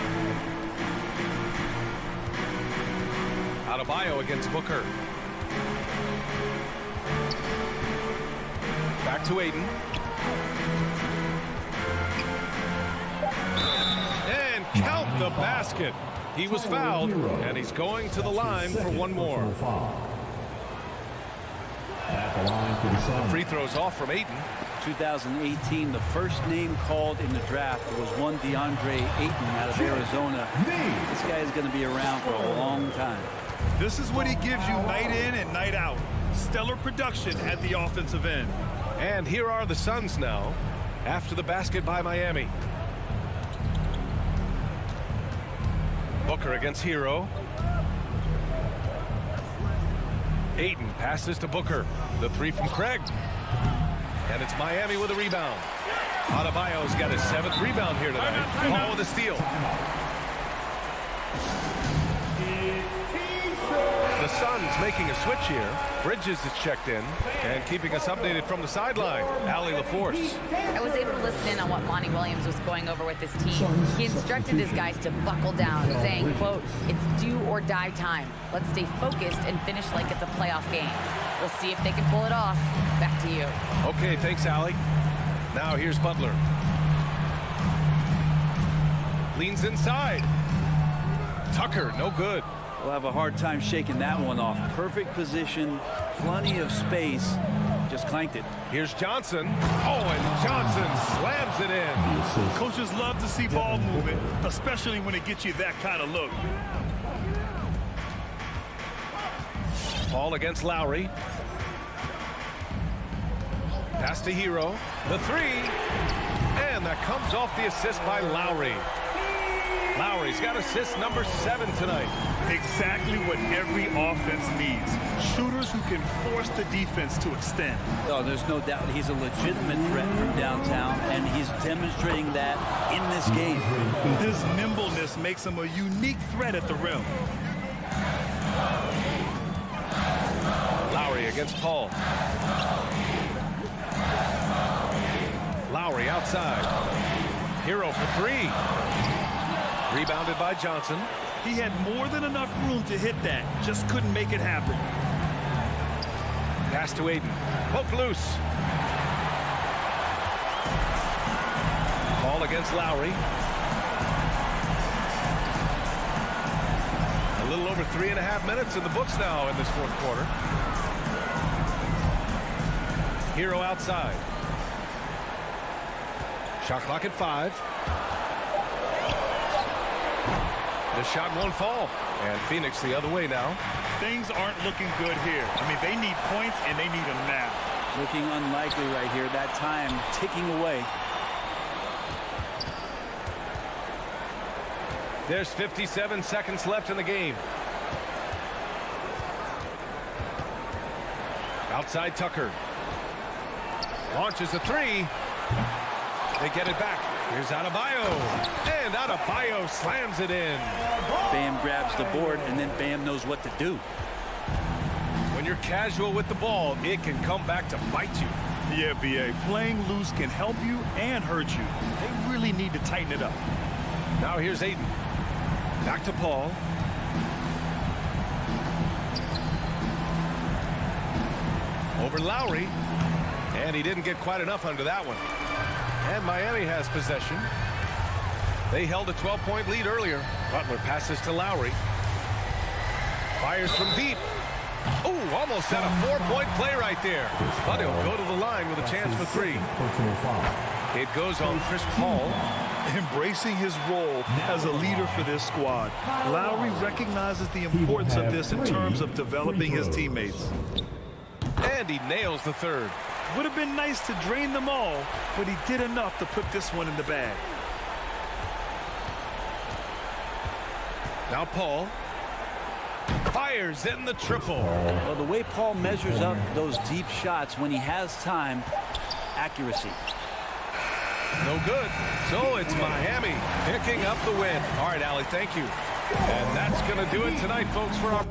Adebayo against Booker. Back to Ayton. And count the basket. He was fouled, and he's going to the line for one more. At the line for the Suns. Free throws off from Ayton. 2018, the first name called in the draft was one DeAndre Ayton out of Arizona. This guy is going to be around for a long time. This is what he gives you night in and night out. Stellar production at the offensive end. And here are the Suns now after the basket by Miami. Booker against Hero. Ayton passes to Booker. The three from Craig. And it's Miami with a rebound. Adebayo's got his 7th rebound here tonight. Paul with a steal. The Suns making a switch here. Bridges is checked in and keeping us updated from the sideline. Allie LaForce. I was able to listen in on what Monty Williams was going over with his team. He instructed his guys to buckle down, saying, quote, "It's do or die time. Let's stay focused and finish like it's a playoff game. We'll see if they can pull it off." Back to you. Okay, thanks, Allie. Now here's Butler. Leans inside. Tucker, no good. We'll have a hard time shaking that one off. Perfect position, plenty of space. Just clanked it. Here's Johnson. Oh, and Johnson slams it in. Coaches love to see ball movement, especially when it gets you that kind of look. Paul against Lowry. Pass to Hero. The three. And that comes off the assist by Lowry. Lowry's got assist number 7 tonight. Exactly what every offense needs. Shooters who can force the defense to extend. Oh, there's no doubt he's a legitimate threat from downtown, and he's demonstrating that in this game. His nimbleness makes him a unique threat at the rim. Lowry against Paul. Lowry outside. Hero for 3. Rebounded by Johnson. He had more than enough room to hit that. Just couldn't make it happen. Pass to Ayton. Poke loose. Paul against Lowry. A little over 3.5 minutes in the books now in this 4th quarter. Hero outside. Shot clock at 5. The shot won't fall. And Phoenix the other way now. Things aren't looking good here. I mean, they need points, and they need them now. Looking unlikely right here. That time ticking away. There's 57 seconds left in the game. Outside Tucker. Launches a 3. They get it back. Here's Adebayo. And Adebayo slams it in. Bam grabs the board, and then Bam knows what to do. When you're casual with the ball, it can come back to bite you. Yeah, B.A. Playing loose can help you and hurt you. They really need to tighten it up. Now here's Ayton. Back to Paul. Over Lowry. And he didn't get quite enough under that one. And Miami has possession. They held a 12-point lead earlier. Butler passes to Lowry. Fires from deep. Oh, almost had a 4-point play right there. But he'll go to the line with a chance for 3. It goes on Chris Paul. Embracing his role as a leader for this squad. Lowry recognizes the importance of this in terms of developing his teammates. And he nails the 3rd. Would have been nice to drain them all, but he did enough to put this one in the bag. Now Paul fires in the triple. Well, the way Paul measures up those deep shots when he has time, accuracy. No good. So it's Miami picking up the win. All right, Allie, thank you. And that's going to do it tonight, folks, for our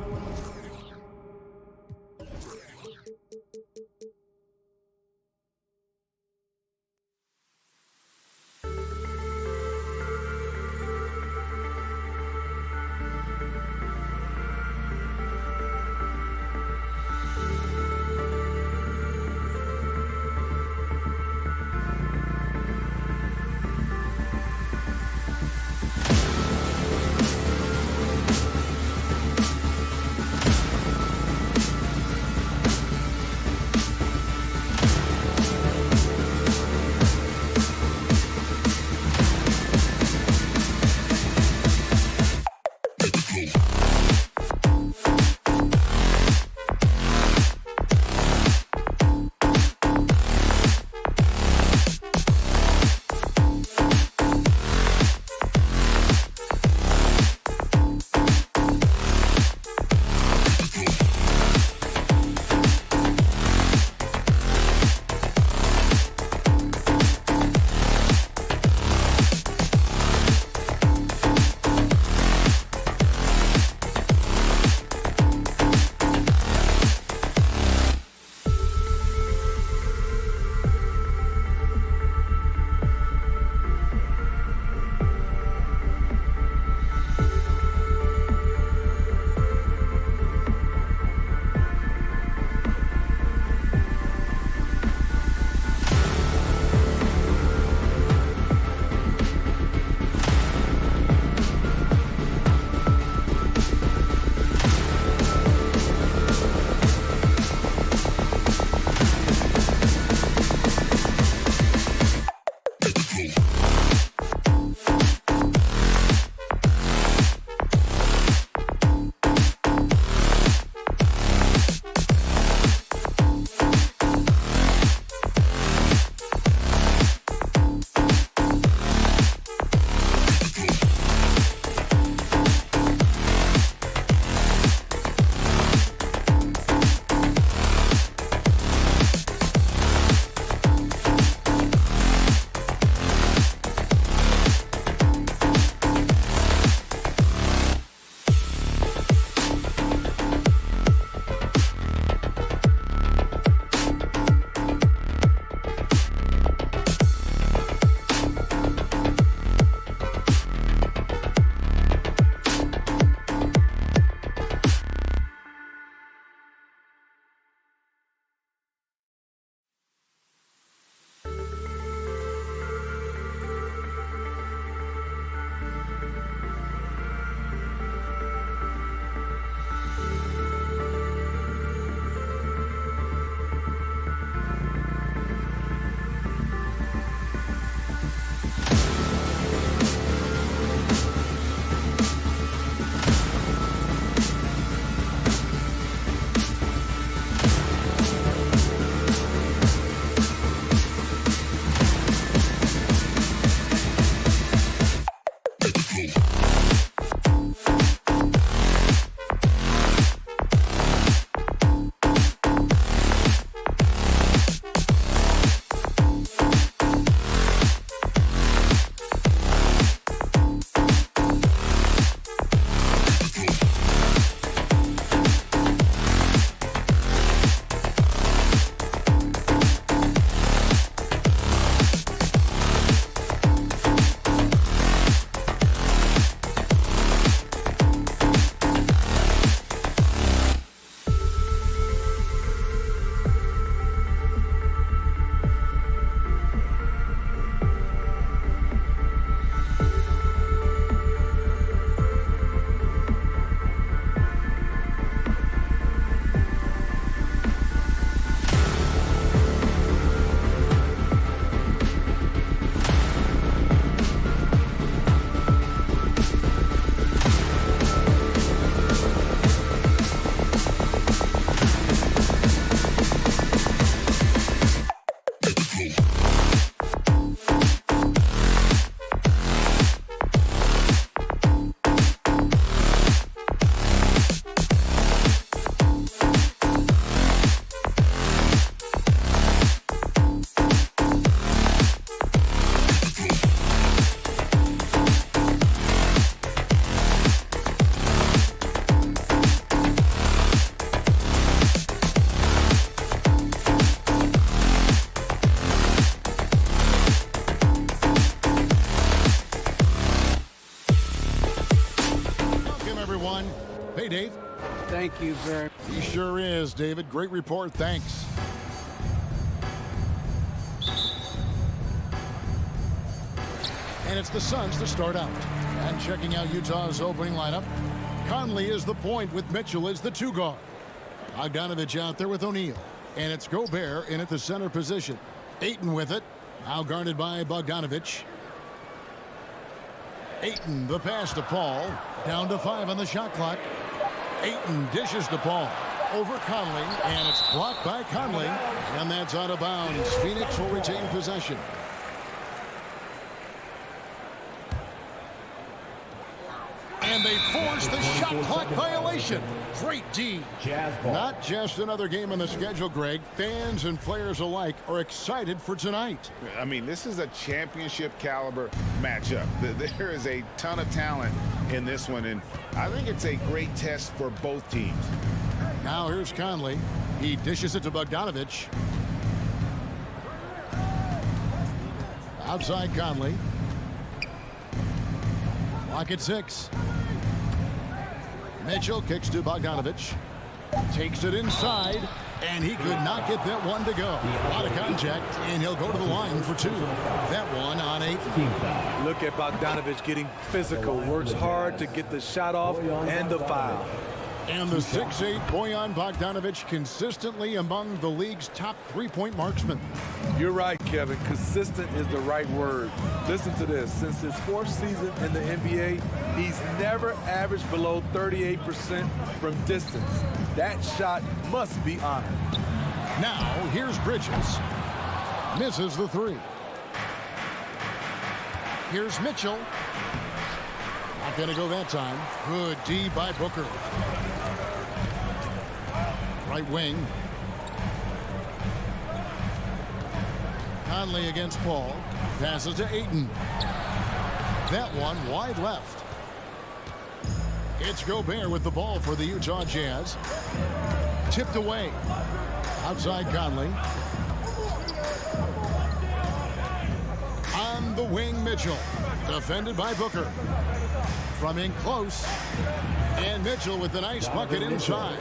Hey, Dave. Thank you very much. He sure is, David. Great report. Thanks. And it's the Suns to start out. And checking out Utah's opening lineup, Conley is the point with Mitchell as the two guard. Bogdanovich out there with O'Neal. And it's Gobert in at the center position. Ayton with it. Now guarded by Bogdanovich. Ayton, the pass to Paul. Down to 5 on the shot clock. Ayton dishes to Paul. Over Conley, and it's blocked by Conley. And that's out of bounds. Phoenix will retain possession. And they force the shot clock violation. Great D. Not just another game on the schedule, Greg. Fans and players alike are excited for tonight. I mean, this is a championship caliber matchup. There is a ton of talent in this one, and I think it's a great test for both teams. Now here's Conley. He dishes it to Bogdanovich. Outside Conley. Clock at 6. Mitchell kicks to Bogdanovich. Takes it inside, and he could not get that one to go. Out of contact, and he'll go to the line for 2. That one on 8. Look at Bogdanovich getting physical. Works hard to get the shot off and the foul. And the 6'8" Bojan Bogdanovich consistently among the league's top three-point marksmen. You're right, Kevin. Consistent is the right word. Listen to this. Since his 4th season in the NBA, he's never averaged below 38% from distance. That shot must be honored. Now, here's Bridges. Misses the 3. Here's Mitchell. Not going to go that time. Good D by Booker. Right wing. Conley against Paul. Passes to Ayton. That one wide left. It's Gobert with the ball for the Utah Jazz. Tipped away. Outside Conley. On the wing, Mitchell. Defended by Booker. From in close. And Mitchell with the nice bucket inside.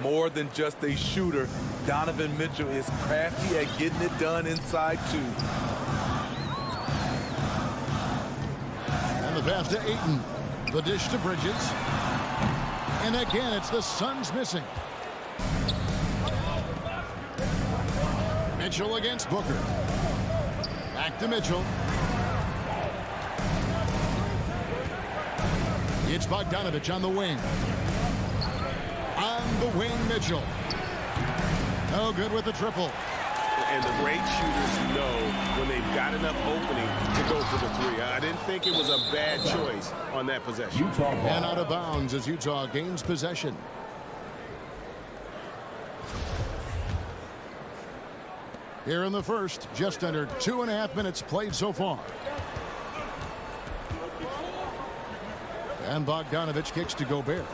More than just a shooter, Donovan Mitchell is crafty at getting it done inside too. And the pass to Ayton. The dish to Bridges. And again, it's the Suns missing. Mitchell against Booker. Back to Mitchell. It's Bogdanovich on the wing. On the wing, Mitchell. No good with the triple. And the great shooters know when they've got enough opening to go for the three. I didn't think it was a bad choice on that possession. And out of bounds as Utah gains possession. Here in the first, just under 2.5 minutes played so far. And Bogdanovich kicks to Gobert.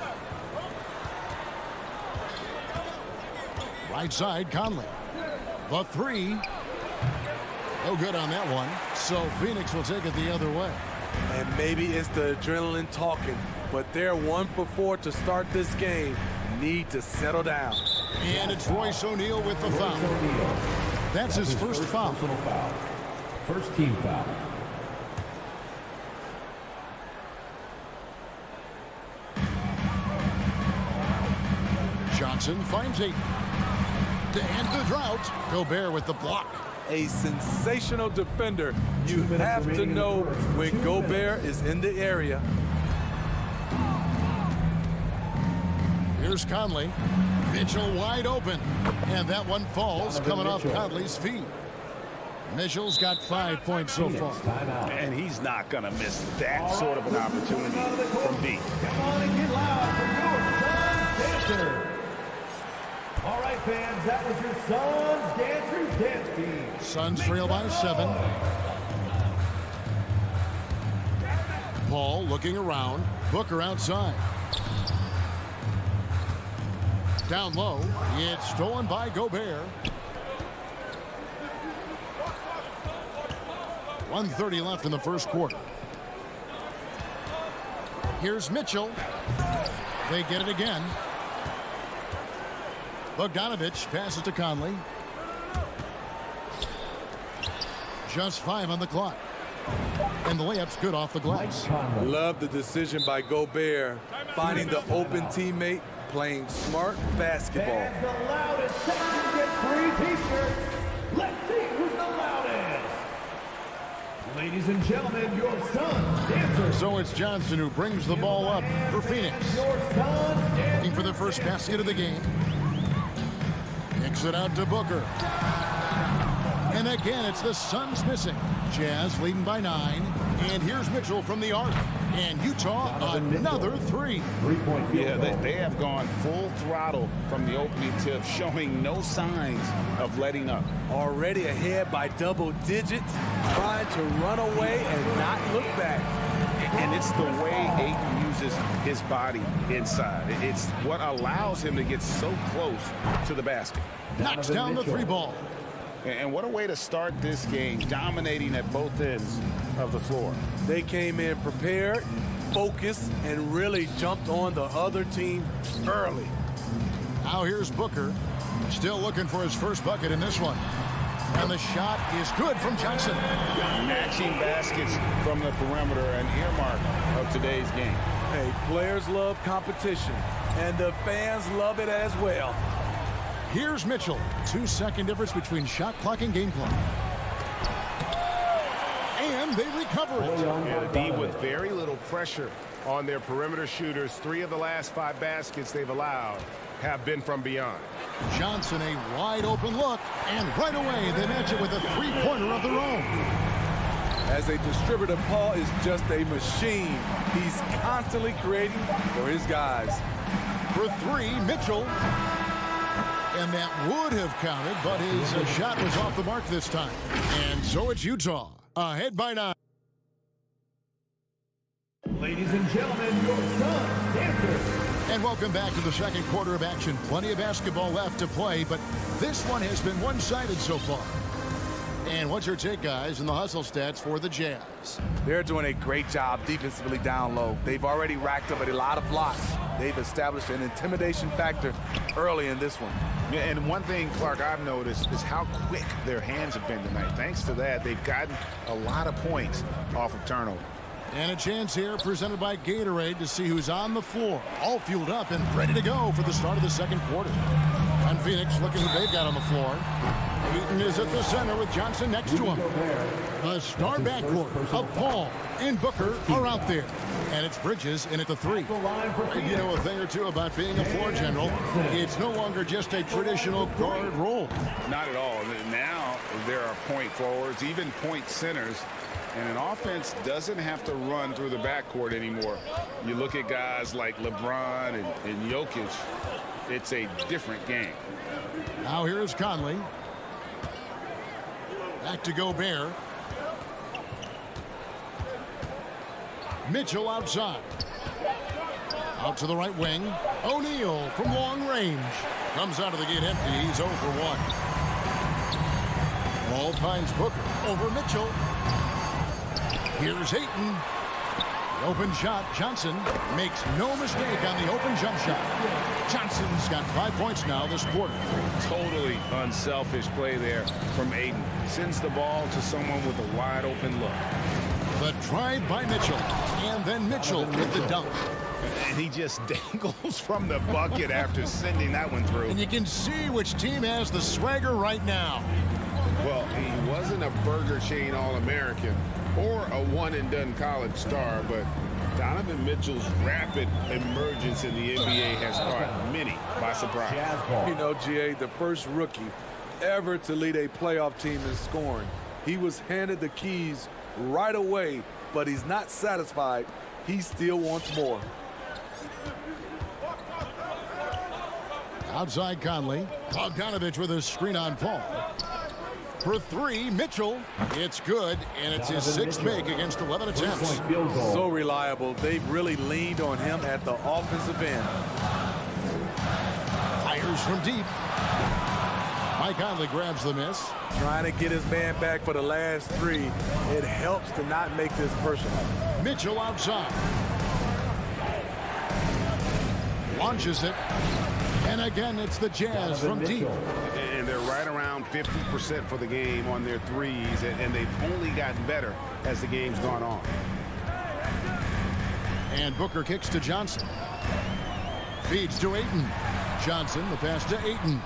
Right side, Conley. The three. No good on that one. So Phoenix will take it the other way. And maybe it's the adrenaline talking, but they're 1 for 4 to start this game. Need to settle down. And it's Royce O'Neal with the foul. That's his first foul. First team foul. Johnson finds Ayton. To end the drought, Gobert with the block. A sensational defender. You have to know when Gobert is in the area. Here's Conley. Mitchell wide open. And that one falls coming off Conley's feet. Mitchell's got 5 points so far. And he's not going to miss that sort of an opportunity from deep. Come on and get loud for your Suns dancer. All right, fans, that was your Suns Dancers Dance Team. Suns trail by 7. Paul looking around. Booker outside. Down low. It's stolen by Gobert. 1:30 left in the first quarter. Here's Mitchell. They get it again. Bogdanovich passes to Conley. Just 5 on the clock. And the layup's good off the glass. Love the decision by Gobert, finding the open teammate, playing smart basketball. And the loudest section get free t-shirts. Let's see who's the loudest. Ladies and gentlemen, your Suns Dancers. So it's Johnson who brings the ball up for Phoenix. Your Suns Dancers. Looking for the first basket of the game. Kicks it out to Booker. And again, it's the Suns missing. Jazz leading by 9. And here's Mitchell from the arc. And Utah, another 3. Yeah, they have gone full throttle from the opening tip, showing no signs of letting up. Already ahead by double digits, trying to run away and not look back. And it's the way Ayton uses his body inside. It's what allows him to get so close to the basket. Knocks down the 3 ball. And what a way to start this game, dominating at both ends of the floor. They came in prepared, focused, and really jumped on the other team early. Now here's Booker. Still looking for his first bucket in this one. And the shot is good from Johnson. Matching baskets from the perimeter, an earmark of today's game. Hey, players love competition, and the fans love it as well. Here's Mitchell. 2-second difference between shot clock and game clock. And they recover it. Yeah, the D with very little pressure on their perimeter shooters. 3 of the last 5 baskets they've allowed have been from beyond. Johnson, a wide open look, and right away they match it with a 3-pointer of their own. As a distributor, Paul is just a machine. He's constantly creating for his guys. For 3, Mitchell. And that would have counted, but his shot was off the mark this time. And so it's Utah, ahead by 9. Ladies and gentlemen, your Suns Dancers. And welcome back to the second quarter of action. Plenty of basketball left to play, but this one has been one-sided so far. And what's your take, guys, in the hustle stats for the Jazz? They're doing a great job defensively down low. They've already racked up a lot of blocks. They've established an intimidation factor early in this one. Yeah, and one thing, Clark, I've noticed is how quick their hands have been tonight. Thanks to that, they've gotten a lot of points off of turnover. And a chance here presented by Gatorade to see who's on the floor, all fueled up and ready to go for the start of the second quarter. And Phoenix looking what they've got on the floor. Eaton is at the center with Johnson next to him. The star backcourt of Paul and Booker are out there. And it's Bridges in at the 3. You know a thing or two about being a floor general. It's no longer just a traditional guard role. Not at all. Now there are point forwards, even point centers. And an offense doesn't have to run through the backcourt anymore. You look at guys like LeBron and Jokic, it's a different game. Now here's Conley. Back to Gobert. Mitchell outside. Out to the right wing. O'Neal from long range. Comes out of the gate empty. He's 0 for 1. Ball finds Booker over Mitchell. Here's Ayton. The open shot. Johnson makes no mistake on the open jump shot. Johnson's got 5 points now this quarter. Totally unselfish play there from Ayton. Sends the ball to someone with a wide open look. The drive by Mitchell. And then Mitchell with the dunk. And he just dangles from the bucket after sending that one through. And you can see which team has the swagger right now. Well, he wasn't a Burger Chain All-American or a one-and-done college star, but Donovan Mitchell's rapid emergence in the NBA has caught many by surprise. You know, GA, the first rookie ever to lead a playoff team in scoring. He was handed the keys right away, but he's not satisfied. He still wants more. Outside Conley. Bogdanovich with a screen on Paul. For 3, Mitchell. It's good, and it's his 6th make against 11 attempts. So reliable. They've really leaned on him at the offensive end. Fires from deep. Mike Conley grabs the miss. Trying to get his man back for the last 3. It helps to not make this personal. Mitchell outside. Launches it. And again, it's the Jazz from deep. And they're right around 50% for the game on their threes, and they've only gotten better as the game's gone on. And Booker kicks to Johnson. Feeds to Ayton. Johnson, the pass to Ayton.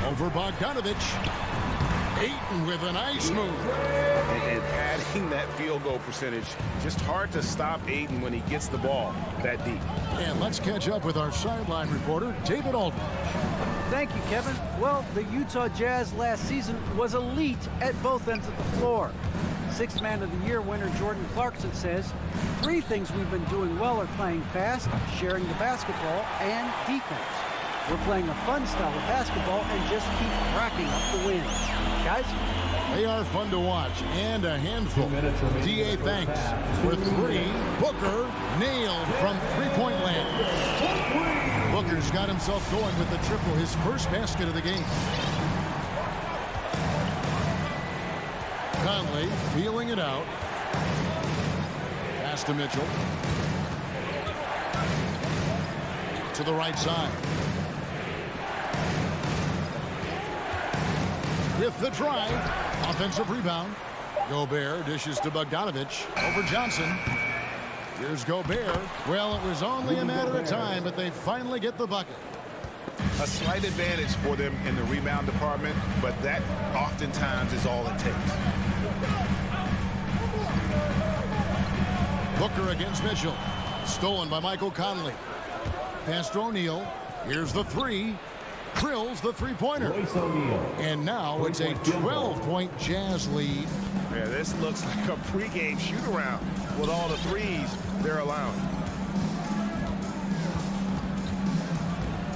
Over Bogdanovich. Ayton with a nice move. And padding that field goal percentage, just hard to stop Ayton when he gets the ball that deep. And let's catch up with our sideline reporter, David Aldridge. Thank you, Kevin. Well, the Utah Jazz last season was elite at both ends of the floor. 6th Man of the Year winner Jordan Clarkson says, 3 things we've been doing well are playing fast, sharing the basketball, and defense. We're playing a fun style of basketball and just keep racking up the wins. Guys? They are fun to watch and a handful. DA thanks. For 3, Booker nailed from three-point land. Booker's got himself going with the triple, his first basket of the game. Conley feeling it out. Pass to Mitchell. To the right side. With the drive, offensive rebound. Gobert dishes to Bogdanovich over Johnson. Here's Gobert. Well, it was only a matter of time, but they finally get the bucket. A slight advantage for them in the rebound department, but that oftentimes is all it takes. Booker against Mitchell. Stolen by Michael Conley. Pass to O'Neal. Here's the 3. Drills the three-pointer. And now it's a 12-point Jazz lead. Yeah, this looks like a pregame shoot-around with all the threes they're allowing.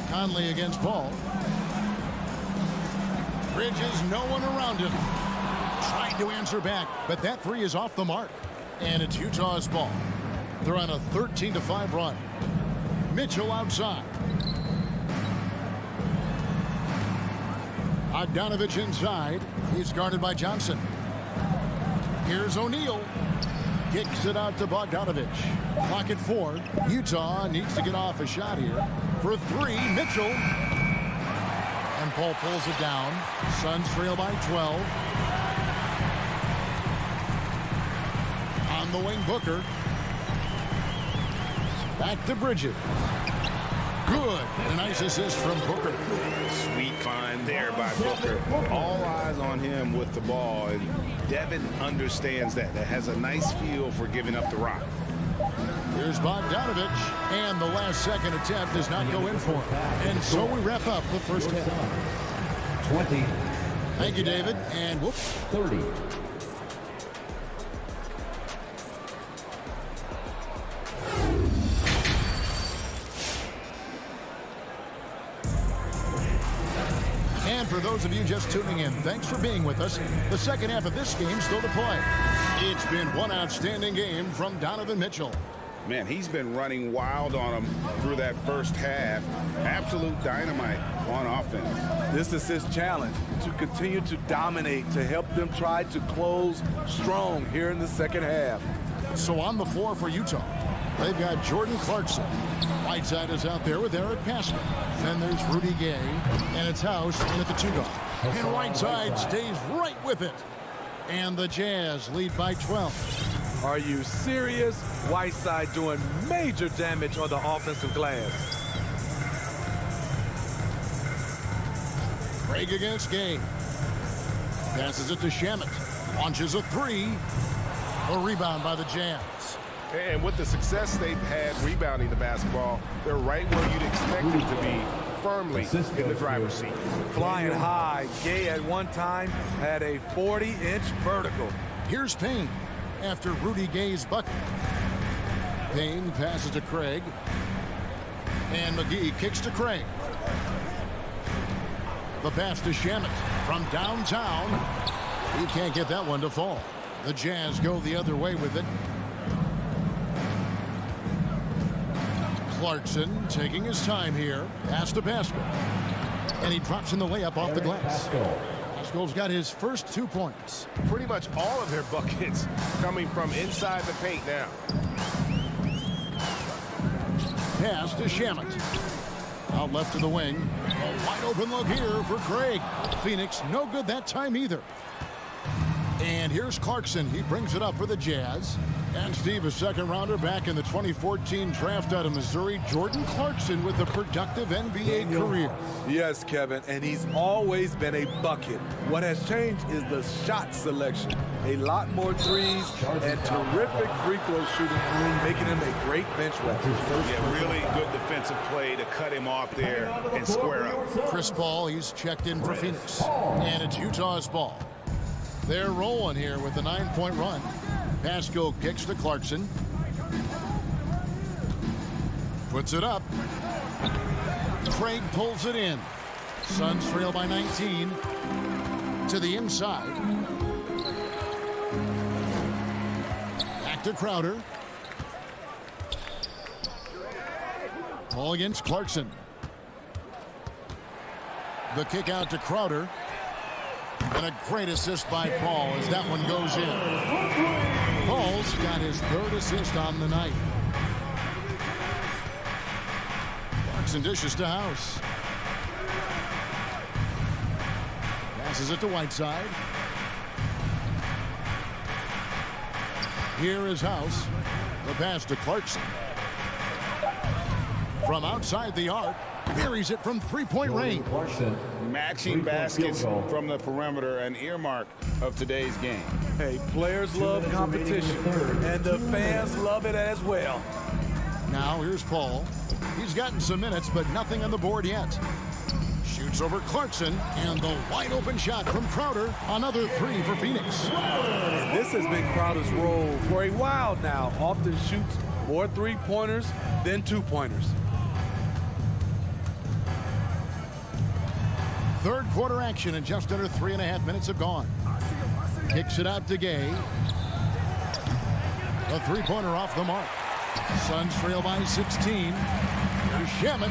Conley against Paul. Bridges, no one around him. Tried to answer back, but that 3 is off the mark. And it's Utah's ball. They're on a 13-5 run. Mitchell outside. Bogdanovich inside. He's guarded by Johnson. Here's O'Neal. Kicks it out to Bogdanovich. Clock at 4. Utah needs to get off a shot here. For 3, Mitchell. And Paul pulls it down. Suns trail by 12. On the wing, Booker. Back to Bridges. Good. A nice assist from Booker. Sweet find there by Booker. All eyes on him with the ball, and Devin understands that. That has a nice feel for giving up the rock. Here's Bogdanovich, and the last second attempt does not go in for him. And so we wrap up the first half. 20. Thank you, David. And whoops. 30. And for those of you just tuning in, thanks for being with us. The second half of this game still to play. It's been one outstanding game from Donovan Mitchell. Man, he's been running wild on him through that first half. Absolute dynamite on offense. This is his challenge, to continue to dominate, to help them try to close strong here in the second half. So on the floor for Utah, they've got Jordan Clarkson. Whiteside is out there with Eric Pascal. Then there's Rudy Gay, and it's House in at the 2 guard. And Whiteside stays right with it. And the Jazz lead by 12. Are you serious? Whiteside doing major damage on the offensive glass. Craig against Gay. Passes it to Shamet. Launches a 3. A rebound by the Jazz. And with the success they've had rebounding the basketball, they're right where you'd expect them to be, firmly in the driver's seat. Flying high, Gay at one time had a 40-inch vertical. Here's Payne after Rudy Gay's bucket. Payne passes to Craig. And McGee kicks to Craig. The pass to Shamet from downtown. He can't get that one to fall. The Jazz go the other way with it. Clarkson taking his time here. Pass to Pascal. And he drops in the layup off the glass. Pascal's got his first 2 points. Pretty much all of their buckets coming from inside the paint now. Pass to Shamet. Out left to the wing. A wide open look here for Craig. Phoenix no good that time either. And here's Clarkson. He brings it up for the Jazz. And Steve, a second rounder back in the 2014 draft out of Missouri, Jordan Clarkson with a productive NBA career. Yes, Kevin, and he's always been a bucket. What has changed is the shot selection. A lot more threes and terrific free throw shooting, making him a great bench weapon. Yeah, really good defensive play to cut him off there and square up. Chris Paul, he's checked in for Phoenix. And it's Utah's ball. They're rolling here with a 9-point run. Pascal kicks to Clarkson. Puts it up. Craig pulls it in. Suns trail by 19. To the inside. Back to Crowder. Paul against Clarkson. The kick out to Crowder. And a great assist by Paul as that one goes in. Paul's got his 3rd assist on the night. Clarkson dishes to House. Passes it to Whiteside. Here is House. The pass to Clarkson. From outside the arc. Buries it from 3-point range. Matching baskets from the perimeter, an earmark of today's game. Hey, players love competition, and the fans love it as well. Now here's Paul. He's gotten some minutes, but nothing on the board yet. Shoots over Clarkson, and the wide open shot from Crowder. Another 3 for Phoenix. And this has been Crowder's role for a while now. Often shoots more 3-pointers than 2-pointers. Third quarter action, and just under 3.5 minutes have gone. Kicks it out to Gay. A 3-pointer off the mark. Suns trail by 16. Here's Shamet.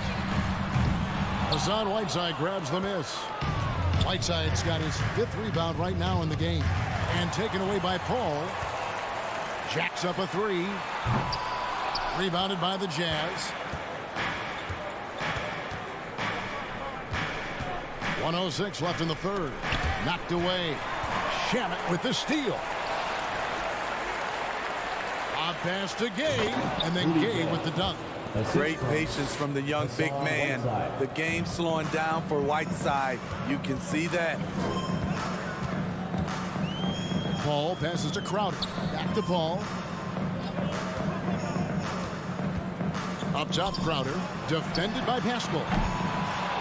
Hassan Whiteside grabs the miss. Whiteside's got his 5th rebound right now in the game. And taken away by Paul. Jacks up a 3. Rebounded by the Jazz. 1:06 left in the third. Knocked away. Shamet with the steal. A pass to Gay, and then Gay with the dunk. Great patience from the young big man. The game slowing down for Whiteside. You can see that. Paul passes to Crowder. Back to Paul. Up top, Crowder. Defended by Pascal.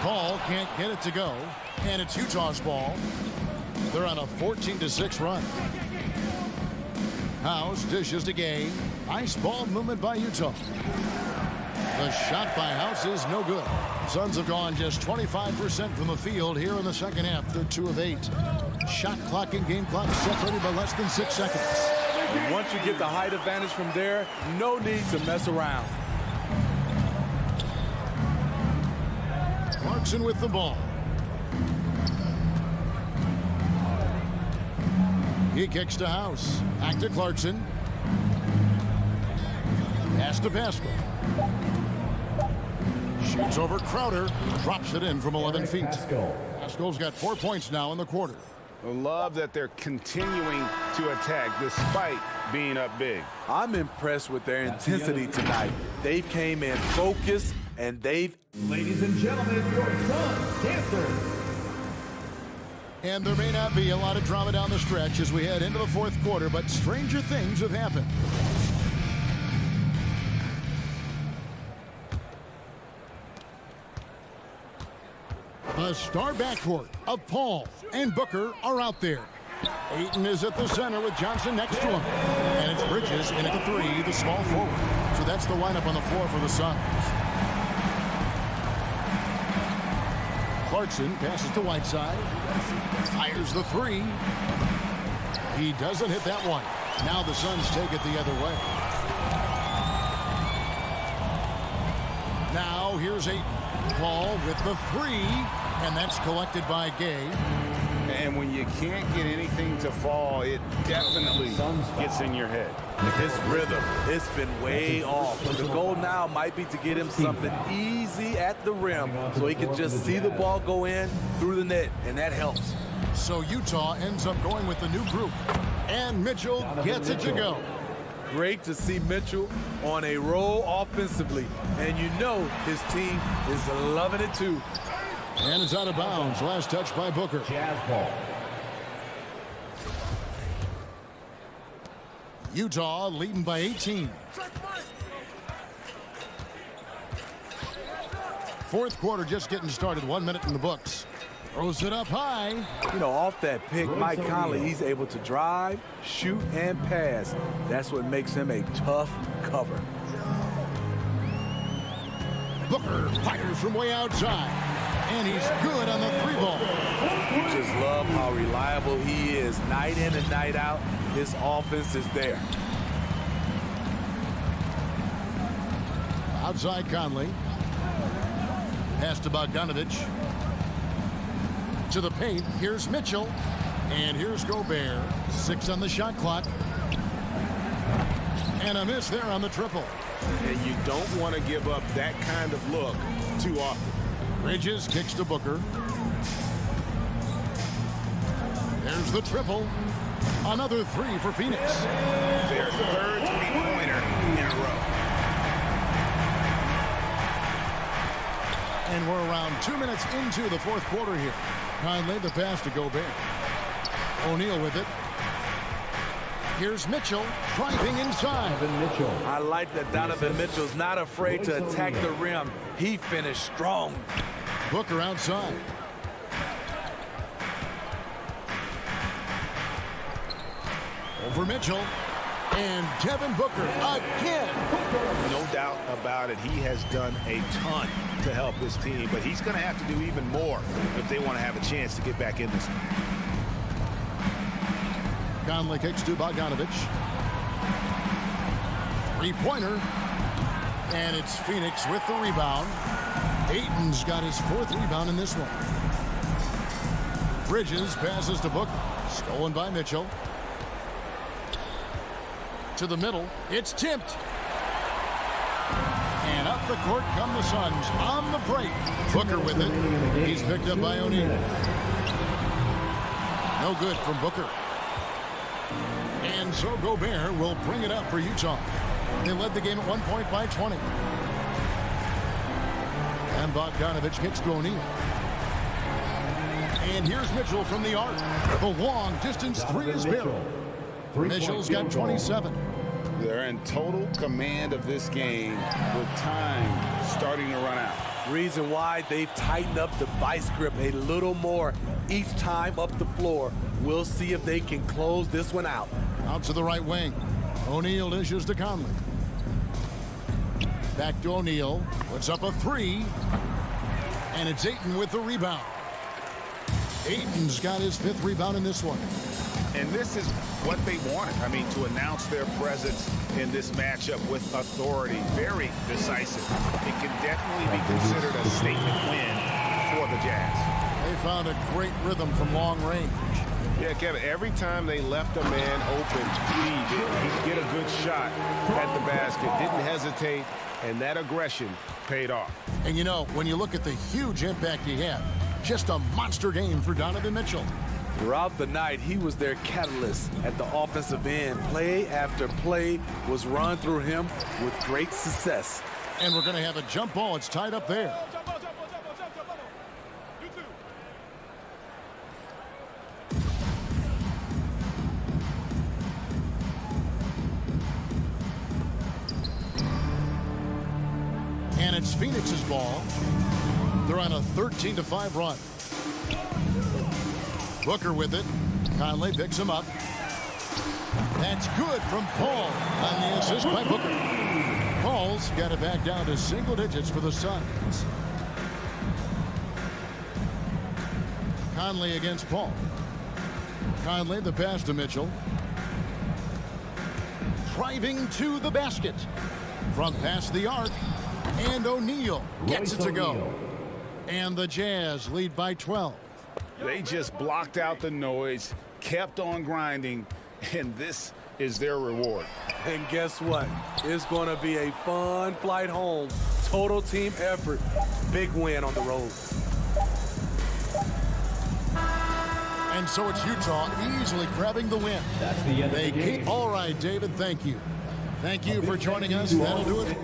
Paul can't get it to go. And it's Utah's ball. They're on a 14-6 run. House dishes to Gay. Nice ball movement by Utah. The shot by House is no good. Suns have gone just 25% from the field here in the second half. They're 2 of 8. Shot clock and game clock separated by less than 6 seconds. And once you get the height advantage from there, no need to mess around. Clarkson with the ball. He kicks to House. Back to Clarkson. Pass to Pascal. Shoots over Crowder. Drops it in from 11 feet. Pascal's got 4 points now in the quarter. I love that they're continuing to attack despite being up big. I'm impressed with their intensity tonight. They came in focused, and they've... Ladies and gentlemen, your Suns dancers. And there may not be a lot of drama down the stretch as we head into the fourth quarter, but stranger things have happened. The star backcourt of Paul and Booker are out there. Ayton is at the center with Johnson next to him. And it's Bridges in at the 3, the small forward. So that's the lineup on the floor for the Suns. Clarkson passes to Whiteside. Fires the 3. He doesn't hit that one. Now the Suns take it the other way. Now here's Ayton. Paul with the 3. And that's collected by Gay. And when you can't get anything to fall, it definitely gets in your head. His rhythm, it's been way off. The goal now might be to get him something easy at the rim so he can just see the ball go in through the net, and that helps. So Utah ends up going with the new group. And Mitchell gets it to go. Great to see Mitchell on a roll offensively. And you know his team is loving it too. And it's out of bounds. Last touch by Booker. Jazz ball. Utah leading by 18. Fourth quarter just getting started. 1 minute in the books. Throws it up high. You know, off that pick, Mike Conley, he's able to drive, shoot, and pass. That's what makes him a tough cover. Booker fires from way outside. And he's good on the 3 ball. You just love how reliable he is. Night in and night out, his offense is there. Outside Conley. Pass to Bogdanovich. To the paint. Here's Mitchell. And here's Gobert. 6 on the shot clock. And a miss there on the triple. And you don't want to give up that kind of look too often. Bridges kicks to Booker. There's the triple. Another 3 for Phoenix. Their third three-pointer in a row. And we're around 2 minutes into the fourth quarter here. Conley the pass to Gobert. O'Neal with it. Here's Mitchell driving inside. I like that Donovan Mitchell's not afraid to attack the rim. He finished strong. Booker outside. Over Mitchell. And Devin Booker again. No doubt about it. He has done a ton to help this team, but he's going to have to do even more if they want to have a chance to get back in this. Conley kicks to Bogdanovich. 3-pointer. And it's Phoenix with the rebound. Ayton's got his 4th rebound in this one. Bridges passes to Booker. Stolen by Mitchell. To the middle. It's tipped. And up the court come the Suns on the break. Booker with it. He's picked up by O'Neal. No good from Booker. And so Gobert will bring it up for Utah. They led the game at 1 point by 20. And Bogdanovich kicks to O'Neal. And here's Mitchell from the arc. The long distance three is buried. Mitchell's got 27. They're in total command of this game with time starting to run out. Reason why they've tightened up the vice grip a little more each time up the floor. We'll see if they can close this one out. Out to the right wing. O'Neal dishes to Conley. Back to O'Neal. Puts up a three. And it's Ayton with the rebound. Ayton's got his 5th rebound in this one. And this is what they wanted. I mean, to announce their presence in this matchup with authority. Very decisive. It can definitely be considered a statement win for the Jazz. They found a great rhythm from long range. Yeah, Kevin, every time they left a man open, he'd get a good shot at the basket. Didn't hesitate, and that aggression paid off. And you know, when you look at the huge impact he had, just a monster game for Donovan Mitchell. Throughout the night, he was their catalyst at the offensive end. Play after play was run through him with great success. And we're going to have a jump ball. It's tied up there. And it's Phoenix's ball. They're on a 13-5 run. Booker with it. Conley picks him up. That's good from Paul on the assist by Booker. Paul's got it back down to single digits for the Suns. Conley against Paul. Conley the pass to Mitchell. Driving to the basket. Front pass the arc. And O'Neal gets it to go. And the Jazz lead by 12. They just blocked out the noise, kept on grinding, and this is their reward. And guess what? It's going to be a fun flight home. Total team effort. Big win on the road. And so it's Utah easily grabbing the win. That's the end of the game. All right, David, thank you. Thank you for joining us. That'll do it.